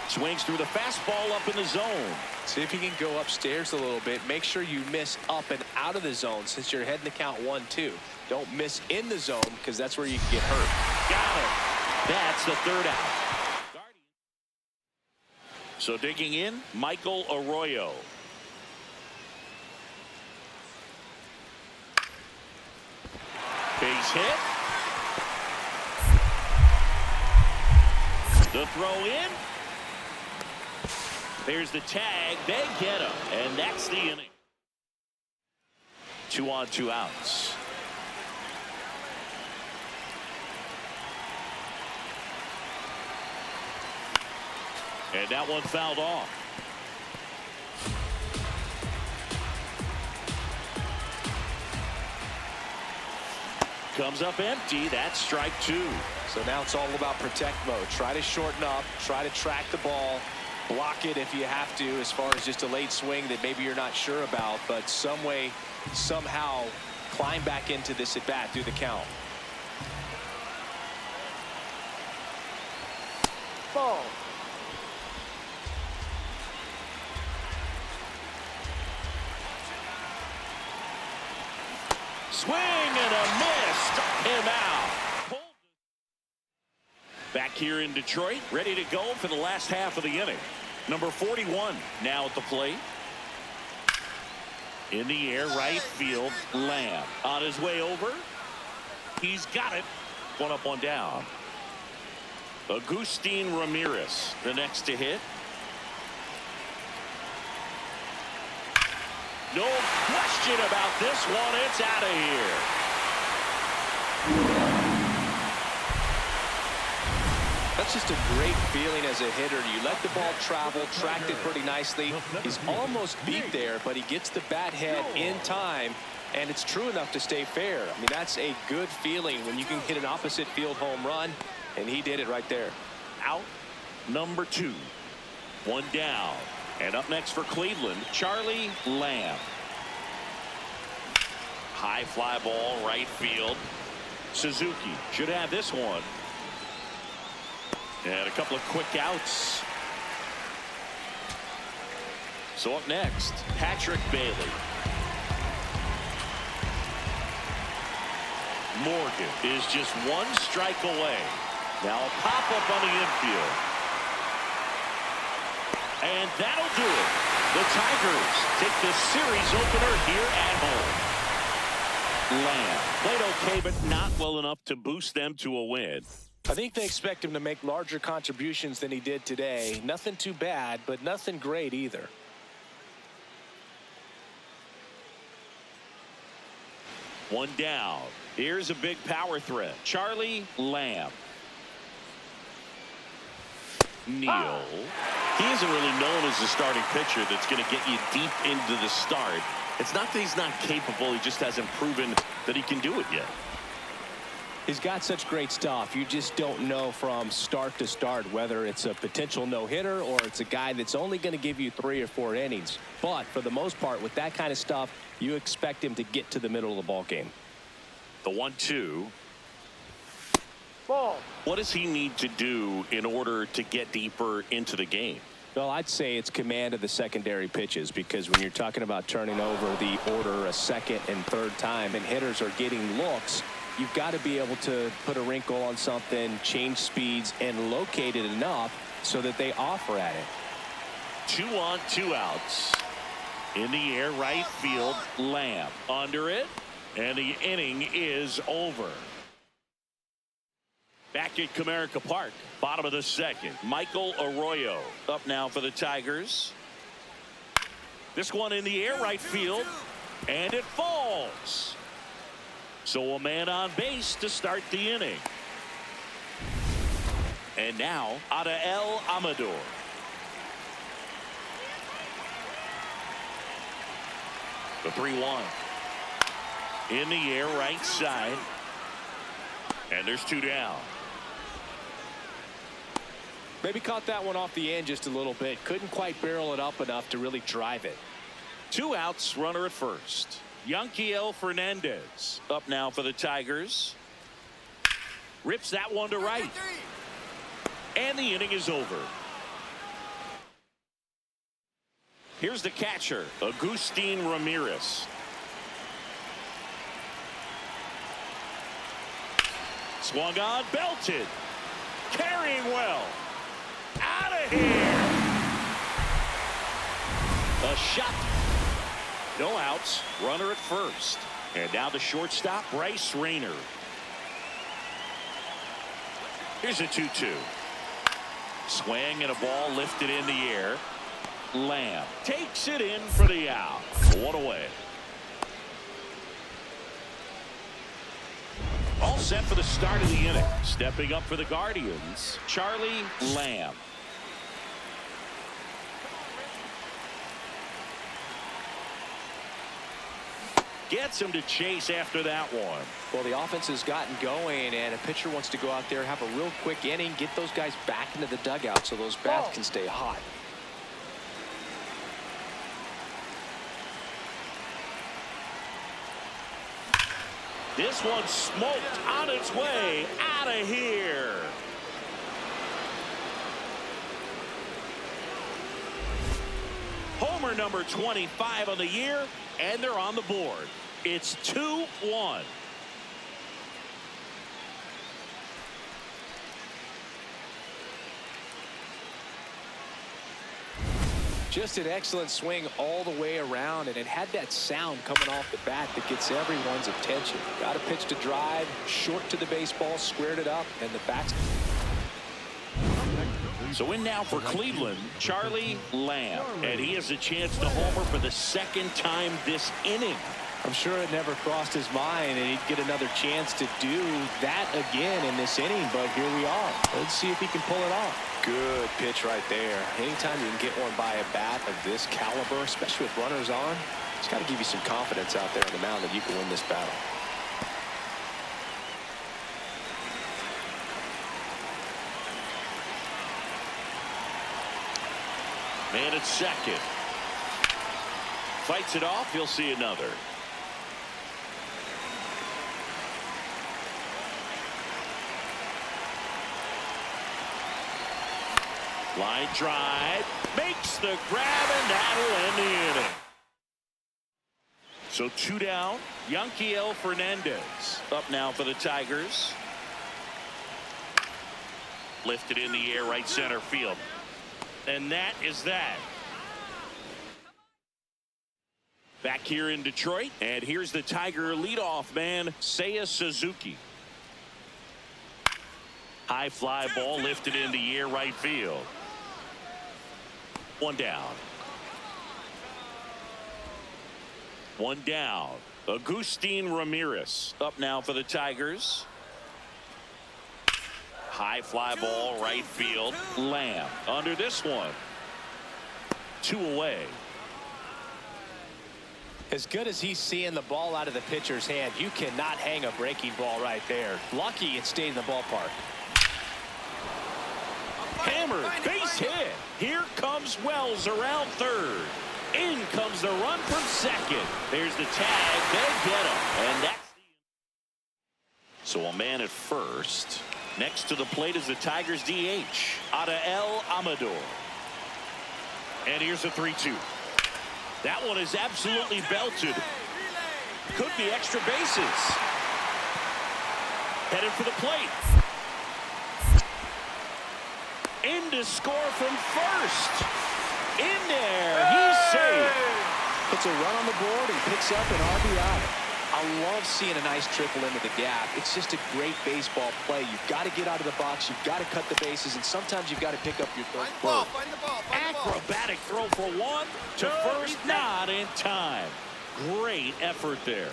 Swings through the fastball up in the zone. See if you can go upstairs a little bit. Make sure you miss up and out of the zone since you're heading to count 1-2. Don't miss in the zone because that's where you can get hurt. Got it. That's the third out. So digging in, Michael Arroyo. Base hit. The throw in. There's the tag. They get him. And that's the inning. 2 on, 2 outs. And that one fouled off. Comes up empty. That's strike 2. So now it's all about protect mode. Try to shorten up. Try to track the ball. Block it if you have to, as far as just a late swing that maybe you're not sure about, but some way, somehow climb back into this at bat through the count. Ball. Swing and a miss. Struck him out. Back here in Detroit, ready to go for the last half of the inning. Number 41 now at the plate. In the air, right field, Lamb. On his way over. He's got it. One up, one down. Agustin Ramirez, the next to hit. No question about this one. It's out of here. That's just a great feeling as a hitter. You let the ball travel, tracked it pretty nicely. He's almost beat there, but he gets the bat head in time, and it's true enough to stay fair. I mean, that's a good feeling when you can hit an opposite field home run, and he did it right there. Out number 2. One down. And up next for Cleveland, Charlie Lamb. High fly ball, right field. Suzuki should have this one. And a couple of quick outs. So up next, Patrick Bailey. Morgan is just one strike away. Now a pop-up on the infield. And that'll do it. The Tigers take the series opener here at home. Lamb played okay, but not well enough to boost them to a win. I think they expect him to make larger contributions than he did today. Nothing too bad, but nothing great either. One down. Here's a big power threat. Charlie Lamb. Neal. He isn't really known as the starting pitcher that's going to get you deep into the start. It's not that he's not capable. He just hasn't proven that he can do it yet. He's got such great stuff. You just don't know from start to start whether it's a potential no-hitter or it's a guy that's only going to give you 3 or 4 innings. But for the most part, with that kind of stuff, you expect him to get to the middle of the ball game. The 1-2. Ball. What does he need to do in order to get deeper into the game? Well, I'd say it's command of the secondary pitches, because when you're talking about turning over the order a second and third time and hitters are getting looks, you've got to be able to put a wrinkle on something, change speeds, and locate it enough so that they offer at it. 2 on, 2 outs. In the air, right field, Lamb. Under it, and the inning is over. Back back at Comerica Park. Bottom of the second. Michael Arroyo up now for the Tigers. This one in the air, right field, and it falls. So a man on base to start the inning. And now Adael Amador. The 3-1. In the air, right side. And there's 2 down. Maybe caught that one off the end just a little bit. Couldn't quite barrel it up enough to really drive it. 2 outs, runner at first. Yanquiel Fernandez up now for the Tigers. Rips that one to right. And the inning is over. Here's the catcher, Agustin Ramirez. Swung on, belted. Carrying well. Out of here. A shot. No outs. Runner at first. And now the shortstop, Bryce Rayner. Here's a 2-2. Swing and a ball lifted in the air. Lamb takes it in for the out. 1 away. All set for the start of the inning. Stepping up for the Guardians, Charlie Lamb. Gets him to chase after that one. Well, the offense has gotten going, and a pitcher wants to go out there, have a real quick inning, get those guys back into the dugout so those bats can stay hot. This one smoked on its way out of here. Homer number 25 on the year, and they're on the board. It's 2-1. Just an excellent swing all the way around, and it had that sound coming off the bat that gets everyone's attention. Got a pitch to drive, short to the baseball, squared it up, and the bats. So in now for Cleveland, Charlie Lamb, and he has a chance to homer for the 2nd time this inning. I'm sure it never crossed his mind and he'd get another chance to do that again in this inning, but here we are. Let's see if he can pull it off. Good pitch right there. Anytime you can get one by a bat of this caliber, especially with runners on, it's got to give you some confidence out there on the mound that you can win this battle. Man at second. Fights it off. He'll see another. Line drive. Makes the grab, and that'll end the inning. So 2 down. Yanquiel Fernandez up now for the Tigers. Lifted in the air, right center field. And that is that. Back here in Detroit, and here's the Tiger leadoff man, Seiya Suzuki. High fly ball lifted in the air, right field. 1 down. 1 down. Agustin Ramirez up now for the Tigers. High fly ball, right field. Lamb under this one. 2 away. As good as he's seeing the ball out of the pitcher's hand, you cannot hang a breaking ball right there. Lucky it stayed in the ballpark. Hammered, base hit. Here comes Wells around third. In comes the run from second. There's the tag. They get him. And that's the... So a man at first. Next to the plate is the Tigers DH, Adael Amador. And here's a 3-2. That one is absolutely belted. Could be extra bases. Headed for the plate. In to score from first. In there. He's safe. Puts a run on the board and picks up an RBI. A love seeing a nice triple into the gap. It's just a great baseball play. You've got to get out of the box. You've got to cut the bases, and sometimes you've got to pick up your third. Find the ball. Acrobatic throw for one to first, not in time. Great effort there.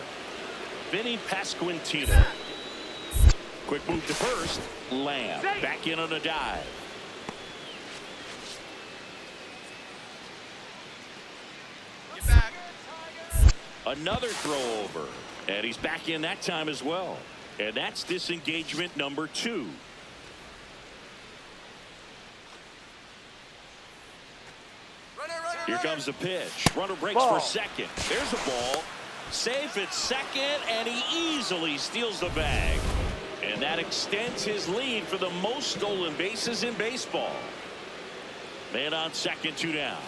Vinny Pasquantino. Quick move to first. Lamb back in on a dive. Get back. Another throw over. And he's back in that time as well. And that's disengagement number 2. Here comes the pitch. Runner breaks for second. There's a ball. Safe at second, and he easily steals the bag. And that extends his lead for the most stolen bases in baseball. Man on second, 2 down.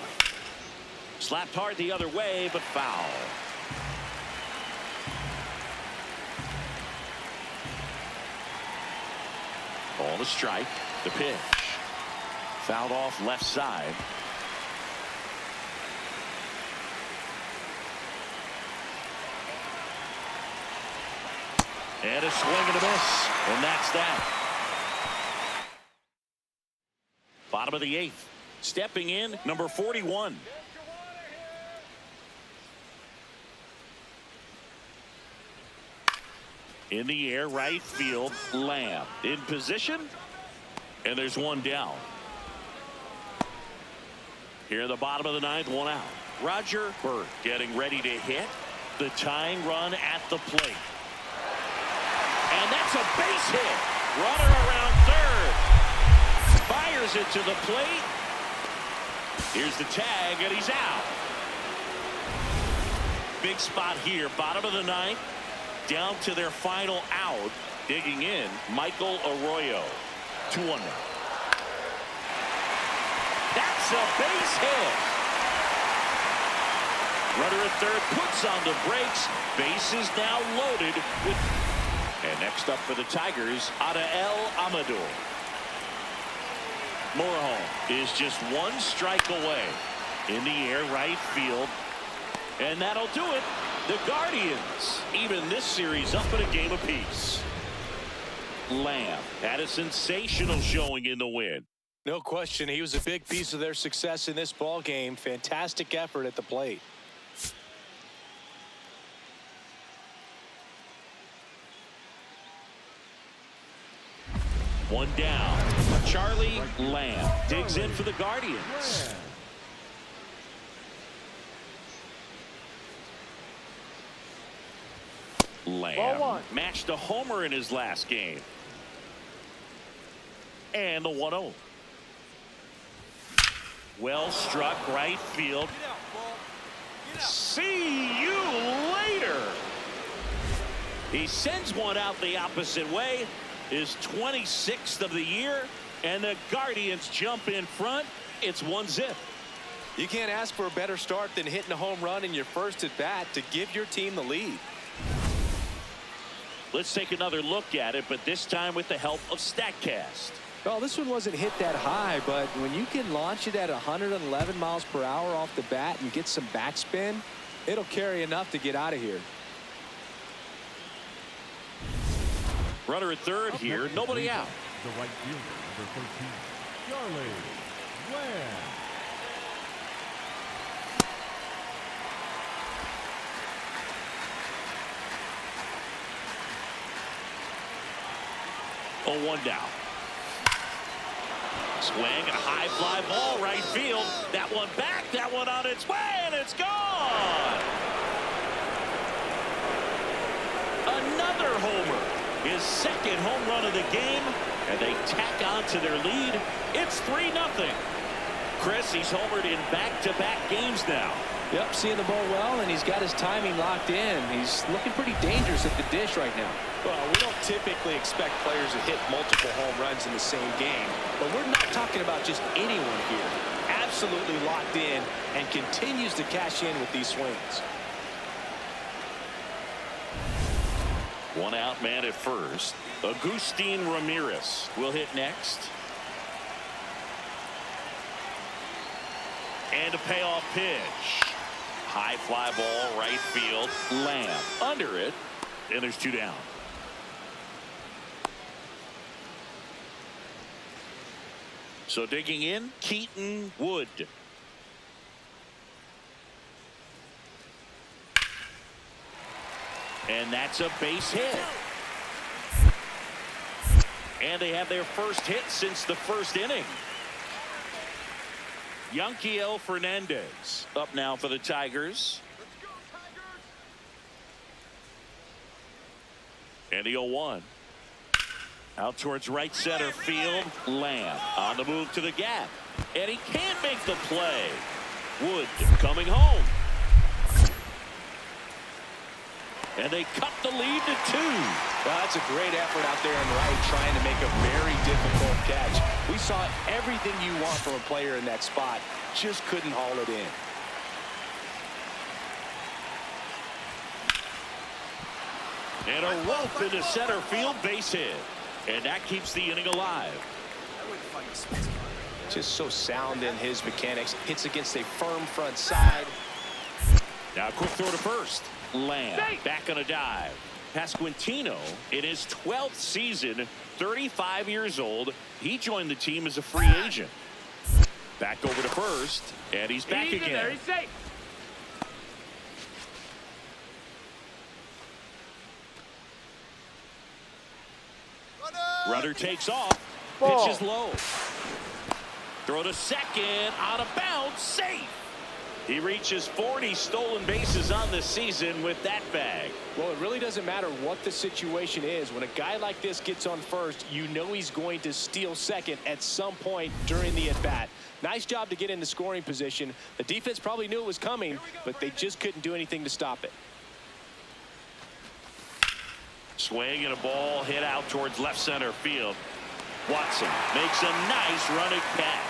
Slapped hard the other way, but foul. Ball to strike. The pitch. Fouled off left side. And a swing and a miss. And that's that. Bottom of the 8th. Stepping in, number 41. In the air, right field, Lamb. In position. And there's one down. Here in the bottom of the 9th, 1 out. Roger Burt getting ready to hit. The tying run at the plate. And that's a base hit. Runner around third. Fires it to the plate. Here's the tag, and he's out. Big spot here. Bottom of the 9th. Down to their final out. Digging in, Michael Arroyo. 2-1 now. That's a base hit. Runner at third puts on the brakes. Bases now loaded with. And next up for the Tigers, Adael Amador. Moreholm is just 1 strike away. In the air, right field. And that'll do it. The Guardians even this series up in a game apiece. Lamb had a sensational showing in the win. No question, he was a big piece of their success in this ball game. Fantastic effort at the plate. One down. Charlie Lamb digs in for the Guardians. Lamb matched a homer in his last game. And the 1-0. Well struck right field. See you later. He sends one out the opposite way. His 26th of the year, and the Guardians jump in front. It's 1-0. You can't ask for a better start than hitting a home run in your first at bat to give your team the lead. Let's take another look at it, but this time with the help of StatCast. Well, this one wasn't hit that high, but when you can launch it at 111 miles per hour off the bat and get some backspin, it'll carry enough to get out of here. Runner at third here, nobody out. The right fielder, number 13, Charlie Lamb. Oh, 1 down. Swing and a high fly ball right field. That one back, that one on its way, and it's gone. Another homer. His second home run of the game, and they tack on to their lead. It's 3-0. Chris, he's homered in back-to-back games now. Yep, seeing the ball well, and he's got his timing locked in. He's looking pretty dangerous at the dish right now. Well, we don't typically expect players to hit multiple home runs in the same game, but we're not talking about just anyone here. Absolutely locked in and continues to cash in with these swings. 1 out man at first. Agustin Ramirez will hit next. And a payoff pitch. High fly ball right field. Lamb under it. and there's 2 down. So digging in, Keaton Wood. And that's a base hit. And they have their first hit since the first inning. Yanquiel Fernandez up now for the Tigers. And the 0-1. Out towards right center field. Lamb on the move to the gap. And he can't make the play. Wood coming home. And they cut the lead to 2. Well, that's a great effort out there in right, trying to make a very difficult catch. We saw everything you want from a player in that spot. Just couldn't haul it in. And a rope into center field, base hit. And that keeps the inning alive. Just so sound in his mechanics. Hits against a firm front side. Now quick throw to first. Lamb back on a dive. Pasquantino in his 12th season, 35 years old. He joined the team as a free agent. Back over to first, and he's back again. There, he's safe. Runner takes off. Pitch is low. Throw to second, out of bounds, safe. He reaches 40 stolen bases on the season with that bag. Well, it really doesn't matter what the situation is. When a guy like this gets on first, you know he's going to steal second at some point during the at-bat. Nice job to get into scoring position. The defense probably knew it was coming, but they just couldn't do anything to stop it. Swing and a ball hit out towards left center field. Watson makes a nice running catch.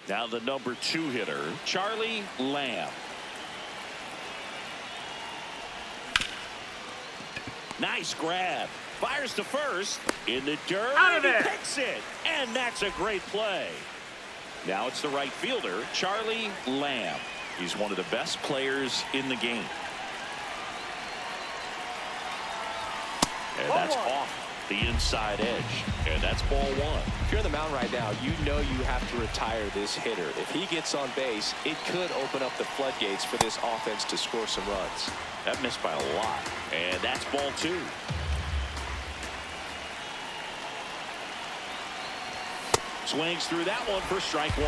Now the number 2 hitter, Charlie Lamb. Nice grab. Fires to first. In the dirt. Out of there. He picks it. And that's a great play. Now it's the right fielder, Charlie Lamb. He's one of the best players in the game. And that's off the inside edge. And that's ball 1. If you're on the mound right now, you know you have to retire this hitter. If he gets on base, it could open up the floodgates for this offense to score some runs. That missed by a lot. And that's ball 2. Swings through that one for strike 1.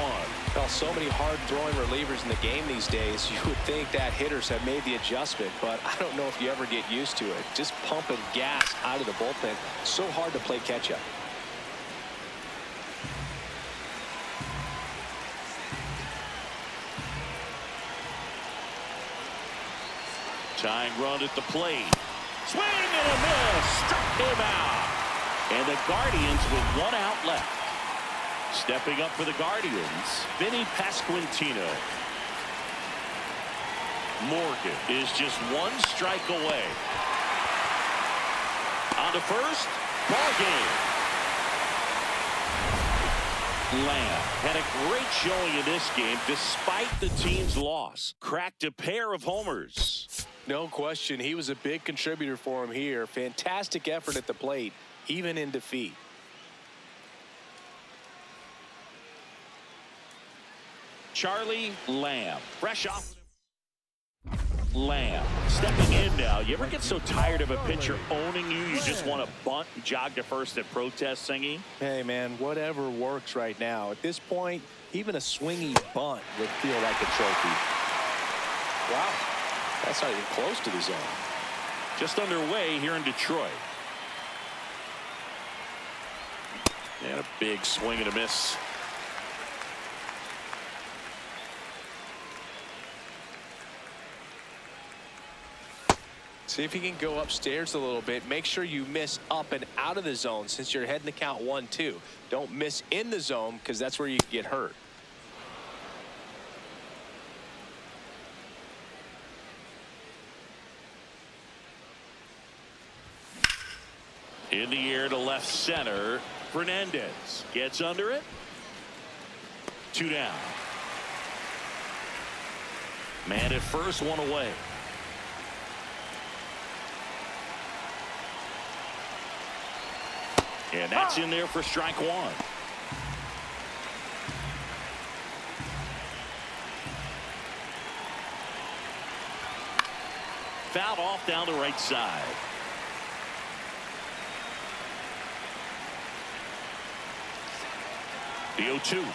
Well, so many hard-throwing relievers in the game these days, you would think that hitters have made the adjustment, but I don't know if you ever get used to it. Just pumping gas out of the bullpen, so hard to play catch-up. Tying run at the plate. Swing and a miss. Struck him out. And the Guardians with 1 out left. Stepping up for the Guardians, Vinny Pasquantino. Morgan is just 1 strike away. On to first, ball game. Lamb had a great showing in this game despite the team's loss. Cracked a pair of homers. No question, he was a big contributor for him here. Fantastic effort at the plate, even in defeat. Charlie Lamb, fresh off. Lamb stepping in now. You ever get so tired of a pitcher owning you, you just want to bunt and jog to first and protest singing? Hey, man, whatever works right now. At this point, even a swingy bunt would feel like a trophy. Wow, that's not even close to the zone. Just underway here in Detroit. And a big swing and a miss. See if you can go upstairs a little bit. Make sure you miss up and out of the zone since you're heading to count 1-2. Don't miss in the zone because that's where you get hurt. In the air to left center. Fernandez gets under it. 2 down. Man at first, 1 away. And that's in there for strike one. Fouled off down the right side. The 0-2.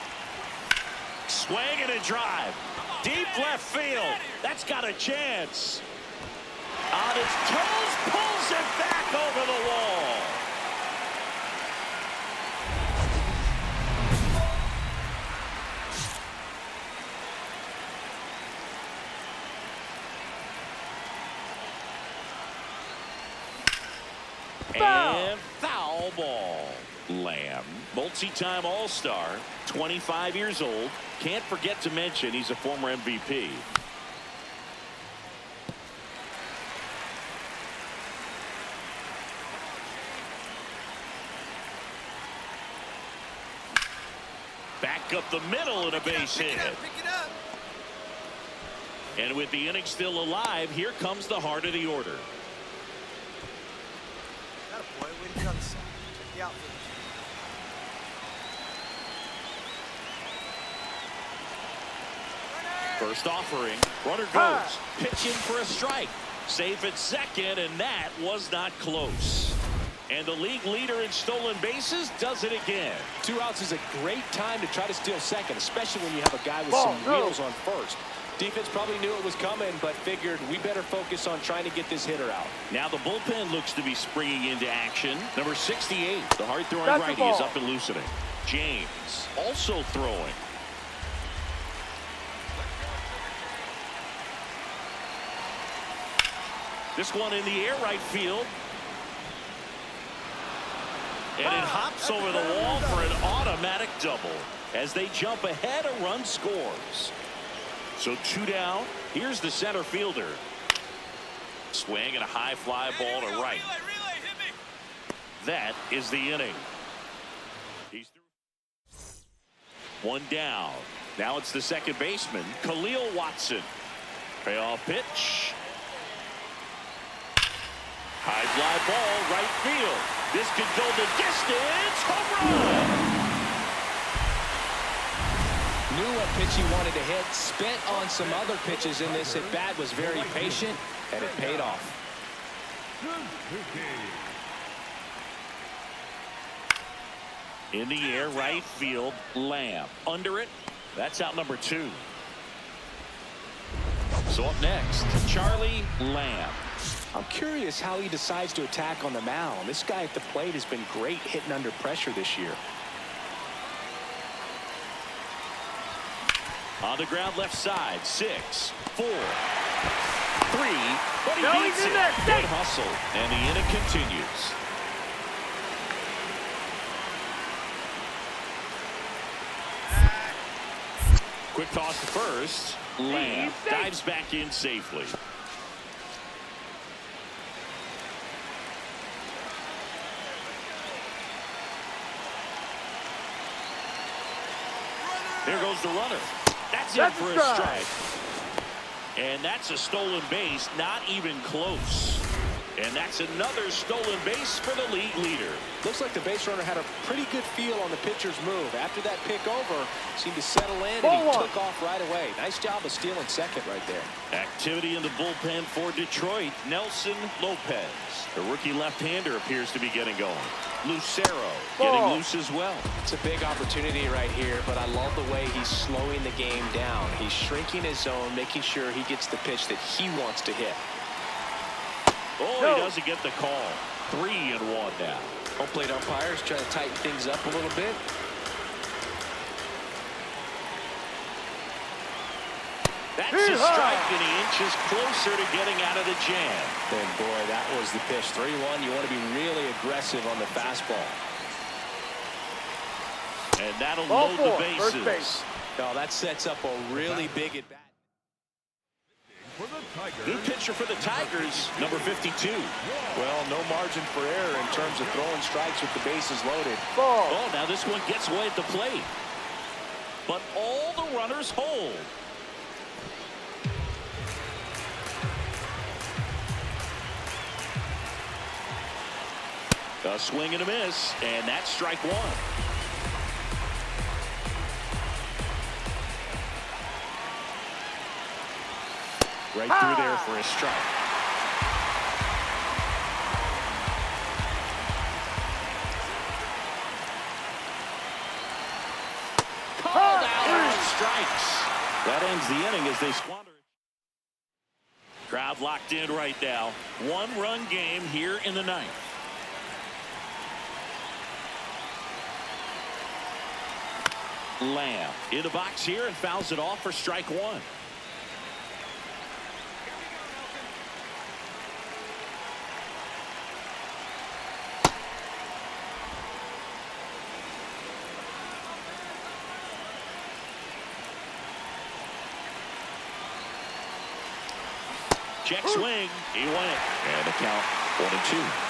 Swing and a drive. Deep left field. That's got a chance. On his toes, pulls it back over the wall. And foul ball. Lamb, multi-time All-Star, 25 years old. Can't forget to mention he's a former MVP. Back up the middle and a base hit. Pick it up. And with the inning still alive, here comes the heart of the order. Got a boy. Way to get on the side. Check the outfield. First offering, runner goes, pitch in for a strike, safe at second, and that was not close. And the league leader in stolen bases does it again. 2 outs is a great time to try to steal second, especially when you have a guy with some wheels on first. Defense probably knew it was coming, but figured we better focus on trying to get this hitter out. Now the bullpen looks to be springing into action. Number 68, the hard-throwing righty, is up and loosening. James also throwing. This one in the air right field. And it hops over the wall for an automatic double. As they jump ahead, a run scores. So 2 down. Here's the center fielder. Swing and a high fly ball to right. Relay, hit me. That is the inning. He's through. 1 down. Now it's the second baseman, Khalil Watson. Payoff pitch. High fly ball, right field. This could go the distance. Home run! Knew what pitch he wanted to hit, spent on some other pitches in this at bat, was very patient, and it paid off. In the air, right field, Lamb. Under it, that's out number 2. So up next, Charlie Lamb. I'm curious how he decides to attack on the mound. This guy at the plate has been great hitting under pressure this year. On the ground left side, 6, 4, 3, but he beats it. Good hustle, and the inning continues. Quick toss to first. Lamb dives back in safely. Here goes the runner. That's it for a strike. And that's a stolen base, not even close. And that's another stolen base for the league leader. Looks like the base runner had a pretty good feel on the pitcher's move. After that pick over, seemed to settle in, and he took off right away. Nice job of stealing second right there. Activity in the bullpen for Detroit. Nelson Lopez. The rookie left-hander appears to be getting going. Lucero getting loose as well. It's a big opportunity right here, but I love the way he's slowing the game down. He's shrinking his zone, making sure he gets the pitch that he wants to hit. Oh, he doesn't get the call. 3-1 now. Home plate umpires trying to tighten things up a little bit. That's a strike, and he inches closer to getting out of the jam. And boy, that was the pitch. 3-1. You want to be really aggressive on the fastball. And that'll load the bases. First base. No, that sets up a really big at bat. For the Tigers. New pitcher for the Tigers, number 52. Well, no margin for error in terms of throwing strikes with the bases loaded. Oh, now this one gets away at the plate. But all the runners hold. A swing and a miss, and that's strike one. Right through there for a strike. Called out on strikes. That ends the inning as they squander it. Crowd locked in right now. One-run game here in the ninth. Lamb in the box here and fouls it off for strike one. Check swing. He went. And the count 1-2.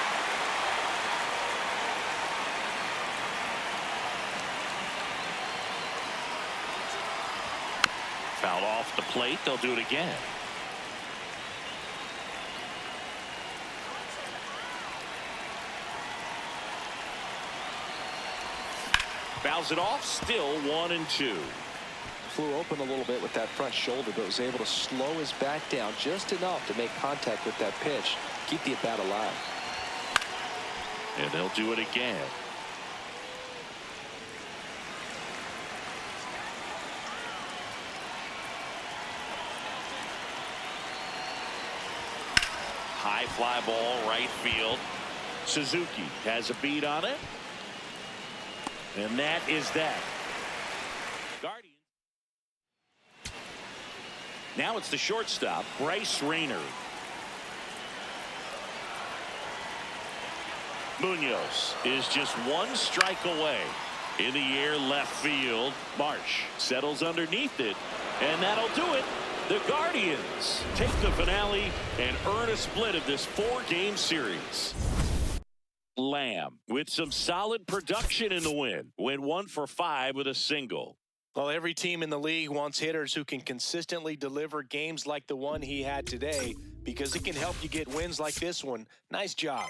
Foul off the plate. They'll do it again. Fouls it off. Still 1-2. Flew open a little bit with that front shoulder, but was able to slow his back down just enough to make contact with that pitch. Keep the at-bat alive. And they'll do it again. High fly ball right field. Suzuki has a beat on it. And that is that. Guardian. Now it's the shortstop, Bryce Rayner. Munoz is just one strike away. In the air left field. Marsh settles underneath it. And that'll do it. The Guardians take the finale and earn a split of this 4-game series. Lamb with some solid production in the win. Went 1 for 5 with a single. Well, every team in the league wants hitters who can consistently deliver games like the one he had today, because it can help you get wins like this one. Nice job.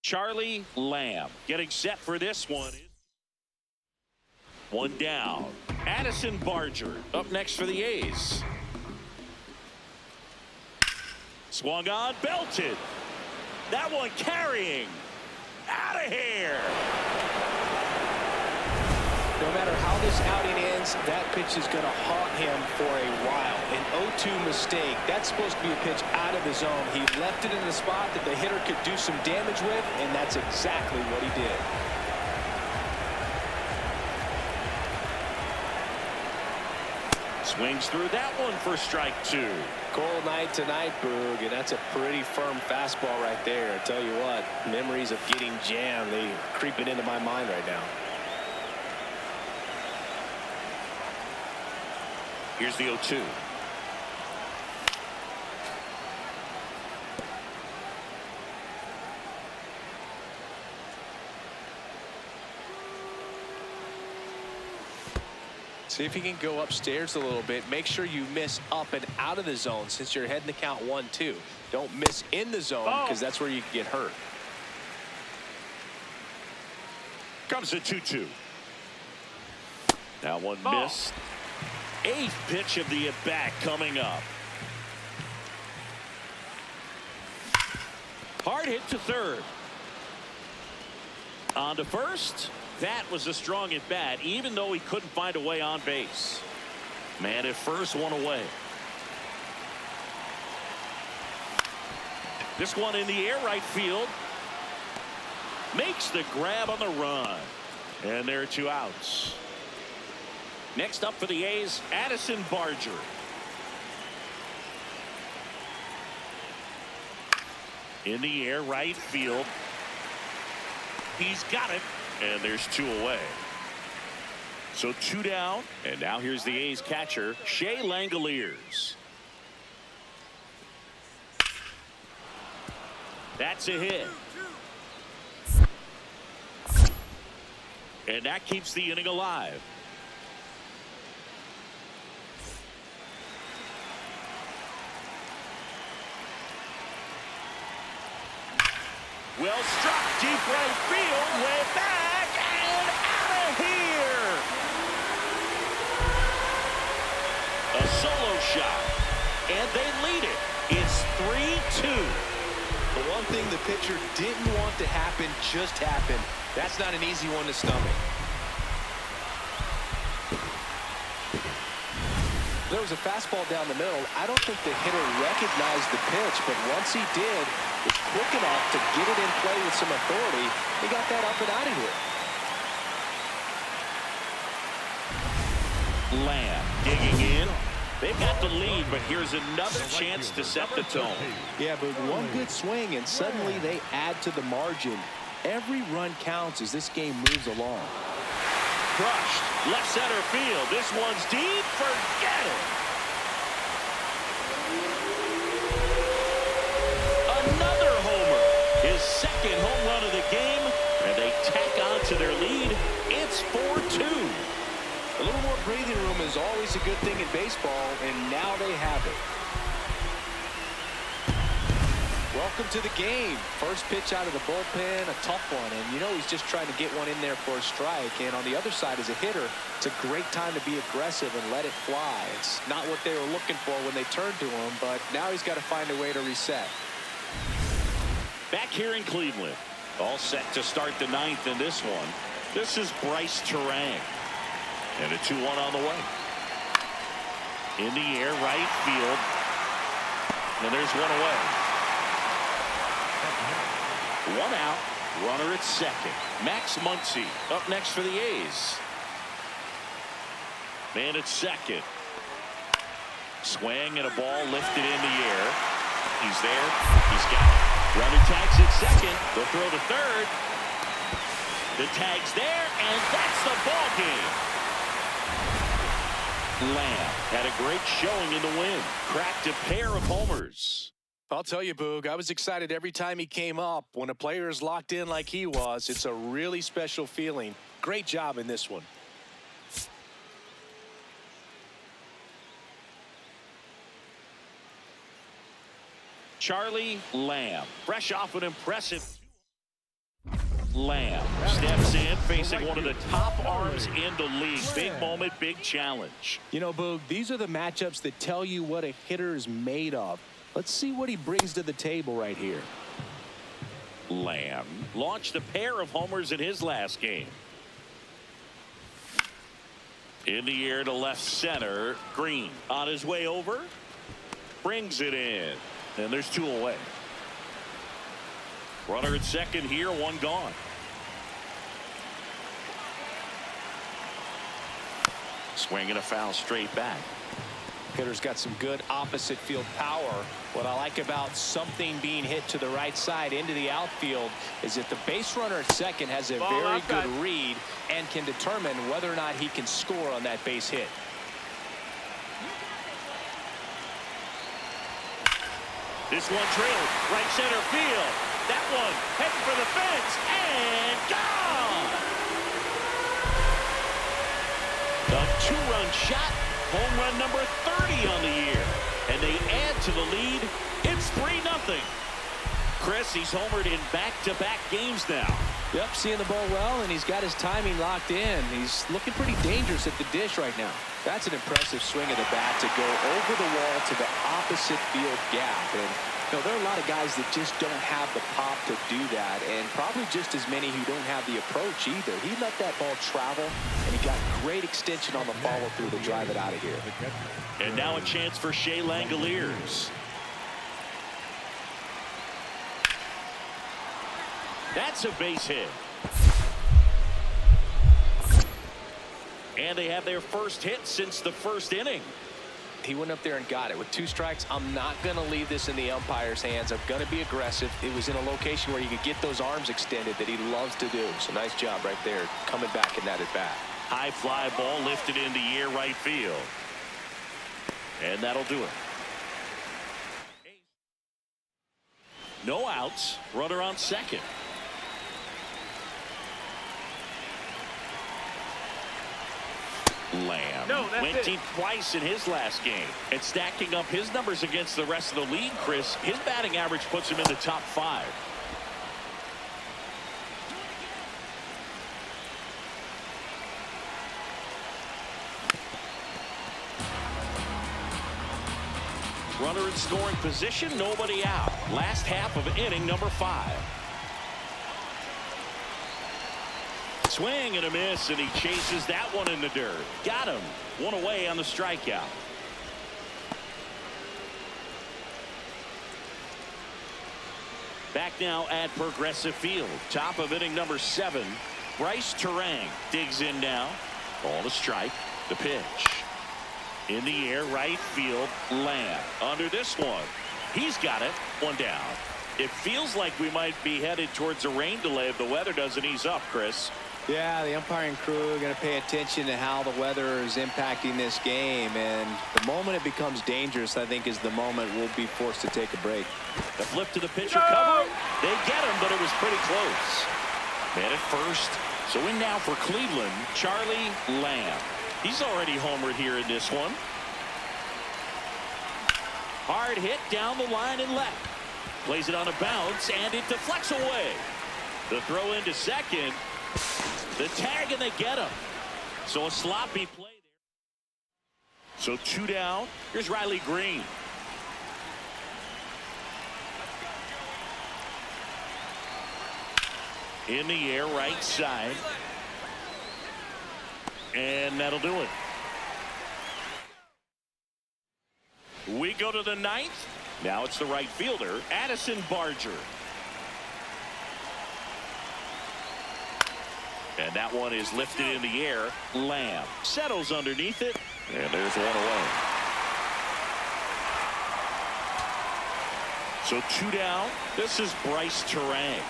Charlie Lamb getting set for this one. One down. Addison Barger up next for the A's. Swung on, belted. That one carrying. Out of here. No matter how this outing ends, that pitch is going to haunt him for a while. An 0-2 mistake. That's supposed to be a pitch out of the zone. He left it in the spot that the hitter could do some damage with, and that's exactly what he did. Swings through that one for strike 2. Cold night tonight, Boog, and that's a pretty firm fastball right there. I tell you what, memories of getting jammed, they creeping into my mind right now. Here's the 0-2. See if you can go upstairs a little bit. Make sure you miss up and out of the zone since you're heading to count 1-2. Don't miss in the zone because that's where you can get hurt. Comes the 2-2. Now one missed. 8th pitch of the at-bat coming up. Hard hit to third. On to first. That was a strong at bat, even though he couldn't find a way on base. Man at first, one away. This one in the air, right field. Makes the grab on the run. And there are 2 outs. Next up for the A's, Addison Barger. In the air, right field. He's got it. And there's 2 away. So 2 down. And now here's the A's catcher, Shea Langoliers. That's a hit. And that keeps the inning alive. Well struck, deep right field, way back and out of here. A solo shot, and they lead it. It's 3-2. The one thing the pitcher didn't want to happen just happened. That's not an easy one to stomach. There was a fastball down the middle. I don't think the hitter recognized the pitch, but once he did, was quick enough to get it in play with some authority. He got that up and out of here. Lamb digging in. They've got the lead, but here's another chance to set the tone. Yeah, but one good swing, and suddenly they add to the margin. Every run counts as this game moves along. Crushed. Left center field. This one's deep. Forget it. Another homer. His 2nd home run of the game. And they tack on to their lead. It's 4-2. A little more breathing room is always a good thing in baseball, and now they have it. Welcome to the game. First pitch out of the bullpen, a tough one, and you know he's just trying to get one in there for a strike. And on the other side, as a hitter, it's a great time to be aggressive and let it fly. It's not what they were looking for when they turned to him, but now he's got to find a way to reset. Back here in Cleveland, all set to start the 9th in this one. This is Bryce Terang. And a 2-1 on the way. In the air, right field. And there's one away. 1 out. Runner at second. Max Muncy up next for the A's. Man at second. Swing and a ball lifted in the air. He's there. He's got it. Runner tags at second. They'll throw to third. The tag's there, and that's the ball game. Lamb had a great showing in the win. Cracked a pair of homers. I'll tell you, Boog, I was excited every time he came up. When a player is locked in like he was, it's a really special feeling. Great job in this one. Charlie Lamb, fresh off an impressive. Lamb steps in, facing one of the top arms in the league. Big moment, big challenge. You know, Boog, these are the matchups that tell you what a hitter is made of. Let's see what he brings to the table right here. Lamb launched a pair of homers in his last game. In the air to left center. Green on his way over. Brings it in. And there's 2 away. Runner at second here, 1 gone. Swing and a foul straight back. Hitter's got some good opposite field power. What I like about something being hit to the right side into the outfield is that the base runner at second has a very good read and can determine whether or not he can score on that base hit. This one drilled right center field. That one heading for the fence and gone. A two-run shot, home run number 30 on the year, and they add to the lead. It's 3-0. Chris, he's homered in back-to-back games now. Yep, seeing the ball well, and he's got his timing locked in. He's looking pretty dangerous at the dish right now. That's an impressive swing of the bat to go over the wall to the opposite field gap. And you know, there are a lot of guys that just don't have the pop to do that, and probably just as many who don't have the approach either. He let that ball travel, and he got great extension on the follow-through to drive it out of here. And now a chance for Shea Langoliers. That's a base hit. And they have their first hit since the first inning. He went up there and got it. With 2 strikes, I'm not going to leave this in the umpire's hands. I'm going to be aggressive. It was in a location where he could get those arms extended that he loves to do. So nice job right there, coming back in that at-bat. High fly ball lifted in the air right field. And that'll do it. No outs. Runner on second. Lamb went deep twice in his last game, and stacking up his numbers against the rest of the league, Chris, his batting average puts him in the top 5. Runner in scoring position, nobody out. Last half of inning number 5. Swing and a miss, and he chases that one in the dirt. Got him. One away on the strikeout. Back now at Progressive Field. Top of inning number 7. Bryce Terang digs in now. Ball to strike. The pitch. In the air, right field. Lamb under this one. He's got it. One down. It feels like we might be headed towards a rain delay if the weather doesn't ease up, Chris. Yeah, the umpiring crew are going to pay attention to how the weather is impacting this game, and the moment it becomes dangerous, I think, is the moment we'll be forced to take a break. The flip to the pitcher, cover. They get him, but it was pretty close. Man at first. So in now for Cleveland, Charlie Lamb. He's already homered here in this one. Hard hit down the line and left. Plays it on a bounce, and it deflects away. The throw into second. The tag, and they get him. So a sloppy play there. So 2 down. Here's Riley Green. In the air, right side. And that'll do it. We go to the 9th. Now it's the right fielder, Addison Barger. And that one is lifted in the air. Lamb settles underneath it. And there's one away. So 2 down. This is Bryce Terang.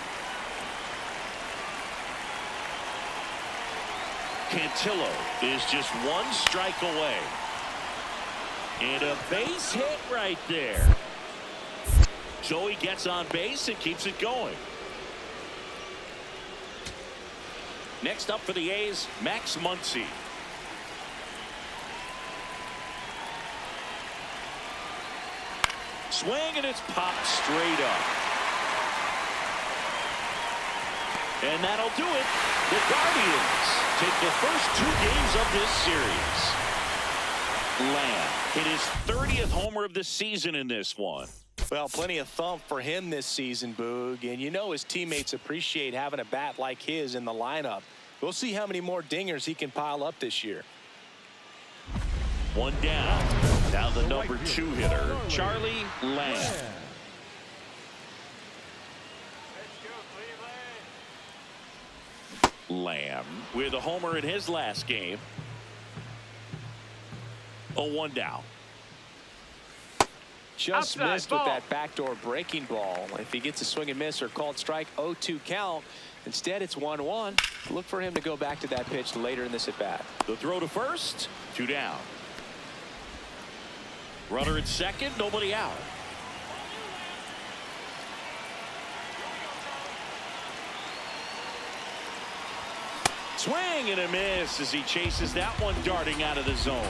Cantillo is just 1 strike away. And a base hit right there. So he gets on base and keeps it going. Next up for the A's, Max Muncy. Swing, and it's popped straight up. And that'll do it. The Guardians take the first 2 games of this series. Lamb hit his 30th homer of the season in this one. Well, plenty of thump for him this season, Boog. And you know his teammates appreciate having a bat like his in the lineup. We'll see how many more dingers he can pile up this year. 1 down. Now the number 2 hitter, Charlie Lamb. Lamb with a homer in his last game. 1 down. just Outside missed ball. with that backdoor breaking ball. If he gets a swing and miss or called strike, 0-2 count. Instead, it's 1-1. Look for him to go back to that pitch later in this at bat. The throw to first, 2 down. Runner at second, nobody out. Swing and a miss as he chases that one darting out of the zone.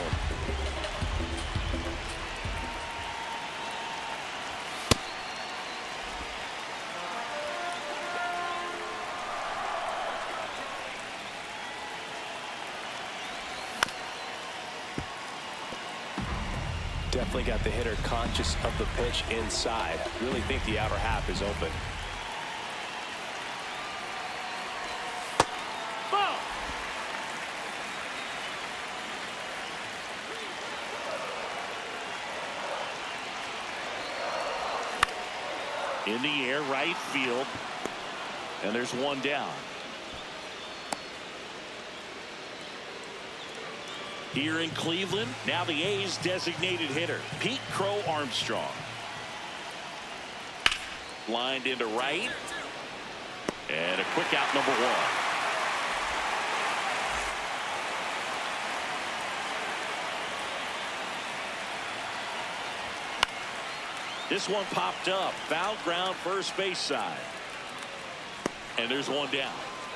Definitely got the hitter conscious of the pitch inside. Really think the outer half is open. Ball. In the air, right field. And there's one down. Here in Cleveland, now the A's designated hitter, Pete Crow Armstrong. Lined into right. And a quick out, number 1. This one popped up. Foul ground, first base side. And there's one down.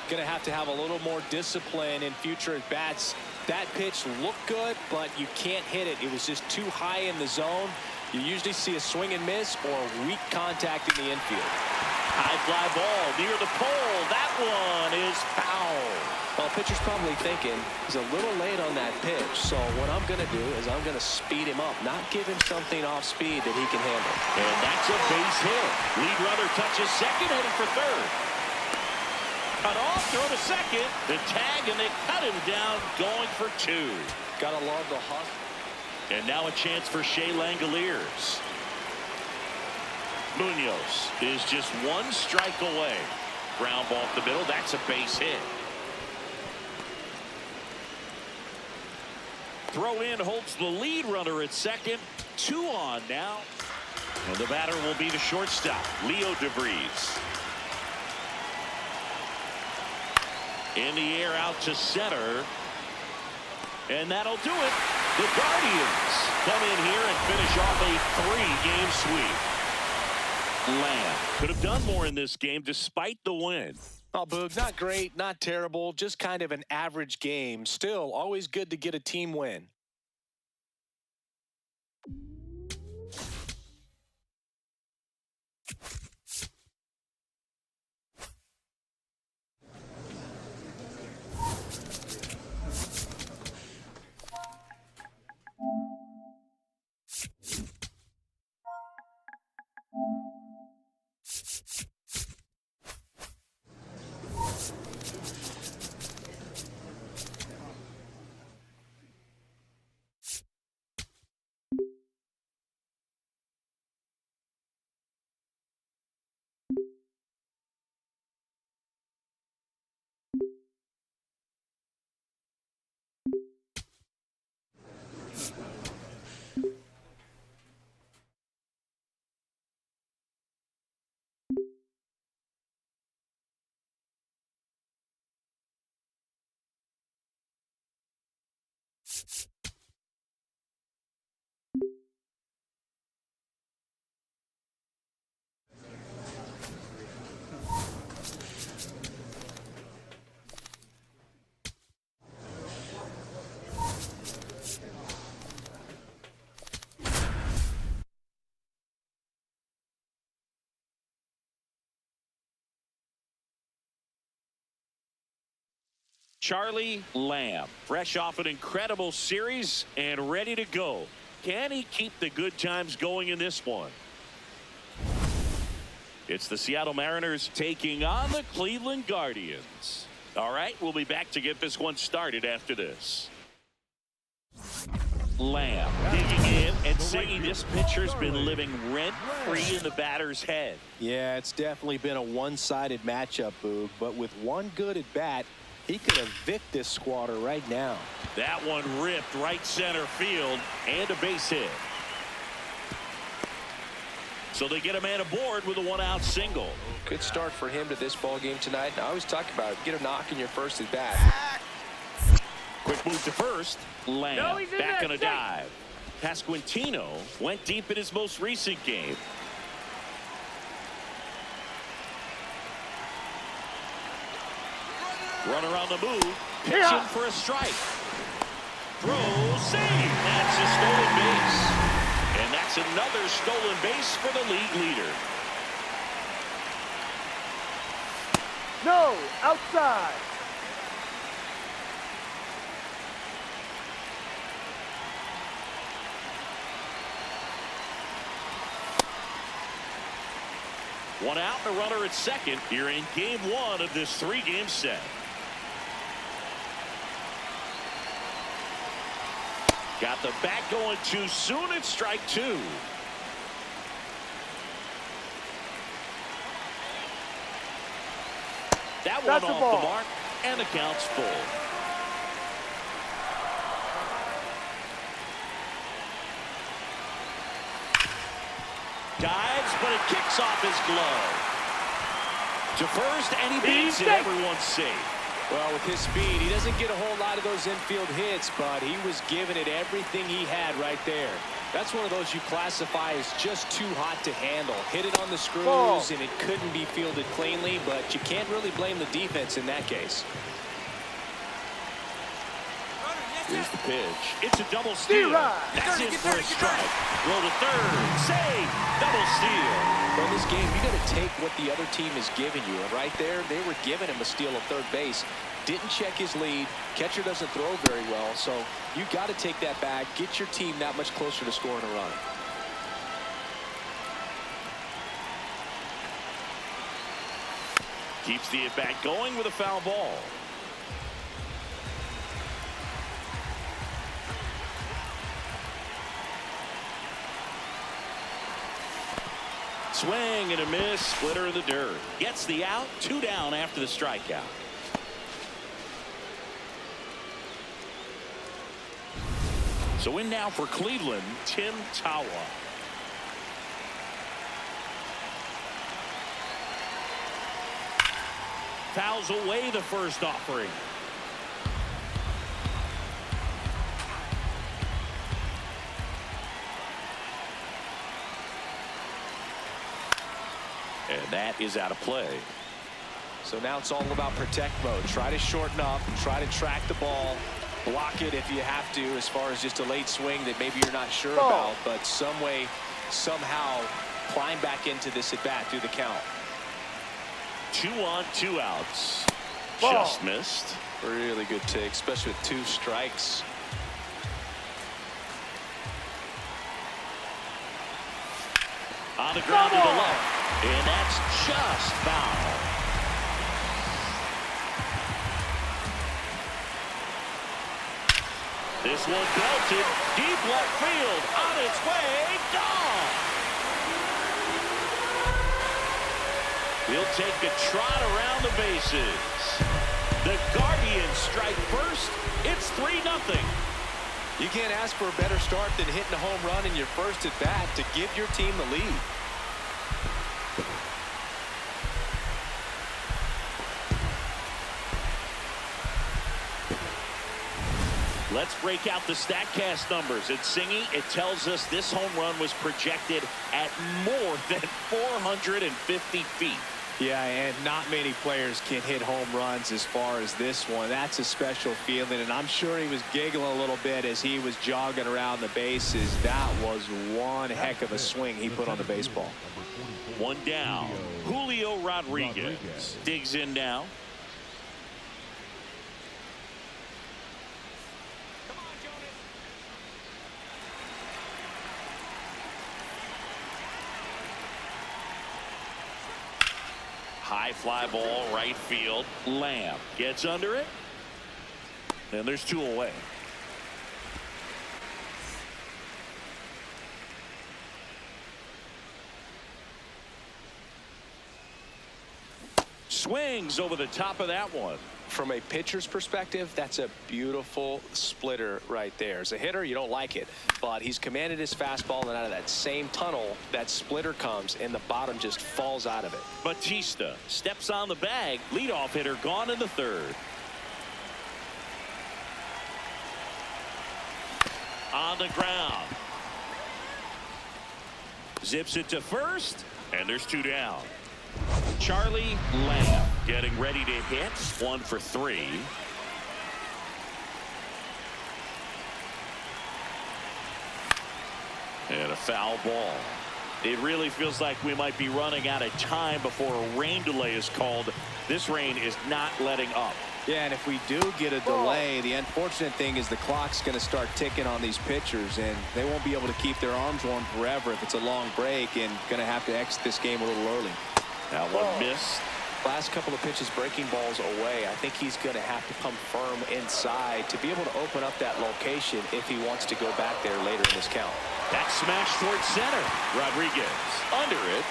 Going to have a little more discipline in future at bats. That pitch looked good, but you can't hit it. It was just too high in the zone. You usually see a swing and miss or weak contact in the infield. High fly ball near the pole. That one is foul. Well, pitcher's probably thinking he's a little late on that pitch. So what I'm going to do is I'm going to speed him up, not give him something off speed that he can handle. And that's a base hit. Lead runner touches second, heading for third. Cut off, throw to second. The tag, and they cut him down, going for 2. Got to love the hustle. And now a chance for Shea Langoliers. Munoz is just 1 strike away. Ground ball up the middle. That's a base hit. Throw in holds the lead runner at second. 2 on now. And the batter will be the shortstop, Leo DeVries. In the air out to center. And that'll do it. The Guardians come in here and finish off a 3-game sweep. Lamb could have done more in this game despite the win. Oh, Boog, not great, not terrible, just kind of an average game. Still, always good to get a team win. Charlie Lamb, fresh off an incredible series and ready to go. Can he keep the good times going in this one? It's the Seattle Mariners taking on the Cleveland Guardians. All right, we'll be back to get this one started after this. Lamb digging in and saying this pitcher's been living rent-free in the batter's head. Yeah, it's definitely been a one-sided matchup, Boog, but with one good at bat, he could evict this squatter right now. That one ripped right center field and a base hit. So they get a man aboard with a one-out single. Good start for him to this ball game tonight. I always talk about it. Get a knock in your first at bat. Quick move to first. Lamb No, he's in back there. on a dive. Pasquantino went deep in his most recent game. Runner on the move. Pitching for a strike. Throw, save. That's a stolen base. And that's another stolen base for the league leader. No, outside. One out and a runner at second here in game one of this three-game set. Got the bat going too soon. It's strike two. That one off the mark, and the count's full. Dives, but it kicks off his glove. To first, and he beats it. Everyone's safe. Well, with his speed, he doesn't get a whole lot of those infield hits, but he was giving it everything he had right there. That's one of those you classify as just too hot to handle. Hit it on the screws, and it couldn't be fielded cleanly, but you can't really blame the defense in that case. Here's the pitch. It's a double steal. That's it for a strike. Roll to third. Save. Double steal. Well, in this game, you got to take what the other team is giving you. And right there, they were giving him a steal of third base. Didn't check his lead. Catcher doesn't throw very well. So you got to take that back. Get your team that much closer to scoring a run. Keeps the at-bat going with a foul ball. Swing and a miss. Splitter in the dirt. Gets the out. 2 down after the strikeout. So in now for Cleveland, Tim Tawa. Fouls away the first offering. And that is out of play. So now it's all about protect mode. Try to shorten up, try to track the ball, block it if you have to, as far as just a late swing that maybe you're not sure about, but some way, somehow climb back into this at bat through the count. 2 on, 2 outs. Just missed. Really good take, especially with 2 strikes. On the ground to the left. And that's just foul. This one belted deep left field. On its way. Gone. He'll take a trot around the bases. The Guardians strike first. It's 3-0. You can't ask for a better start than hitting a home run in your first at bat to give your team the lead. Let's break out the StatCast numbers. At Singy, it tells us this home run was projected at more than 450 feet. Yeah, and not many players can hit home runs as far as this one. That's a special feeling, and I'm sure he was giggling a little bit as he was jogging around the bases. That was one heck of a swing he put on the baseball. 1 down. Julio Rodriguez digs in now. High fly ball, right field. Lamb gets under it. And there's 2 away. Swings over the top of that one. From a pitcher's perspective, that's a beautiful splitter right there. As a hitter, you don't like it, but he's commanded his fastball, and out of that same tunnel, that splitter comes, and the bottom just falls out of it. Batista steps on the bag. Leadoff hitter gone in the third. On the ground. Zips it to first, and there's 2 down. Charlie Lamb getting ready to hit. 1 for 3. And a foul ball. It really feels like we might be running out of time before a rain delay is called. This rain is not letting up. Yeah, and if we do get a delay, the unfortunate thing is the clock's going to start ticking on these pitchers, and they won't be able to keep their arms warm forever if it's a long break, and going to have to exit this game a little early. That one missed. Last couple of pitches breaking balls away. I think he's going to have to come firm inside to be able to open up that location if he wants to go back there later in this count. That smash towards center. Rodriguez under it,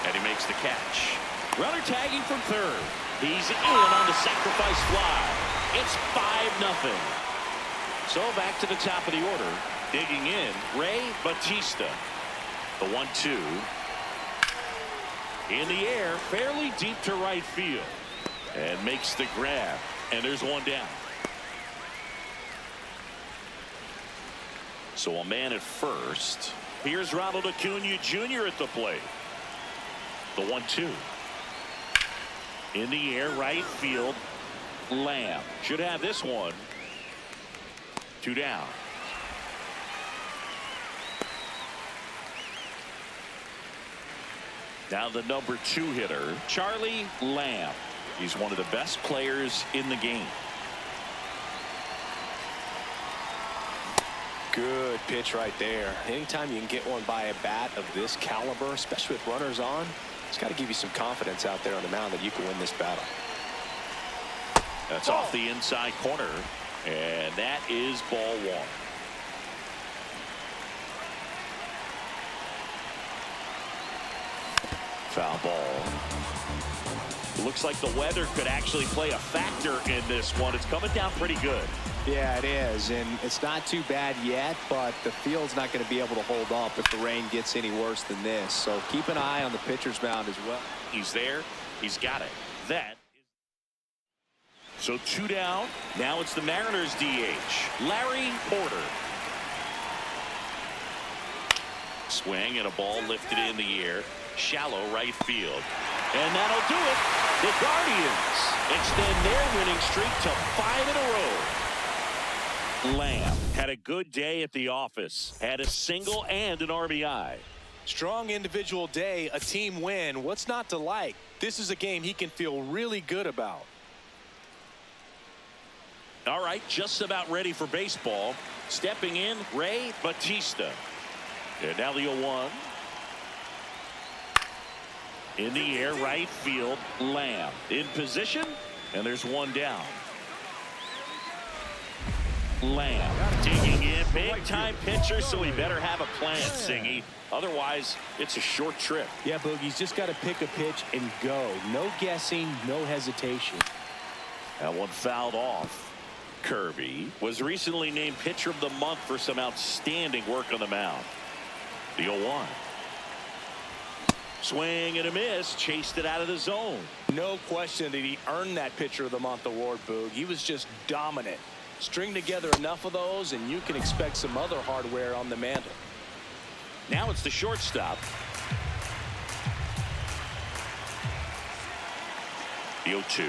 and he makes the catch. Runner tagging from third. He's in on the sacrifice fly. It's 5-0. So back to the top of the order. Digging in, Ray Batista. The 1-2. In the air, fairly deep to right field. And makes the grab. And there's 1 down. So a man at first. Here's Ronald Acuna Jr. at the plate. The 1-2. In the air, right field. Lamb should have this one. 2 down. Now the number 2 hitter, Charlie Lamb. He's one of the best players in the game. Good pitch right there. Anytime you can get one by a bat of this caliber, especially with runners on, it's got to give you some confidence out there on the mound that you can win this battle. That's off the inside corner, and that is ball 1. Foul ball. Looks like the weather could actually play a factor in this one. It's coming down pretty good. Yeah, it is, and it's not too bad yet, but the field's not going to be able to hold up if the rain gets any worse than this. So keep an eye on the pitcher's mound as well. He's there. He's got it. That is... So 2 down. Now it's the Mariners DH, Larry Porter. Swing and a ball lifted in the air. Shallow right field. And that'll do it. The Guardians extend their winning streak to 5 in a row. Lamb had a good day at the office. Had a single and an RBI. Strong individual day, a team win. What's not to like? This is a game he can feel really good about. All right, just about ready for baseball. Stepping in, Ray Batista. And now the 0-1. In the air, right field, Lamb. In position, and there's 1 down. Lamb digging in, big time pitcher, so he better have a plan, Singy. Otherwise, it's a short trip. Yeah, Boogie's just got to pick a pitch and go. No guessing, no hesitation. That one fouled off. Kirby was recently named pitcher of the month for some outstanding work on the mound. The 0-1. Swing and a miss, chased it out of the zone. No question that he earned that pitcher of the month award, Boog. He was just dominant. String together enough of those and you can expect some other hardware on the mantle. Now it's the shortstop. The 0-2.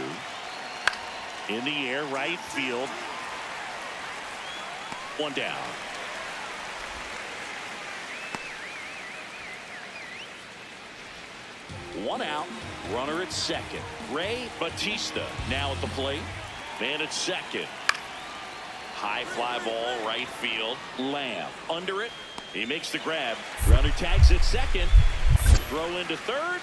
In the air, right field. 1 down. One out. Runner at second. Ray Batista now at the plate. Man at second. High fly ball, right field. Lamb under it. He makes the grab. Runner tags at second. Throw into third.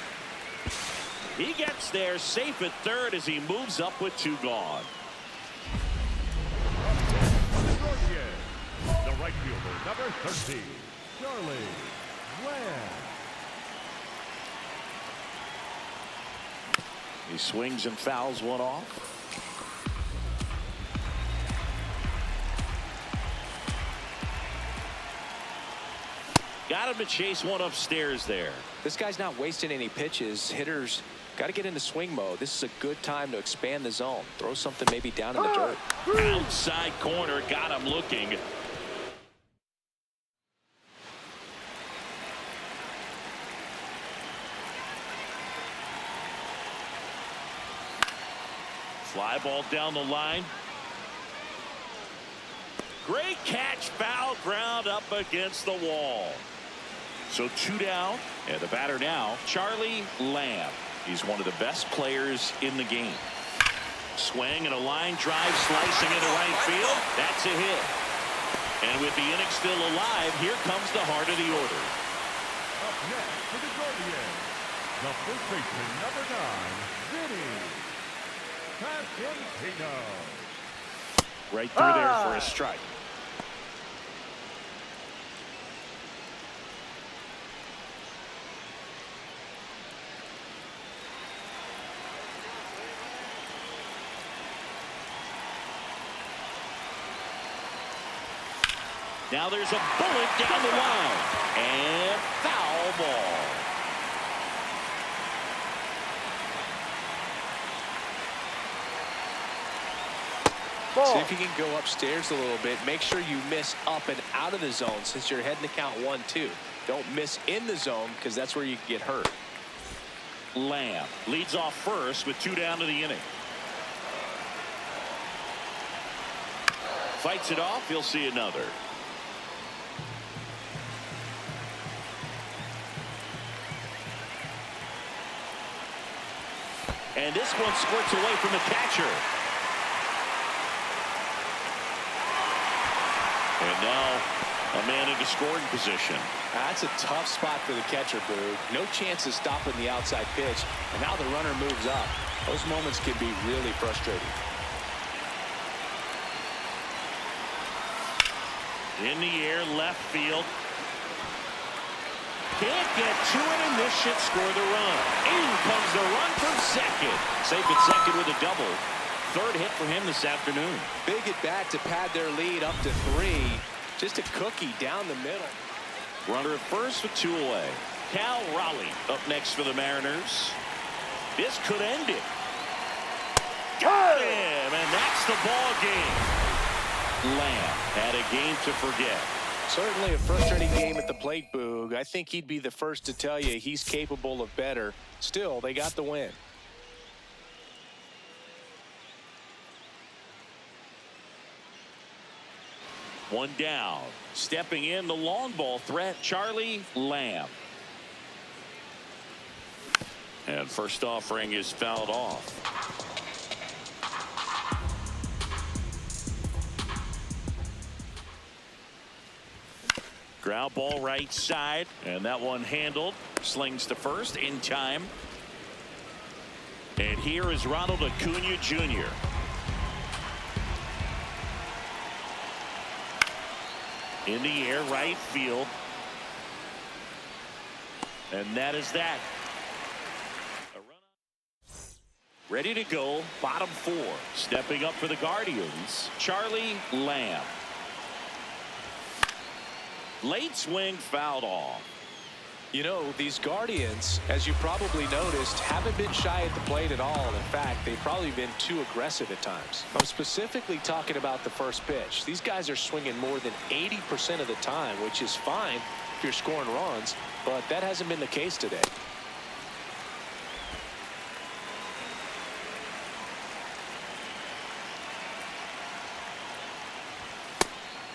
He gets there safe at third as he moves up with 2 gone. The right fielder, number 13, Charlie Lamb. He swings and fouls one off. Got him to chase one upstairs there. This guy's not wasting any pitches. Hitters got to get into swing mode. This is a good time to expand the zone. Throw something maybe down in the dirt. Outside corner, got him looking. Fly ball down the line. Great catch, foul ground up against the wall. So 2 down, and the batter now, Charlie Lamb. He's one of the best players in the game. Swing and a line drive slicing into right field. That's a hit. And with the inning still alive, here comes the heart of the order. Up next for the Guardians, the first baseman, number 9, Vinny Pasquantino. Right through there for a strike. Now there's a bullet down the line. And foul ball. See if you can go upstairs a little bit. Make sure you miss up and out of the zone since you're heading to count 1-2. Don't miss in the zone because that's where you can get hurt. Lamb leads off first with 2 down to the inning. Fights it off. He'll see another. And this one squirts away from the catcher. And now a man into scoring position. That's a tough spot for the catcher, Boog. No chance of stopping the outside pitch. And now the runner moves up. Those moments can be really frustrating. In the air, left field. Can't get to it, and this should score the run. In comes the run from second. Safe at second with a double. 3rd hit for him this afternoon. Big at bat to pad their lead up to 3. Just a cookie down the middle. Runner at first with 2 away. Cal Raleigh up next for the Mariners. This could end it. Got him, and that's the ball game. Lamb had a game to forget. Certainly a frustrating game at the plate, Boog. I think he'd be the first to tell you he's capable of better. Still, they got the win. One down. Stepping in the long ball threat, Charlie Lamb. And first offering is fouled off. Ground ball right side, and that one handled. Slings to first in time. And here is Ronald Acuna Jr. In the air, right field. And that is that. A run. Ready to go, bottom 4. Stepping up for the Guardians, Charlie Lamb. Late swing, fouled off. You know, these Guardians, as you probably noticed, haven't been shy at the plate at all. In fact, they've probably been too aggressive at times. I'm specifically talking about the first pitch. These guys are swinging more than 80% of the time, which is fine if you're scoring runs, but that hasn't been the case today.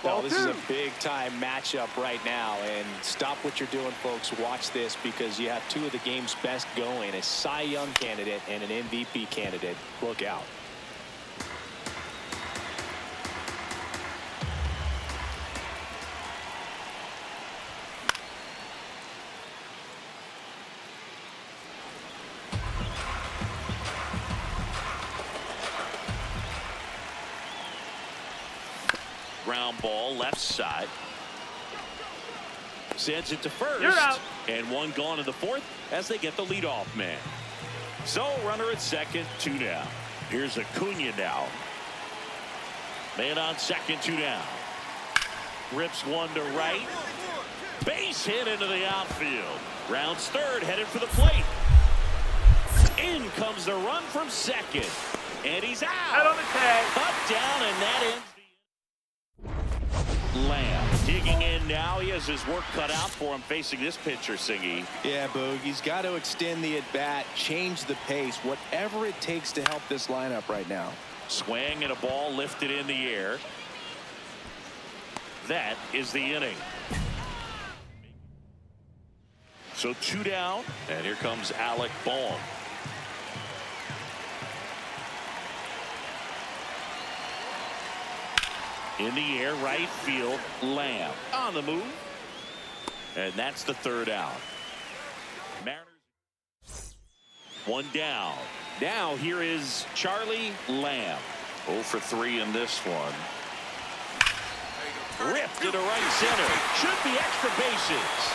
Now, this is a big-time matchup right now, and stop what you're doing, folks. Watch this because you have 2 of the game's best going, a Cy Young candidate and an MVP candidate. Look out. Ground ball left side. Sends it to first. You're out. And one gone in the 4th as they get the leadoff man. So runner at second, 2 down. Here's Acuna now. Man on second, 2 down. Rips one to right. Base hit into the outfield. Rounds third, headed for the plate. In comes the run from second. And he's out. Out on the tag. Cut down, and that ends the Lamb digging in now. He has his work cut out for him facing this pitcher, Singy. Yeah, Boog, he's got to extend the at-bat, change the pace, whatever it takes to help this lineup right now. Swing and a ball lifted in the air. That is the inning. So 2 down, and here comes Alec Bohm. In the air, right field, Lamb on the move. And that's the 3rd out. Mariners 1 down. Now here is Charlie Lamb. 0 for 3 in this one. Ripped into right center. Should be extra bases.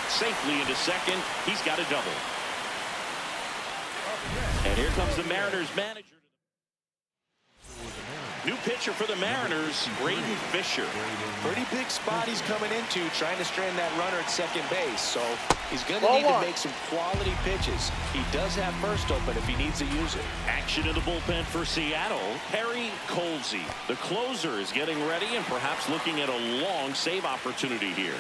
Safely into second. He's got a double. And here comes the Mariners manager. New pitcher for the Mariners, Braden Fisher. Pretty big spot he's coming into, trying to strand that runner at second base. So he's going to need to make some quality pitches. He does have first open if he needs to use it. Action in the bullpen for Seattle. Harry Colsey, the closer, is getting ready and perhaps looking at a long save opportunity here.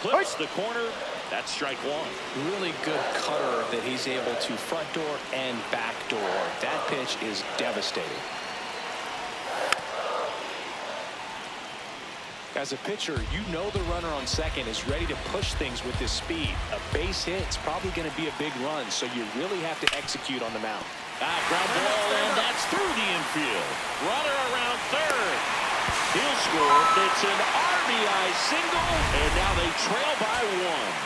Clips the corner. That's strike 1. Really good cutter that he's able to front door and back door. That pitch is devastating. As a pitcher, you know the runner on second is ready to push things with his speed. A base hit is probably going to be a big run, so you really have to execute on the mound. Ground ball, and that's through the infield. Runner around third. He'll score. It's an RBI single, and now they trail by 1.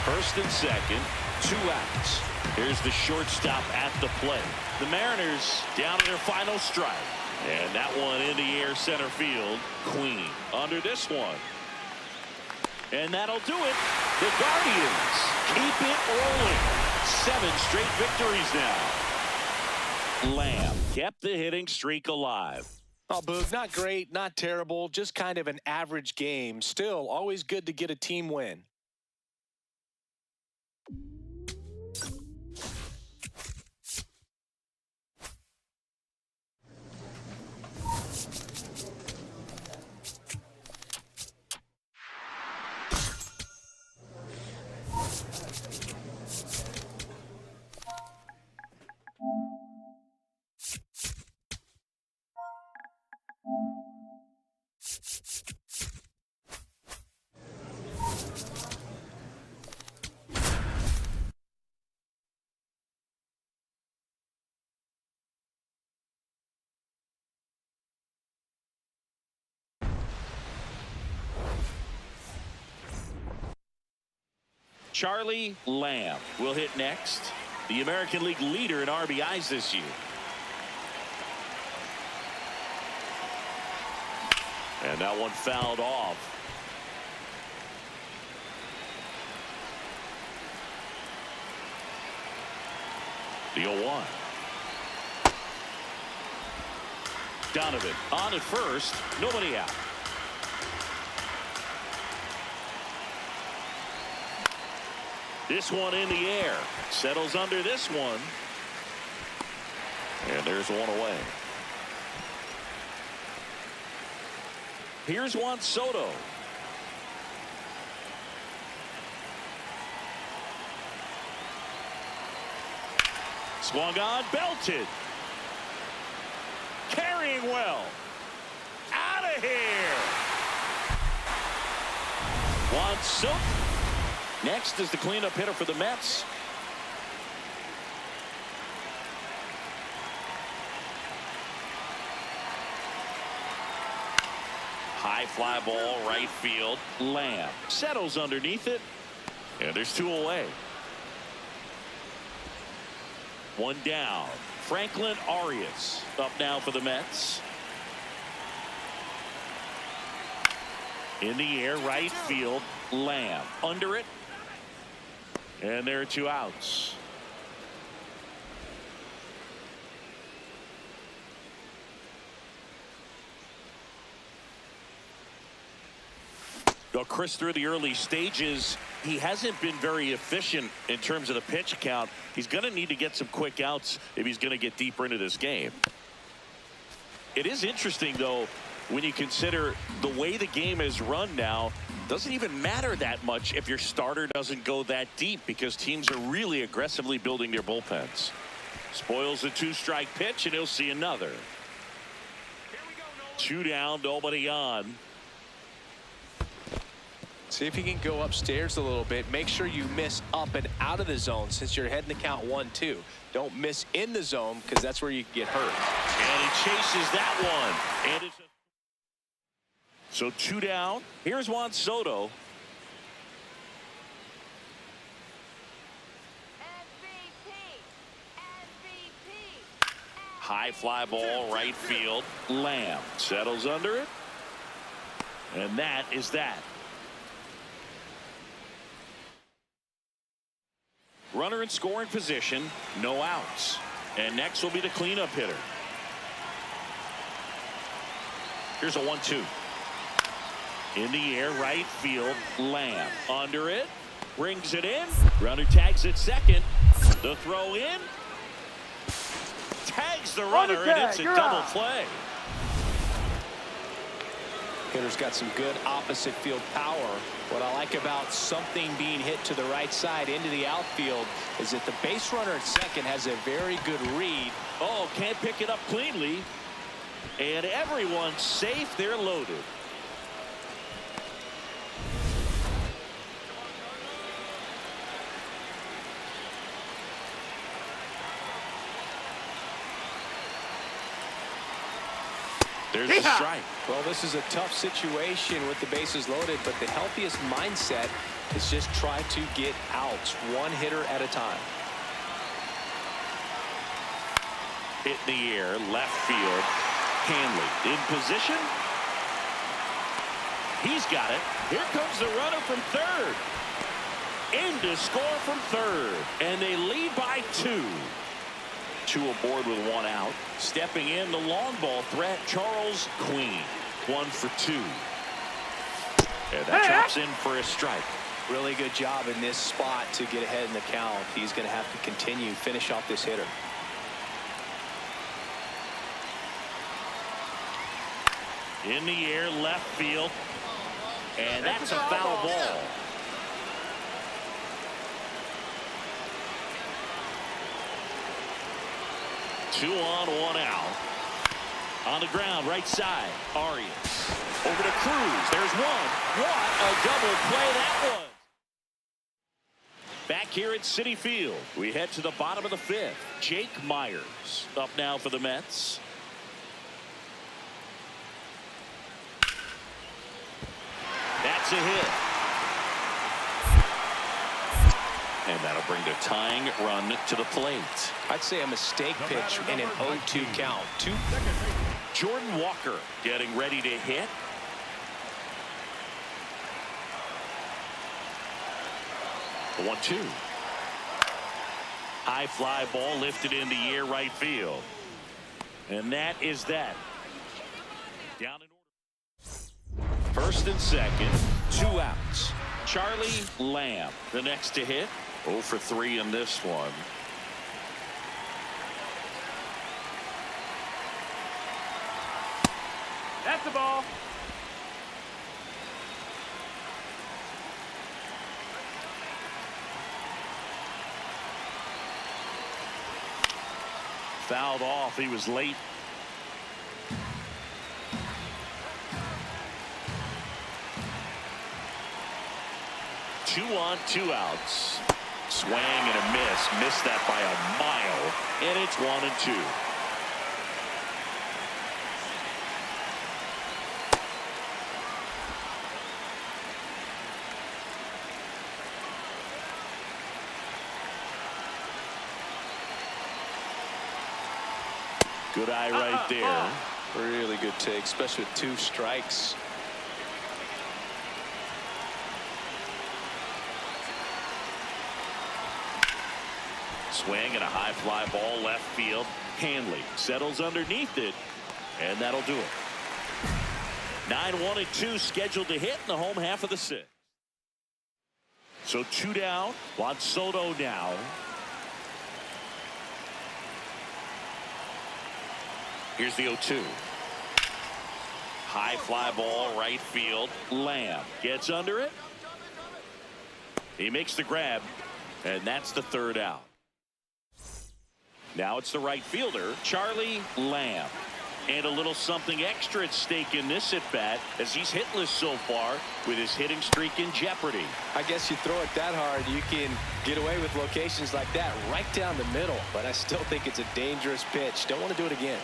First and second, 2 outs. Here's the shortstop at the plate. The Mariners down to their final strike. And that one in the air center field. Queen under this one. And that'll do it. The Guardians keep it rolling. 7 straight victories now. Lamb kept the hitting streak alive. Oh, Boog, not great, not terrible, just kind of an average game. Still, always good to get a team win. Charlie Lamb will hit next. The American League leader in RBIs this year. And that one fouled off. The 0-1. Donovan on at first. Nobody out. This one in the air. Settles under this one. And there's one away. Here's Juan Soto. Swung on, belted. Carrying well. Out of here. Juan Soto. Next is the cleanup hitter for the Mets. High fly ball, right field. Lamb settles underneath it. And there's 2 away. 1 down. Franklin Arias up now for the Mets. In the air, right field. Lamb under it. And there are 2 outs. Well, Chris, through the early stages, he hasn't been very efficient in terms of the pitch count. He's going to need to get some quick outs if he's going to get deeper into this game. It is interesting, though, when you consider the way the game is run now. Doesn't even matter that much if your starter doesn't go that deep, because teams are really aggressively building their bullpens. Spoils the 2-strike pitch, and he'll see another. 2 down, nobody on. See if you can go upstairs a little bit. Make sure you miss up and out of the zone since you're heading to count 1-2. Don't miss in the zone, because that's where you get hurt. And he chases that one. And it's so 2 down. Here's Juan Soto. MVP. High fly ball, right field. Lamb settles under it. And that is that. Runner in scoring position, no outs. And next will be the cleanup hitter. Here's a 1-2. In the air, right field. Lamb under it. Brings it in. Runner tags at second. The throw in. Tags the runner, and it's a double play. Hitter's got some good opposite field power. What I like about something being hit to the right side into the outfield is that the base runner at second has a very good read. Oh, can't pick it up cleanly. And everyone's safe. They're loaded. There's a strike. Well, this is a tough situation with the bases loaded, but the healthiest mindset is just try to get outs, one hitter at a time. Hit in the air, left field. Hanley in position. He's got it. Here comes the runner from third. In to score from third. And they lead by 2. 2 aboard with 1 out. Stepping in, the long ball threat, Charles Queen. 1 for 2. And that drops in for a strike. Really good job in this spot to get ahead in the count. He's going to have to continue, finish off this hitter. In the air, left field. And that's a foul ball. Two on, 1 out. On the ground, right side. Arias. Over to Cruz. There's one. What a double play that was. Back here at Citi Field, we head to the bottom of the 5th. Jake Myers up now for the Mets. That's a hit. And that'll bring the tying run to the plate. I'd say a mistake pitch in an 0-2 count. Jordan Walker getting ready to hit. The 1-2. High fly ball lifted in the air, right field. And that is that. Down in order. First and second, 2 outs. Charlie Lamb, the next to hit. 0 for 3 in this one. That's the ball. Fouled off. He was late. Two on, 2 outs. Swing and a miss. Missed that by a mile. And it's 1-2. Good eye right there. Really good take, especially with 2 strikes. Swing and a high fly ball left field. Hanley settles underneath it, and that'll do it. 9-1 and 2 scheduled to hit in the home half of the sixth. So 2 down. Juan Soto now. Here's the 0-2. High fly ball, right field. Lamb gets under it. He makes the grab, and that's the 3rd out. Now it's the right fielder, Charlie Lamb. And a little something extra at stake in this at-bat as he's hitless so far with his hitting streak in jeopardy. I guess you throw it that hard, you can get away with locations like that right down the middle. But I still think it's a dangerous pitch. Don't want to do it again.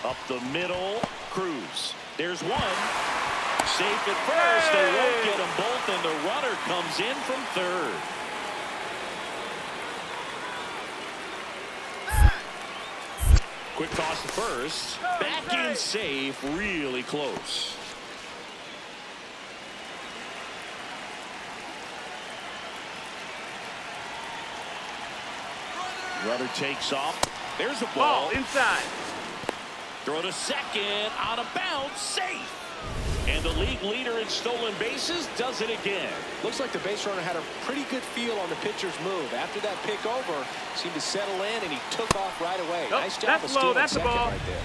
Up the middle, Cruz. There's one. Safe at first. They won't get them both, and the runner comes in from 3rd. Quick toss to first. Back in safe. Really close. Runner takes off. There's a ball. Inside. Throw to second. On a bounce. Safe. And the league leader in stolen bases does it again. Looks like the base runner had a pretty good feel on the pitcher's move. After that pick over, seemed to settle in, and he took off right away. Nice job of stealing second right there.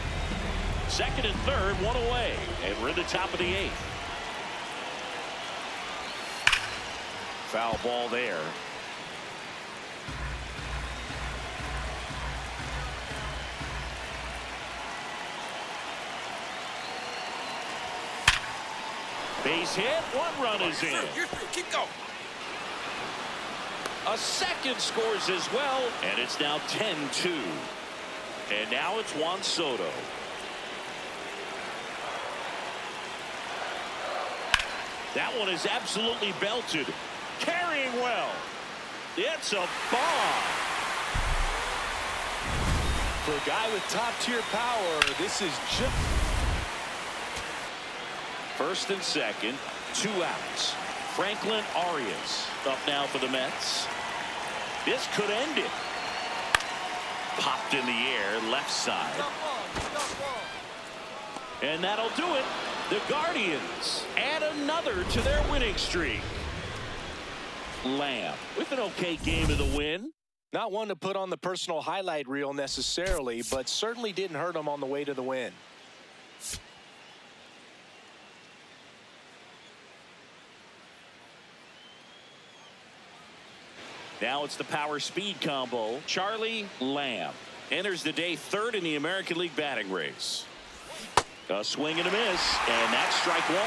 Second and third, 1 away. And we're in the top of the 8th. Foul ball there. Base hit, 1 run is in. Keep going. A second scores as well, and it's now 10-2. And now it's Juan Soto. That one is absolutely belted. Carrying well. It's a bomb. For a guy with top-tier power, this is just... First and second, 2 outs. Franklin Arias up now for the Mets. This could end it. Popped in the air, left side. And that'll do it. The Guardians add another to their winning streak. Lamb with an okay game of the win. Not one to put on the personal highlight reel necessarily, but certainly didn't hurt him on the way to the win. Now it's the power speed combo. Charlie Lamb enters the day 3rd in the American League batting race. A swing and a miss, and that's strike 1.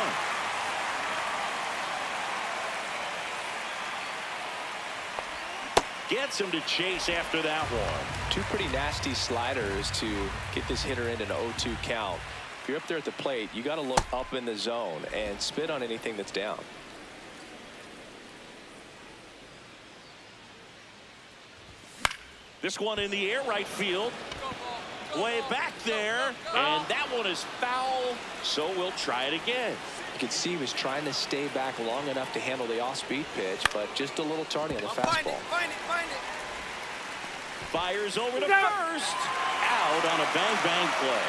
Gets him to chase after that one. 2 pretty nasty sliders to get this hitter in an 0-2 count. If you're up there at the plate, you got to look up in the zone and spit on anything that's down. This one in the air, right field. Way back there, and that one is foul, so we'll try it again. You could see he was trying to stay back long enough to handle the off-speed pitch, but just a little tardy on the fastball. Find it. Fires over to first. Out on a bang-bang play.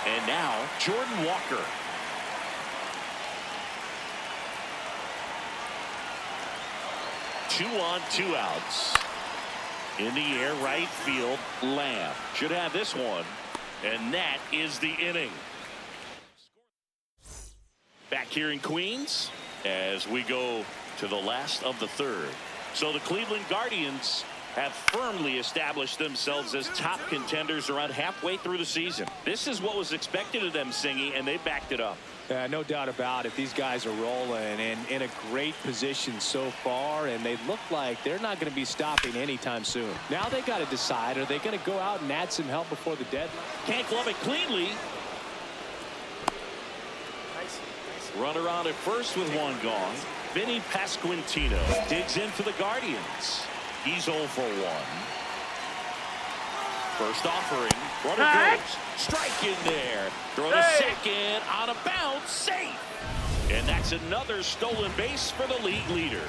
And now, Jordan Walker. Two on, 2 outs. In the air, right field, Lamb should have this one, and that is the inning. Back here in Queens as we go to the last of the 3rd. So the Cleveland Guardians have firmly established themselves as top contenders around halfway through the season. This is what was expected of them, Singy, and they backed it up. No doubt about it. These guys are rolling and in a great position so far, and they look like they're not going to be stopping anytime soon. Now they got to decide, are they going to go out and add some help before the deadline? Can't glove it cleanly. Runner on at first with 1 gone. Vinny Pasquantino digs in for the Guardians. He's 0 for 1. First offering. Runner goes. Strike in there. Throw to second. On a bounce. Safe. And that's another stolen base for the league leader.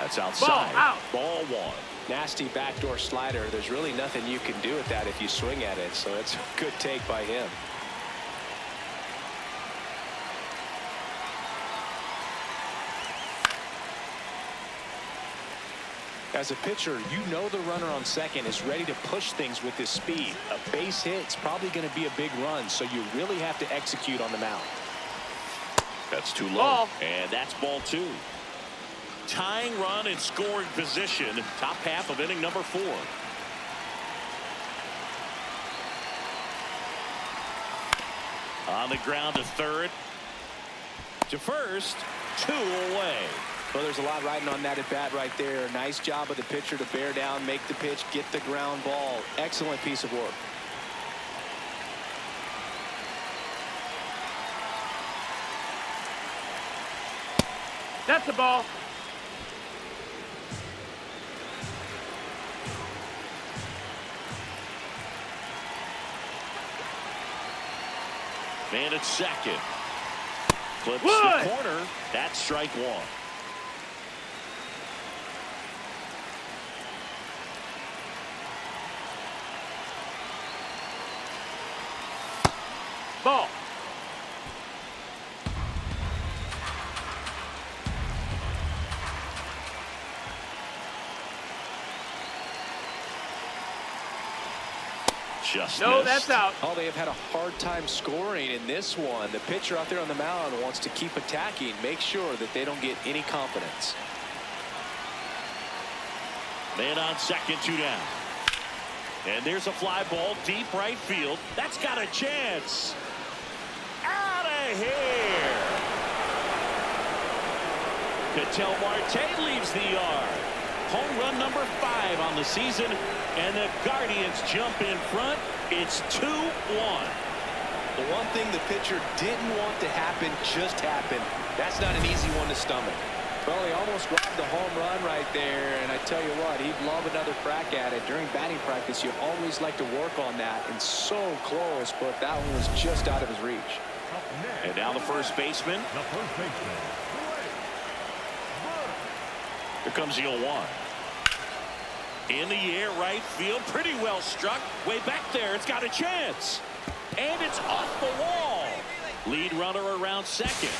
That's outside. Ball out. Ball one. Nasty backdoor slider. There's really nothing you can do with that if you swing at it. So it's a good take by him. As a pitcher, you know the runner on second is ready to push things with his speed. A base hit's probably going to be a big run, so you really have to execute on the mound. That's too low. Ball. And that's ball two. Tying run in scoring position. Top half of inning number 4. On the ground to third. To first. 2 away. Well, there's a lot riding on that at bat right there. Nice job of the pitcher to bear down, make the pitch, get the ground ball. Excellent piece of work. That's the ball. Man at second. Flips Wood. the corner. That's strike 1. Ball. Just No, missed. that's out. Oh, they have had a hard time scoring in this one. The pitcher out there on the mound wants to keep attacking, make sure that they don't get any confidence. Man on second, 2 down. And there's a fly ball deep right field. That's got a chance. Out of here. Ketel Marte leaves the yard. Home run number 5 on the season. And the Guardians jump in front. It's 2-1. The one thing the pitcher didn't want to happen just happened. That's not an easy one to stomach. Well, he almost robbed the home run right there, and I tell you what, he'd love another crack at it. During batting practice, you always like to work on that, and so close, but that one was just out of his reach. Up next, And now the first baseman. the first baseman. Here comes the 0-1. In the air, right field, pretty well struck. Way back there, it's got a chance. And it's off the wall. Lead runner around second.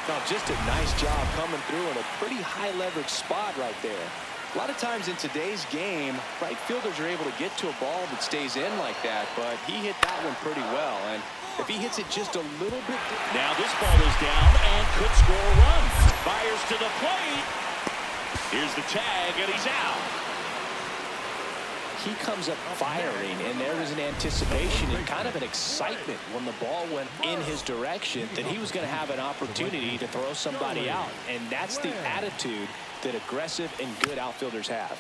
Now, just a nice job coming through in a pretty high leverage spot right there. A lot of times in today's game, right fielders are able to get to a ball that stays in like that, but he hit that one pretty well. And if he hits it just a little bit. Now this ball is down and could score a run. Fires to the plate. Here's the tag, and he's out. He comes up firing, and there was an anticipation and kind of an excitement when the ball went in his direction that he was going to have an opportunity to throw somebody out. And that's the attitude that aggressive and good outfielders have.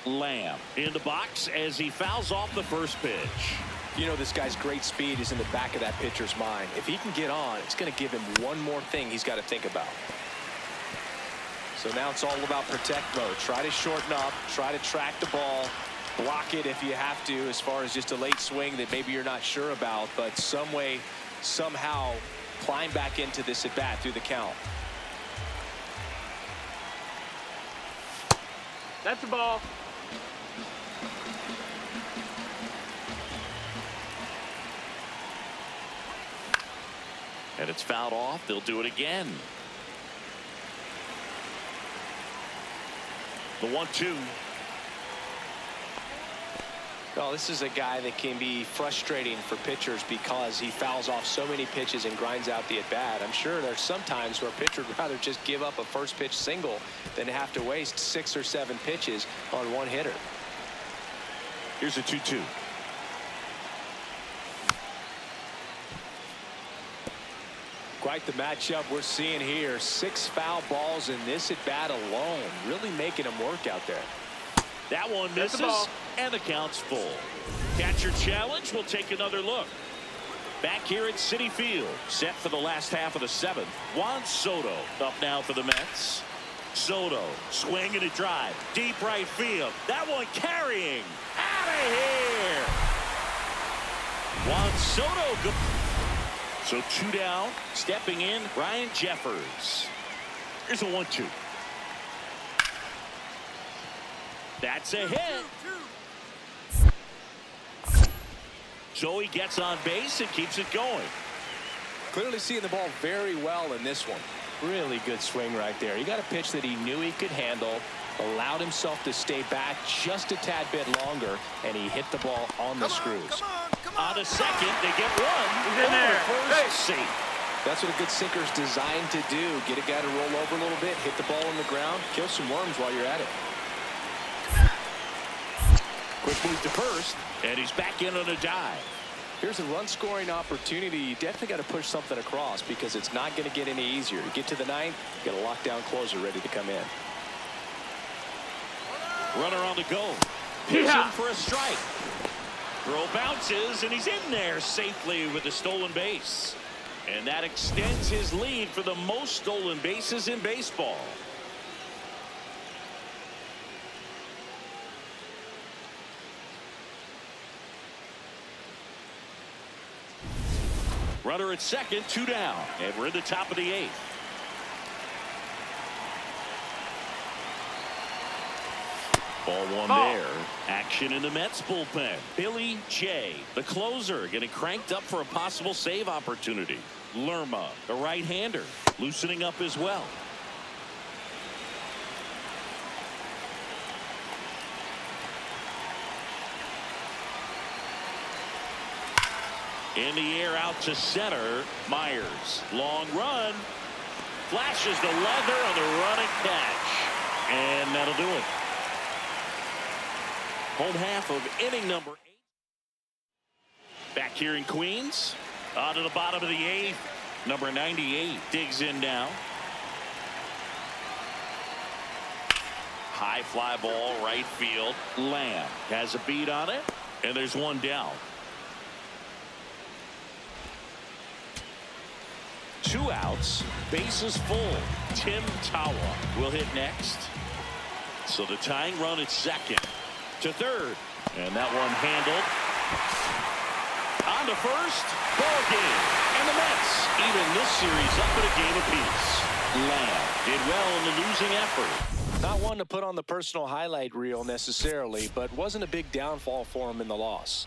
Lamb in the box as he fouls off the first pitch. You know, this guy's great speed is in the back of that pitcher's mind. If he can get on, it's going to give him one more thing he's got to think about. So now it's all about protect mode. Try to shorten up, try to track the ball, block it if you have to, as far as just a late swing that maybe you're not sure about, but some way, somehow climb back into this at bat through the count. That's the ball. And it's fouled off. They'll do it again. The 1-2. Well, this is a guy that can be frustrating for pitchers because he fouls off so many pitches and grinds out the at-bat. I'm sure there's some times where a pitcher would rather just give up a first pitch single than have to waste 6 or 7 pitches on one hitter. Here's a 2-2. Quite the matchup we're seeing here. 6 foul balls in this at-bat alone, really making him work out there. That one That's the misses, ball. and the count's full. Catcher challenge. We'll take another look. Back here at Citi Field, set for the last half of the 7th. Juan Soto up now for the Mets. Soto swinging a drive, deep right field. That one carrying. Out of here. Juan Soto. So 2 down. Stepping in, Ryan Jeffers. Here's a 1-2. That's a hit. So he gets on base and keeps it going. Clearly seeing the ball very well in this one. Really good swing right there. He got a pitch that he knew he could handle, allowed himself to stay back just a tad bit longer, and he hit the ball on the screws. On to second, they get one. He's in there. First, safe. That's what a good sinker's designed to do. Get a guy to roll over a little bit, hit the ball on the ground, kill some worms while you're at it. Quick move to first, and he's back in on a dive. Here's a run-scoring opportunity. You definitely got to push something across because it's not going to get any easier. You get to the ninth, you got a lockdown closer ready to come in. Runner on the go. Pitching for a strike. Throw bounces, and he's in there safely with a stolen base. And that extends his lead for the most stolen bases in baseball. Runner at second, 2 down, and we're in the top of the 8th. Ball 1 there. Action in the Mets bullpen. Billy J, the closer, getting cranked up for a possible save opportunity. Lerma, the right-hander, loosening up as well. In the air out to center. Myers. Long run. Flashes the leather on the running catch. And that'll do it. Home half of inning number 8. Back here in Queens. On to the bottom of the 8th. Number 98 digs in now. High fly ball right field. Lamb has a beat on it. And there's 1 down. 2 outs. Bases full. Tim Tawa will hit next. So the tying run at second. To third. And that one handled. On to first. Ball game. And the Mets even this series up at a game apiece. Lamb did well in the losing effort. Not one to put on the personal highlight reel necessarily, but wasn't a big downfall for him in the loss.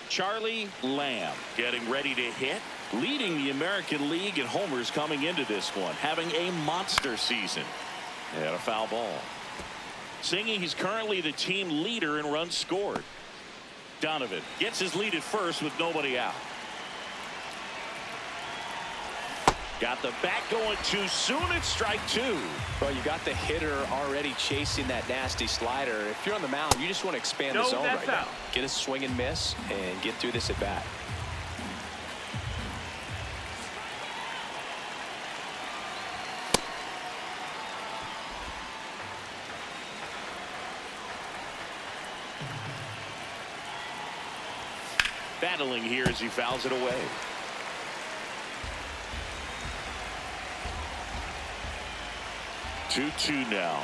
Charlie Lamb getting ready to hit, leading the American League in homers coming into this one, having a monster season. And a foul ball. Singing he's currently the team leader in runs scored. Donovan gets his lead at first with nobody out. Got the bat going too soon. It's strike 2. Well, you got the hitter already chasing that nasty slider. If you're on the mound, you just want to expand the zone right now. Get a swing and miss and get through this at bat. Battling here as he fouls it away. 2-2 now.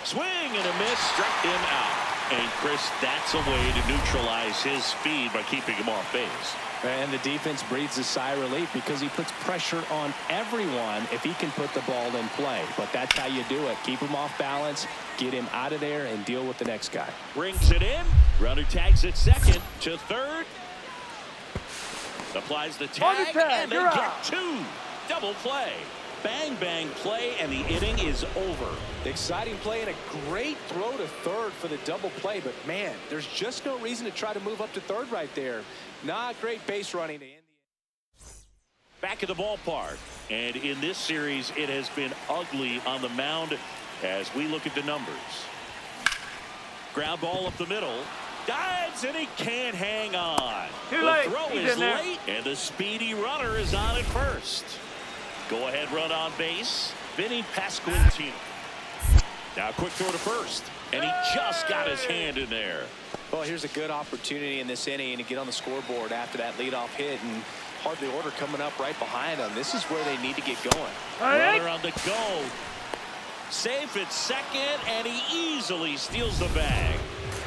Swing and a miss, struck him out. And Chris, that's a way to neutralize his speed by keeping him off base. And the defense breathes a sigh of relief because he puts pressure on everyone if he can put the ball in play. But that's how you do it. Keep him off balance, get him out of there, and deal with the next guy. Brings it in. Runner tags at second. To third. Applies the tag, and they get 2. Double play. Bang, bang play, and the inning is over. Exciting play and a great throw to third for the double play. But, man, there's just no reason to try to move up to third right there. Not great base running to end the inning. Back at the ballpark. And in this series, it has been ugly on the mound as we look at the numbers. Ground ball up the middle. Dives, and he can't hang on. Too late. The throw He's is in there. late, and the speedy runner is on at first. Go-ahead run on base. Vinny Pasquantino. Now a quick throw to first. And he just got his hand in there. Well, here's a good opportunity in this inning to get on the scoreboard after that leadoff hit. And hardly order coming up right behind them. This is where they need to get going. Runner on the go. Safe at second, and he easily steals the bag.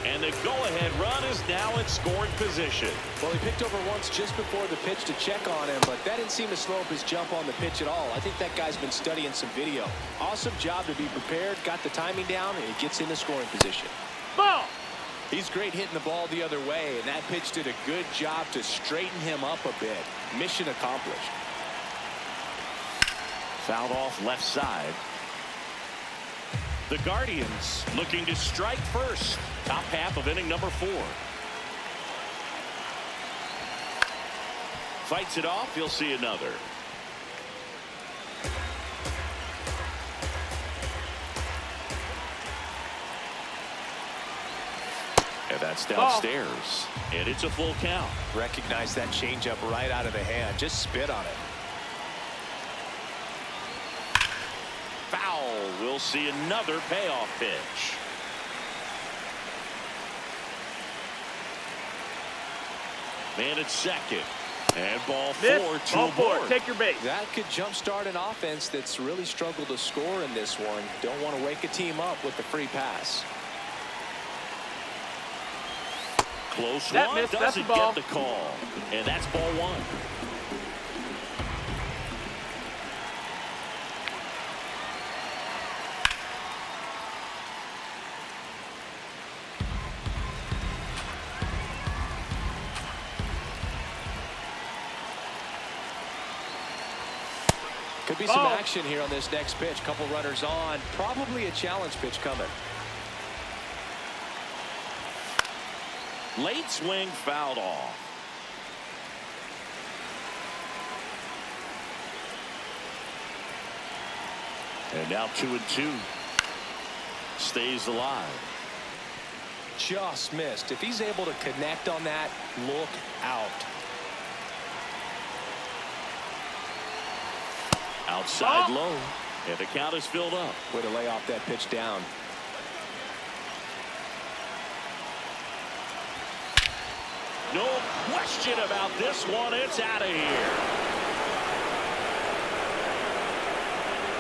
And the go-ahead run is now in scoring position. Well, he picked over once just before the pitch to check on him, but that didn't seem to slow up his jump on the pitch at all. I think that guy's been studying some video. Awesome job to be prepared, got the timing down, and he gets in the scoring position. Ball. He's great hitting the ball the other way, and that pitch did a good job to straighten him up a bit. Mission accomplished. Fouled off left side. The Guardians looking to strike first. Top half of inning number 4. Fights it off. He'll see another. And that's downstairs. And it's a full count. Recognize that changeup right out of the hand. Just spit on it. Foul. We'll see another payoff pitch. Man at second. And ball 4 to Ball a 4. board. Take your base. That could jumpstart an offense that's really struggled to score in this one. Don't want to wake a team up with the free pass. Close That one. missed. That's Doesn't the ball. get the call. And that's ball 1. Could be some action here on this next pitch. Couple runners on. Probably a challenge pitch coming. Late swing fouled off. And now 2-2. Stays alive. Just missed. If he's able to connect on that, look out. Outside low. And the count is filled up. Way to lay off that pitch down. No question about this one. It's out of here.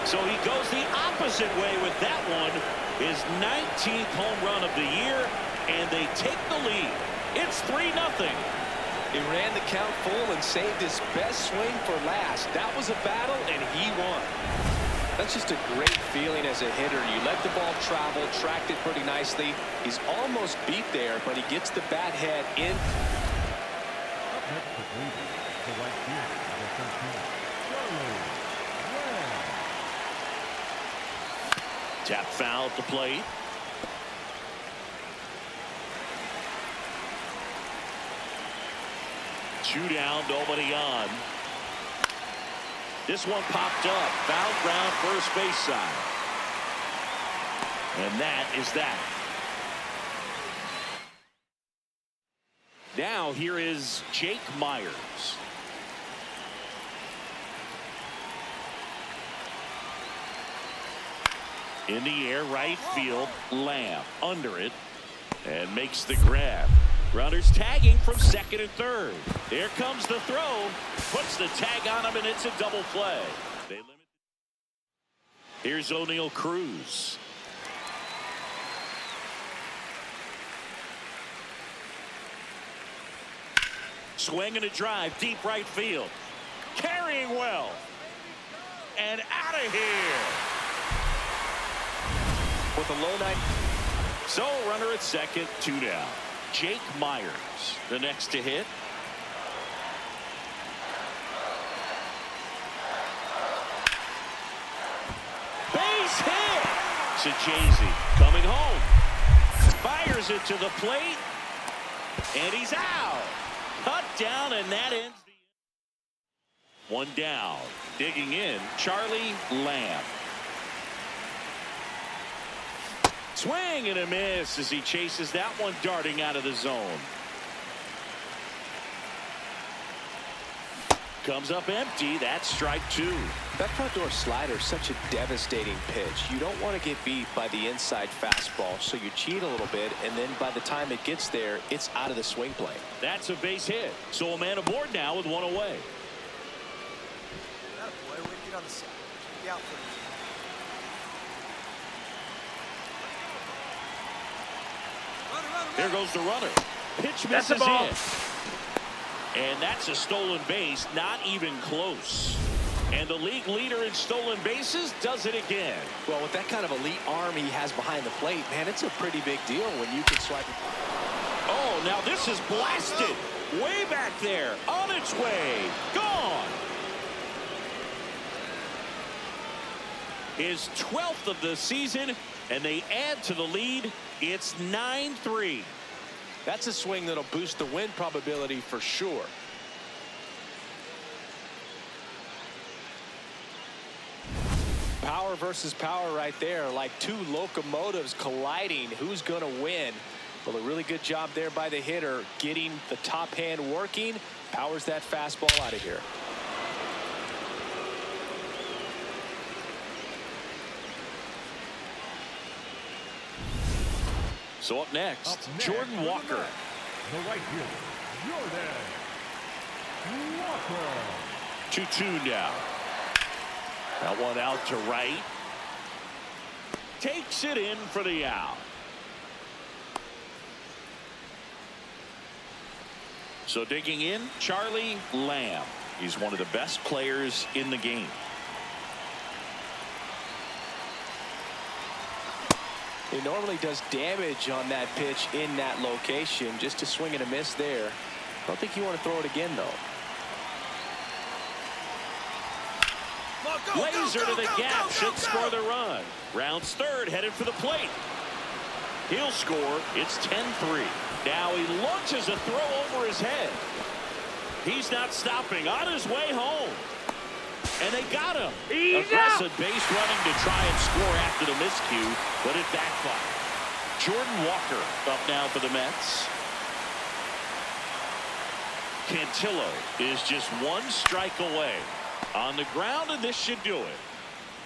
So he goes the opposite way with that one. His 19th home run of the year, and they take the lead. It's 3-0. He ran the count full and saved his best swing for last. That was a battle, and he won. That's just a great feeling as a hitter. You let the ball travel, tracked it pretty nicely. He's almost beat there, but he gets the bat head in. Up next to Cleveland, the right fielder, number 13, Charlie. Tap foul at the plate. Two down, nobody on. This one popped up. Foul ground, first base side. And that is that. Now here is Jake Myers. In the air, right field. Lamb under it and makes the grab. Runners tagging from second and third. There comes the throw. Puts the tag on him, and it's a double play. They limit. Here's O'Neal Cruz. Swing and a drive, deep right field. Carrying well. And out of here. With a low 9. So runner at second, 2 down. Jake Myers, the next to hit. Base hit. Sajazi coming home. Fires it to the plate. And he's out. Cut down, and that ends the inning. One down. Digging in, Charlie Lamb. Swing and a miss as he chases that one darting out of the zone. Comes up empty. That's strike 2. That front door slider is such a devastating pitch. You don't want to get beat by the inside fastball, so you cheat a little bit, and then by the time it gets there, it's out of the swing plane. That's a base hit. So a man aboard now with one away. Here goes the runner. Pitch That's a misses ball. in. And that's a stolen base, not even close. And the league leader in stolen bases does it again. Well, with that kind of elite arm he has behind the plate, man, it's a pretty big deal when you can swipe it. Oh, now this is blasted. Way back there. On its way. Gone. His 12th of the season, and they add to the lead. It's 9-3. That's a swing that'll boost the win probability for sure. Power versus power right there, like two locomotives colliding. Who's going to win? Well, a really good job there by the hitter, getting the top hand working. Powers that fastball out of here. So up next, Up next Jordan for the Walker. Mets, the right fielder, Jordan Walker. 2-2 now. That one out to right. Takes it in for the out. So digging in, Charlie Lamb. He's one of the best players in the game. He normally does damage on that pitch in that location. Just a swing and a miss there. I don't think you want to throw it again, though. Laser to the gap, should score the run. Rounds third, headed for the plate. He'll score. It's 10-3. Now he launches a throw over his head. He's not stopping. On his way home. And they got him. Aggressive base running to try and score after the miscue, but it backfired. Jordan Walker up now for the Mets. Cantillo is just one strike away. On the ground, and this should do it.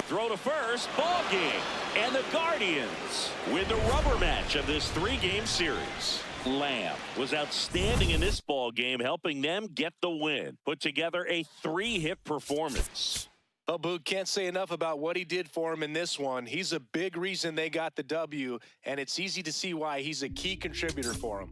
Throw to first, ball game. And the Guardians win the rubber match of this three-game series. Lamb was outstanding in this ball game, helping them get the win. Put together a 3-hit performance. Well, Boog, can't say enough about what he did for him in this one. He's a big reason they got the W, and it's easy to see why he's a key contributor for him.